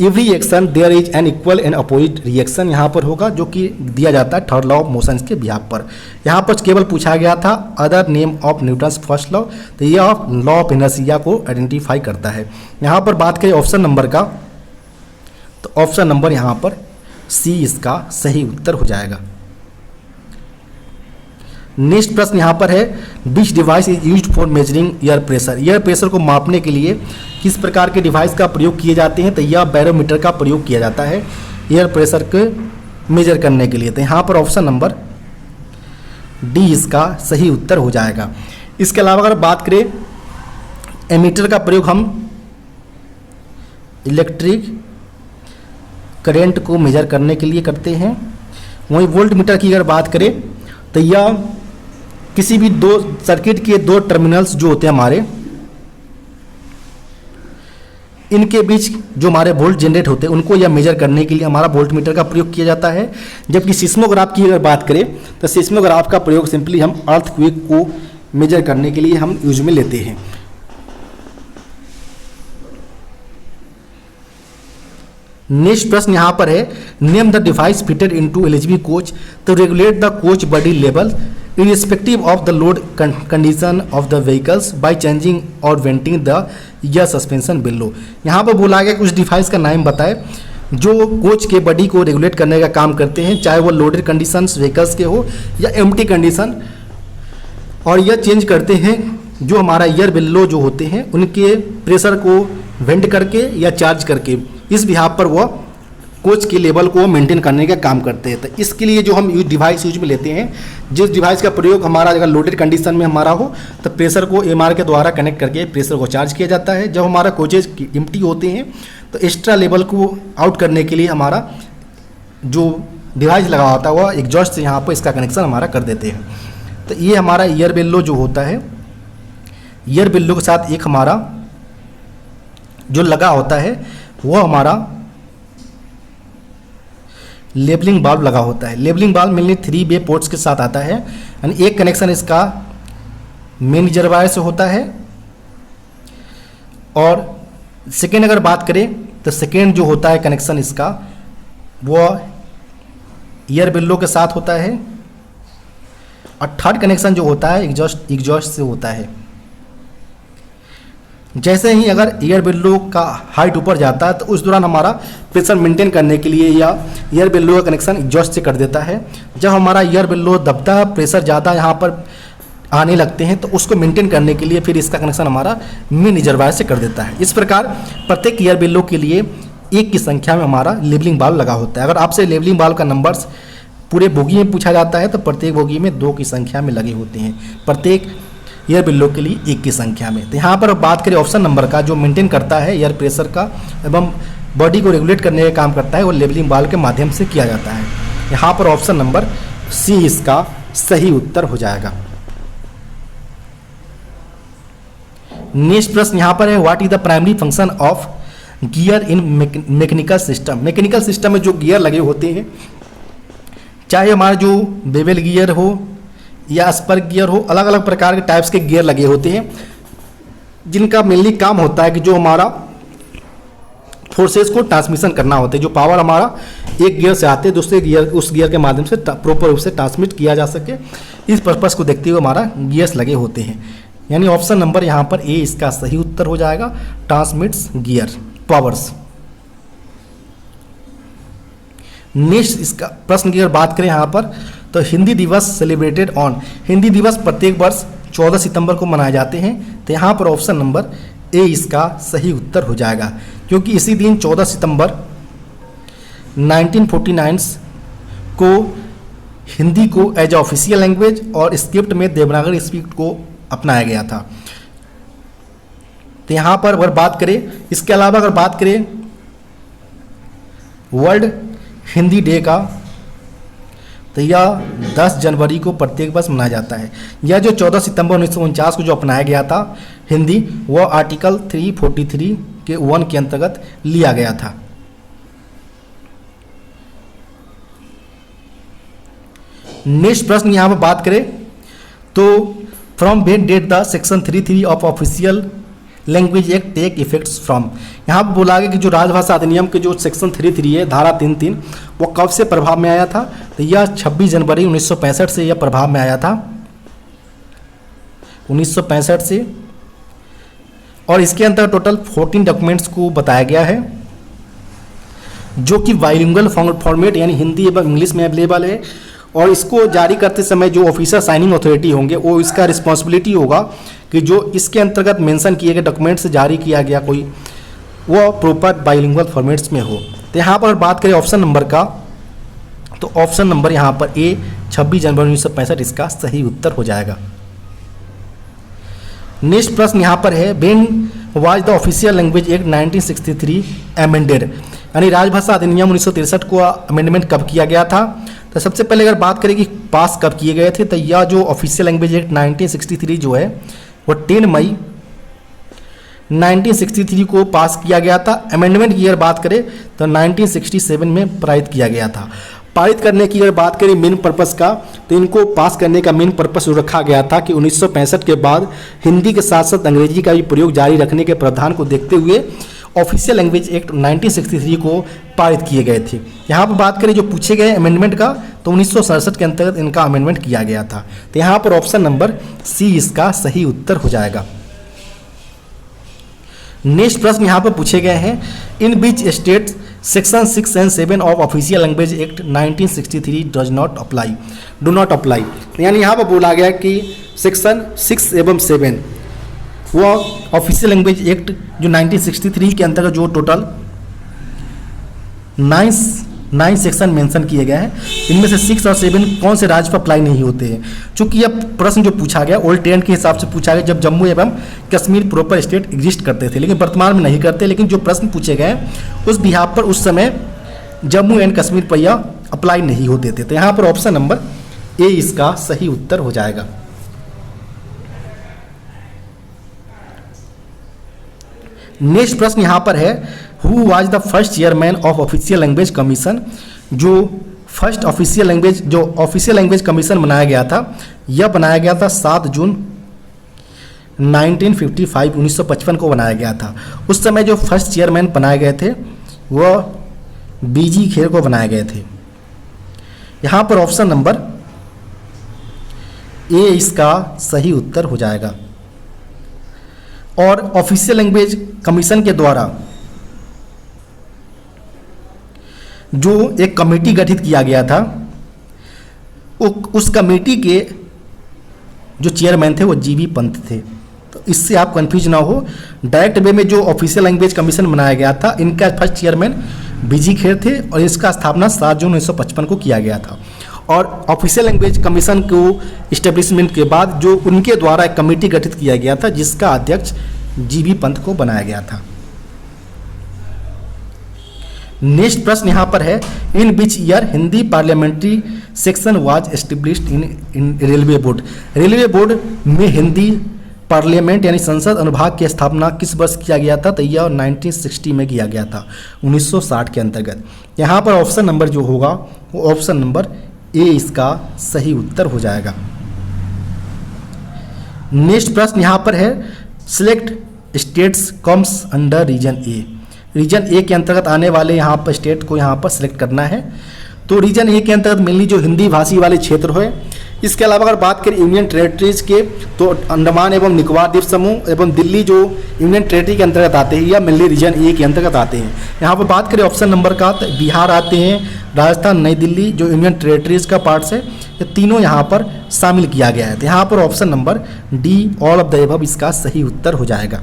[SPEAKER 1] every action there is an equal and opposite reaction यहाँ पर होगा, जो कि दिया जाता है थर्ड लॉ ऑफ मोशन के बिहाफ पर। यहाँ पर केवल पूछा गया था other name of Newton's first law, तो ये लॉ ऑफ इनर्शिया को आइडेंटिफाई करता है। यहाँ पर बात करें ऑप्शन नंबर का, तो ऑप्शन नंबर यहाँ पर सी इसका सही उत्तर हो जाएगा। नेक्स्ट प्रश्न यहाँ पर है विच device is used for measuring air pressure. Air pressure को मापने के लिए किस प्रकार के डिवाइस का प्रयोग किए जाते हैं, तो यह बैरोमीटर का प्रयोग किया जाता है एयर प्रेशर को मेजर करने के लिए। तो यहाँ पर ऑप्शन नंबर डी इसका सही उत्तर हो जाएगा। इसके अलावा अगर बात करें एमीटर का प्रयोग हम इलेक्ट्रिक करंट को मेजर करने के लिए करते हैं। वहीं वोल्ट मीटर की अगर बात करें तो यह किसी भी दो सर्किट के दो टर्मिनल्स जो होते हैं हमारे, इनके बीच जो हमारे वोल्ट जनरेट होते हैं उनको यह मेजर करने के लिए हमारा वोल्ट मीटर का प्रयोग किया जाता है। जबकि सिस्मोग्राफ की अगर बात करें तो सिस्मोग्राफ का प्रयोग सिंपली हम अर्थक्वेक को मेजर करने के लिए हम यूज में लेते हैं। नेक्स्ट प्रश्न यहाँ पर है name the device fitted into LHB coach to regulate the coach body level irrespective of the load condition of the vehicles by changing or venting the air suspension below। यहाँ पर बोला गया कुछ डिवाइस का नाम बताए जो कोच के बॉडी को रेगुलेट करने का काम करते हैं, चाहे वो लोडेड कंडीशंस व्हीकल्स के हो या एम्प्टी कंडीशन, और यह चेंज करते हैं जो हमारा एयर बिल्लो जो होते हैं उनके प्रेशर को वेंट करके या चार्ज करके इस बिहाफ पर वह कोच के लेवल को मेंटेन करने का काम करते हैं। तो इसके लिए जो हम डिवाइस यूज में लेते हैं, जिस डिवाइस का प्रयोग हमारा अगर लोडेड कंडीशन में हमारा हो तो प्रेशर को एमआर के द्वारा कनेक्ट करके प्रेशर को चार्ज किया जाता है। जब हमारा कोचेज एम्प्टी होते हैं तो एक्स्ट्रा लेवल को आउट करने के लिए हमारा जो डिवाइस लगा होता है वह एग्जॉस्ट से यहाँ पर इसका कनेक्शन हमारा कर देते हैं। तो ये हमारा ईयर बेल्लो जो होता है, ईयर बेल्लो के साथ एक हमारा जो लगा होता है वो हमारा लेबलिंग बाल्ब लगा होता है। लेबलिंग बाल्ब मेनली 3 वे पोर्ट्स के साथ आता है, यानी एक कनेक्शन इसका मेन रिजर्वायर से होता है और सेकेंड अगर बात करें तो सेकेंड जो होता है कनेक्शन इसका वो ईयर बेल्लो के साथ होता है और थर्ड कनेक्शन जो होता है एग्जॉस्ट से होता है। जैसे ही अगर एयर बेल्लो का हाइट ऊपर जाता है तो उस दौरान हमारा प्रेशर मेंटेन करने के लिए या एयर बेल्लो का कनेक्शन एग्जॉस्ट से कर देता है। जब हमारा एयर बेल्लो दबता है, प्रेशर ज़्यादा यहाँ पर आने लगते हैं तो उसको मेंटेन करने के लिए फिर इसका कनेक्शन हमारा मेन रिजर्वायर से कर देता है। इस प्रकार प्रत्येक एयर बेल्लो के लिए एक की संख्या में हमारा लेबलिंग बाल्ब लगा होता है। अगर आपसे लेबलिंग बाल्ब का नंबर्स पूरे बोगी में पूछा जाता है तो प्रत्येक बोगी में 2 की संख्या में लगे होते हैं, प्रत्येक एयर बिल्लो के लिए 1 की संख्या में। तो यहाँ पर बात करें ऑप्शन नंबर का, जो मेंटेन करता है एयर प्रेशर का एवं बॉडी को रेगुलेट करने का काम करता है, वो लेबलिंग बाल्ब के माध्यम से किया जाता है। यहाँ पर ऑप्शन नंबर सी इसका सही उत्तर हो जाएगा। नेक्स्ट प्रश्न यहाँ पर है what is the primary function of gear in mechanical system. Mechanical system में जो गियर लगे होते हैं, चाहे हमारा जो बेवल गियर हो या स्पर गियर हो, अलग अलग प्रकार के टाइप्स के गियर लगे होते हैं जिनका मेनली काम होता है कि जो हमारा फोर्सेस को ट्रांसमिशन करना होता है। जो पावर हमारा एक गियर से आते हैं दूसरे गियर, उस गियर के माध्यम से प्रॉपर रूप से ट्रांसमिट किया जा सके, इस पर्पस को देखते हुए हमारा गियर्स लगे होते हैं। यानी ऑप्शन नंबर यहाँ पर ए इसका सही उत्तर हो जाएगा, ट्रांसमिट्स गियर पावर्स। नेक्स्ट इसका प्रश्न की अगर बात करें यहाँ पर तो हिंदी दिवस सेलिब्रेटेड ऑन, हिंदी दिवस प्रत्येक वर्ष 14 सितंबर को मनाए जाते हैं। तो यहाँ पर ऑप्शन नंबर ए इसका सही उत्तर हो जाएगा, क्योंकि इसी दिन 14 सितंबर 1949 को हिंदी को एज ऑफिशियल लैंग्वेज और स्क्रिप्ट में देवनागरी स्क्रिप्ट को अपनाया गया था। तो यहाँ पर अगर बात करें, इसके अलावा अगर बात करें वर्ल्ड हिंदी डे का तो यह 10 जनवरी को प्रत्येक वर्ष मनाया जाता है। यह जो 14 सितंबर 1949 को जो अपनाया गया था हिंदी, वह आर्टिकल 343 के 1 के अंतर्गत लिया गया था। नेक्स्ट प्रश्न यहाँ पर बात करें तो from when date the section 33 of official language act take effects from. यहाँ पर बोला गया कि जो राजभाषा अधिनियम के जो सेक्शन 33 है, धारा 33, वो कब से प्रभाव में आया था? तो यह 26 जनवरी 1965 से यह प्रभाव में आया था, 1965 से। और इसके अंदर टोटल 14 डॉक्यूमेंट्स को बताया गया है जो कि बाइलिंगुअल फॉर्मेट यानी हिंदी एवं इंग्लिश में अवेलेबल है। और इसको जारी करते समय जो ऑफिसर साइनिंग अथॉरिटी होंगे वो इसका रिस्पॉन्सिबिलिटी होगा कि जो इसके अंतर्गत मेंशन किए गए डॉक्यूमेंट से जारी किया गया कोई वो प्रॉपर बाइलिंगुअल फॉर्मेट्स में हो। तो यहाँ पर बात करें ऑप्शन नंबर का, तो ऑप्शन नंबर यहाँ पर ए 26 जनवरी 1965 इसका सही उत्तर हो जाएगा। नेक्स्ट प्रश्न यहाँ पर है when was the official language act 1963 amended, यानी राजभाषा अधिनियम 1963 को अमेंडमेंट कब किया गया था? तो सबसे पहले अगर बात करें कि पास कब किए गए थे, तो यह जो ऑफिशियल लैंग्वेज एक्ट 1963 जो है वो 10 मई 1963 को पास किया गया था। अमेंडमेंट की अगर बात करें तो 1967 में पारित किया गया था। पारित करने की अगर बात करें मेन पर्पस का, तो इनको पास करने का मेन पर्पस रखा गया था कि 1965 के बाद हिंदी के साथ साथ अंग्रेजी का भी प्रयोग जारी रखने के प्रावधान को देखते हुए ऑफिशियल लैंग्वेज एक्ट 1963 को पारित किए गए थे। यहाँ पर बात करें जो पूछे गए अमेंडमेंट का, तो 1967 के अंतर्गत इनका अमेंडमेंट किया गया था। तो यहाँ पर ऑप्शन नंबर सी इसका सही उत्तर हो जाएगा। नेक्स्ट प्रश्न यहाँ पर पूछे गए हैं in which states section 6 and 7 of official language act 1963 does not apply, do not apply. यानी यहाँ पर बोला गया कि सेक्शन 6 एवं 7 वो ऑफिशियल लैंग्वेज एक्ट जो 1963 के अंतर्गत जो टोटल 9 सेक्शन मेंशन किए गए हैं, इनमें से 6 और 7 कौन से राज्य पर अप्लाई नहीं होते हैं। चूंकि यह प्रश्न जो पूछा गया ओल्ड ट्रेंड के हिसाब से पूछा गया जब जम्मू एवं कश्मीर प्रॉपर स्टेट एग्जिस्ट करते थे, लेकिन वर्तमान में नहीं करते। लेकिन जो प्रश्न पूछे गए उस बिहाफ पर उस समय जम्मू एंड कश्मीर पर यह अप्लाई नहीं होते थे। तो यहाँ पर ऑप्शन नंबर ए इसका सही उत्तर हो जाएगा। नेक्स्ट प्रश्न यहाँ पर है who was the first chairman of official language commission. जो फर्स्ट ऑफिशियल लैंग्वेज कमीशन बनाया गया था, यह बनाया गया था 7 जून 1955 को बनाया गया था। उस समय जो फर्स्ट चेयरमैन बनाए गए थे वह बीजी खेर को बनाए गए थे। यहाँ पर ऑप्शन नंबर ए इसका सही उत्तर हो जाएगा। और ऑफिशियल लैंग्वेज कमीशन के द्वारा जो एक कमेटी गठित किया गया था, उस कमेटी के जो चेयरमैन थे वो जीबी पंत थे। तो इससे आप कंफ्यूज ना हो, डायरेक्ट वे में जो ऑफिशियल लैंग्वेज कमीशन बनाया गया था, इनका फर्स्ट चेयरमैन बीजी खेर थे और इसका स्थापना 7 जून 1955 को किया गया था। और ऑफिशियल लैंग्वेज कमीशन को इस्टेब्लिशमेंट के बाद जो उनके द्वारा एक कमेटी गठित किया गया था जिसका अध्यक्ष जीबी पंत को बनाया गया था। नेक्स्ट प्रश्न यहाँ पर है in which year Hindi parliamentary section was established in railway board. Railway board में हिंदी पार्लियामेंट यानी संसद अनुभाग की स्थापना किस वर्ष किया गया था? तो यह 1960 में किया गया था, 1960 के अंतर्गत। यहाँ पर ऑप्शन नंबर जो होगा वो ऑप्शन नंबर ए इसका सही उत्तर हो जाएगा। नेक्स्ट प्रश्न यहाँ पर है select states comes under region A. Region A के अंतर्गत आने वाले यहाँ पर स्टेट को यहाँ पर सिलेक्ट करना है। तो रीजन ए के अंतर्गत मेनली जो हिंदी भाषी वाले क्षेत्र है, इसके अलावा अगर बात करें यूनियन टेरेटरीज के, तो अंडमान एवं निकोबार द्वीप समूह एवं दिल्ली जो यूनियन टेरेटरी के अंतर्गत आते हैं या मेनली रीजन ए के अंतर्गत आते हैं। यहाँ पर बात करें ऑप्शन नंबर का, तो बिहार आते हैं, राजस्थान, नई दिल्ली जो यूनियन टेरेटरीज का पार्ट्स है, ये तीनों यहाँ पर शामिल किया गया है। तो यहाँ पर option number D all of the above इसका सही उत्तर हो जाएगा।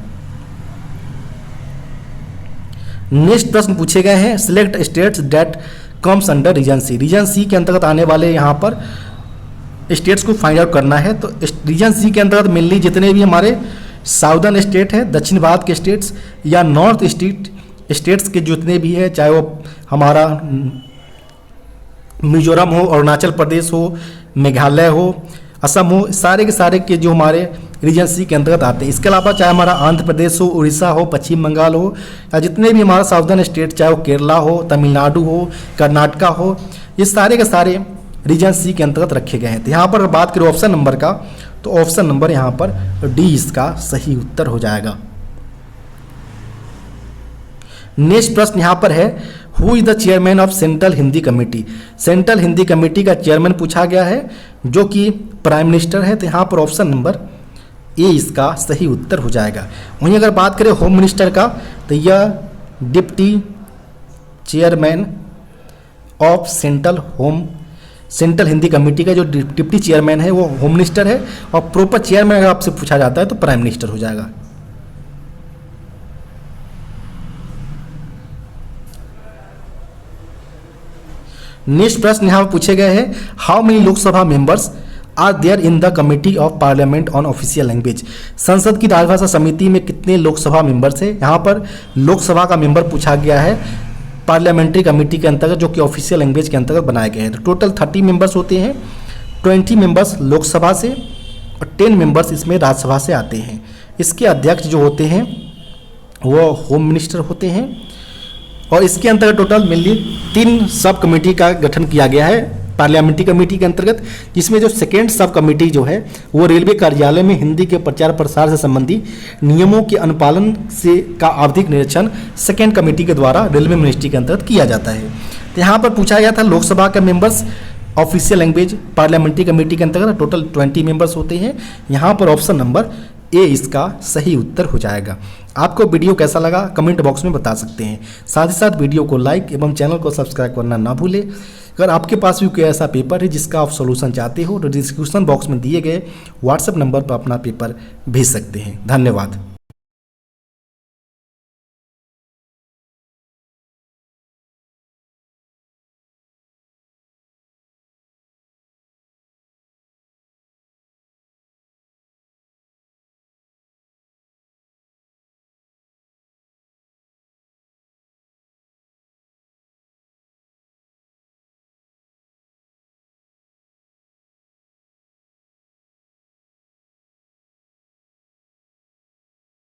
[SPEAKER 1] नेक्स्ट प्रश्न पूछे गए हैं select states that comes under region C. Region C के अंतर्गत आने वाले यहाँ पर स्टेट्स को फाइंड आउट करना है। तो रीजन सी के अंतर्गत मेनली जितने भी हमारे साउदर्न स्टेट है, दक्षिण भारत के स्टेट्स या नॉर्थ स्टेट्स के जितने भी है, चाहे वो हमारा मिजोरम हो, अरुणाचल प्रदेश हो, मेघालय हो, असम हो, सारे के सारे के जो हमारे रीजन सी के अंतर्गत आते हैं। इसके अलावा चाहे हमारा आंध्र प्रदेश हो, उड़ीसा हो, पश्चिम बंगाल हो, या जितने भी हमारा साउदर्न स्टेट, चाहे वो केरला हो, तमिलनाडु हो, कर्नाटका हो, ये सारे के सारे रीजन सी के अंतर्गत रखे गए हैं। तो यहाँ पर बात करें ऑप्शन नंबर का, तो ऑप्शन नंबर यहाँ पर डी इसका सही उत्तर हो जाएगा। नेक्स्ट प्रश्न यहाँ पर है, who is the chairman of central Hindi committee. Central Hindi committee का चेयरमैन पूछा गया है, जो कि प्राइम मिनिस्टर है। तो यहाँ पर ऑप्शन नंबर ए इसका सही उत्तर हो जाएगा। वहीं अगर बात करें होम मिनिस्टर का, तो यह deputy chairman of central Hindi committee का जो डिप्टी चेयरमैन है वो होम मिनिस्टर है, और प्रॉपर चेयरमैन अगर आपसे पूछा जाता है तो प्राइम मिनिस्टर हो जाएगा। नेक्स्ट प्रश्न यहाँ पूछे गए हैं, how many Lok Sabha members are there in the committee of parliament on official language. संसद की राजभाषा समिति में कितने लोकसभा मेंबर्स हैं। यहाँ पर लोकसभा का मेंबर पूछा गया है पार्लियामेंट्री कमेटी के अंतर्गत, जो कि ऑफिशियल लैंग्वेज के अंतर्गत बनाए गए हैं। तो टोटल 30 मेंबर्स होते हैं, 20 मेंबर्स लोकसभा से और 10 मेंबर्स इसमें राज्यसभा से आते हैं। इसके अध्यक्ष जो होते हैं वो होम मिनिस्टर होते हैं, और इसके अंतर्गत टोटल मेनली 3 सब कमेटी का गठन किया गया है पार्लियामेंट्री कमेटी के अंतर्गत, जिसमें जो सेकेंड सब कमेटी जो है वो रेलवे कार्यालय में हिंदी के प्रचार प्रसार से संबंधी नियमों के अनुपालन से का आवधिक निरीक्षण सेकेंड कमेटी के द्वारा रेलवे मिनिस्ट्री के अंतर्गत किया जाता है। तो यहाँ पर पूछा गया था लोकसभा के members official language parliamentary committee के अंतर्गत टोटल 20 मेंबर्स होते हैं। यहाँ पर ऑप्शन नंबर ए इसका सही उत्तर हो जाएगा। आपको वीडियो कैसा लगा कमेंट बॉक्स में बता सकते हैं। साथ ही साथ वीडियो को लाइक एवं चैनल को सब्सक्राइब करना ना भूलें। अगर आपके पास भी कोई ऐसा पेपर है जिसका आप सॉल्यूशन चाहते हो तो डिस्क्रिप्शन बॉक्स में दिए गए व्हाट्सएप नंबर पर अपना पेपर भेज सकते हैं। धन्यवाद।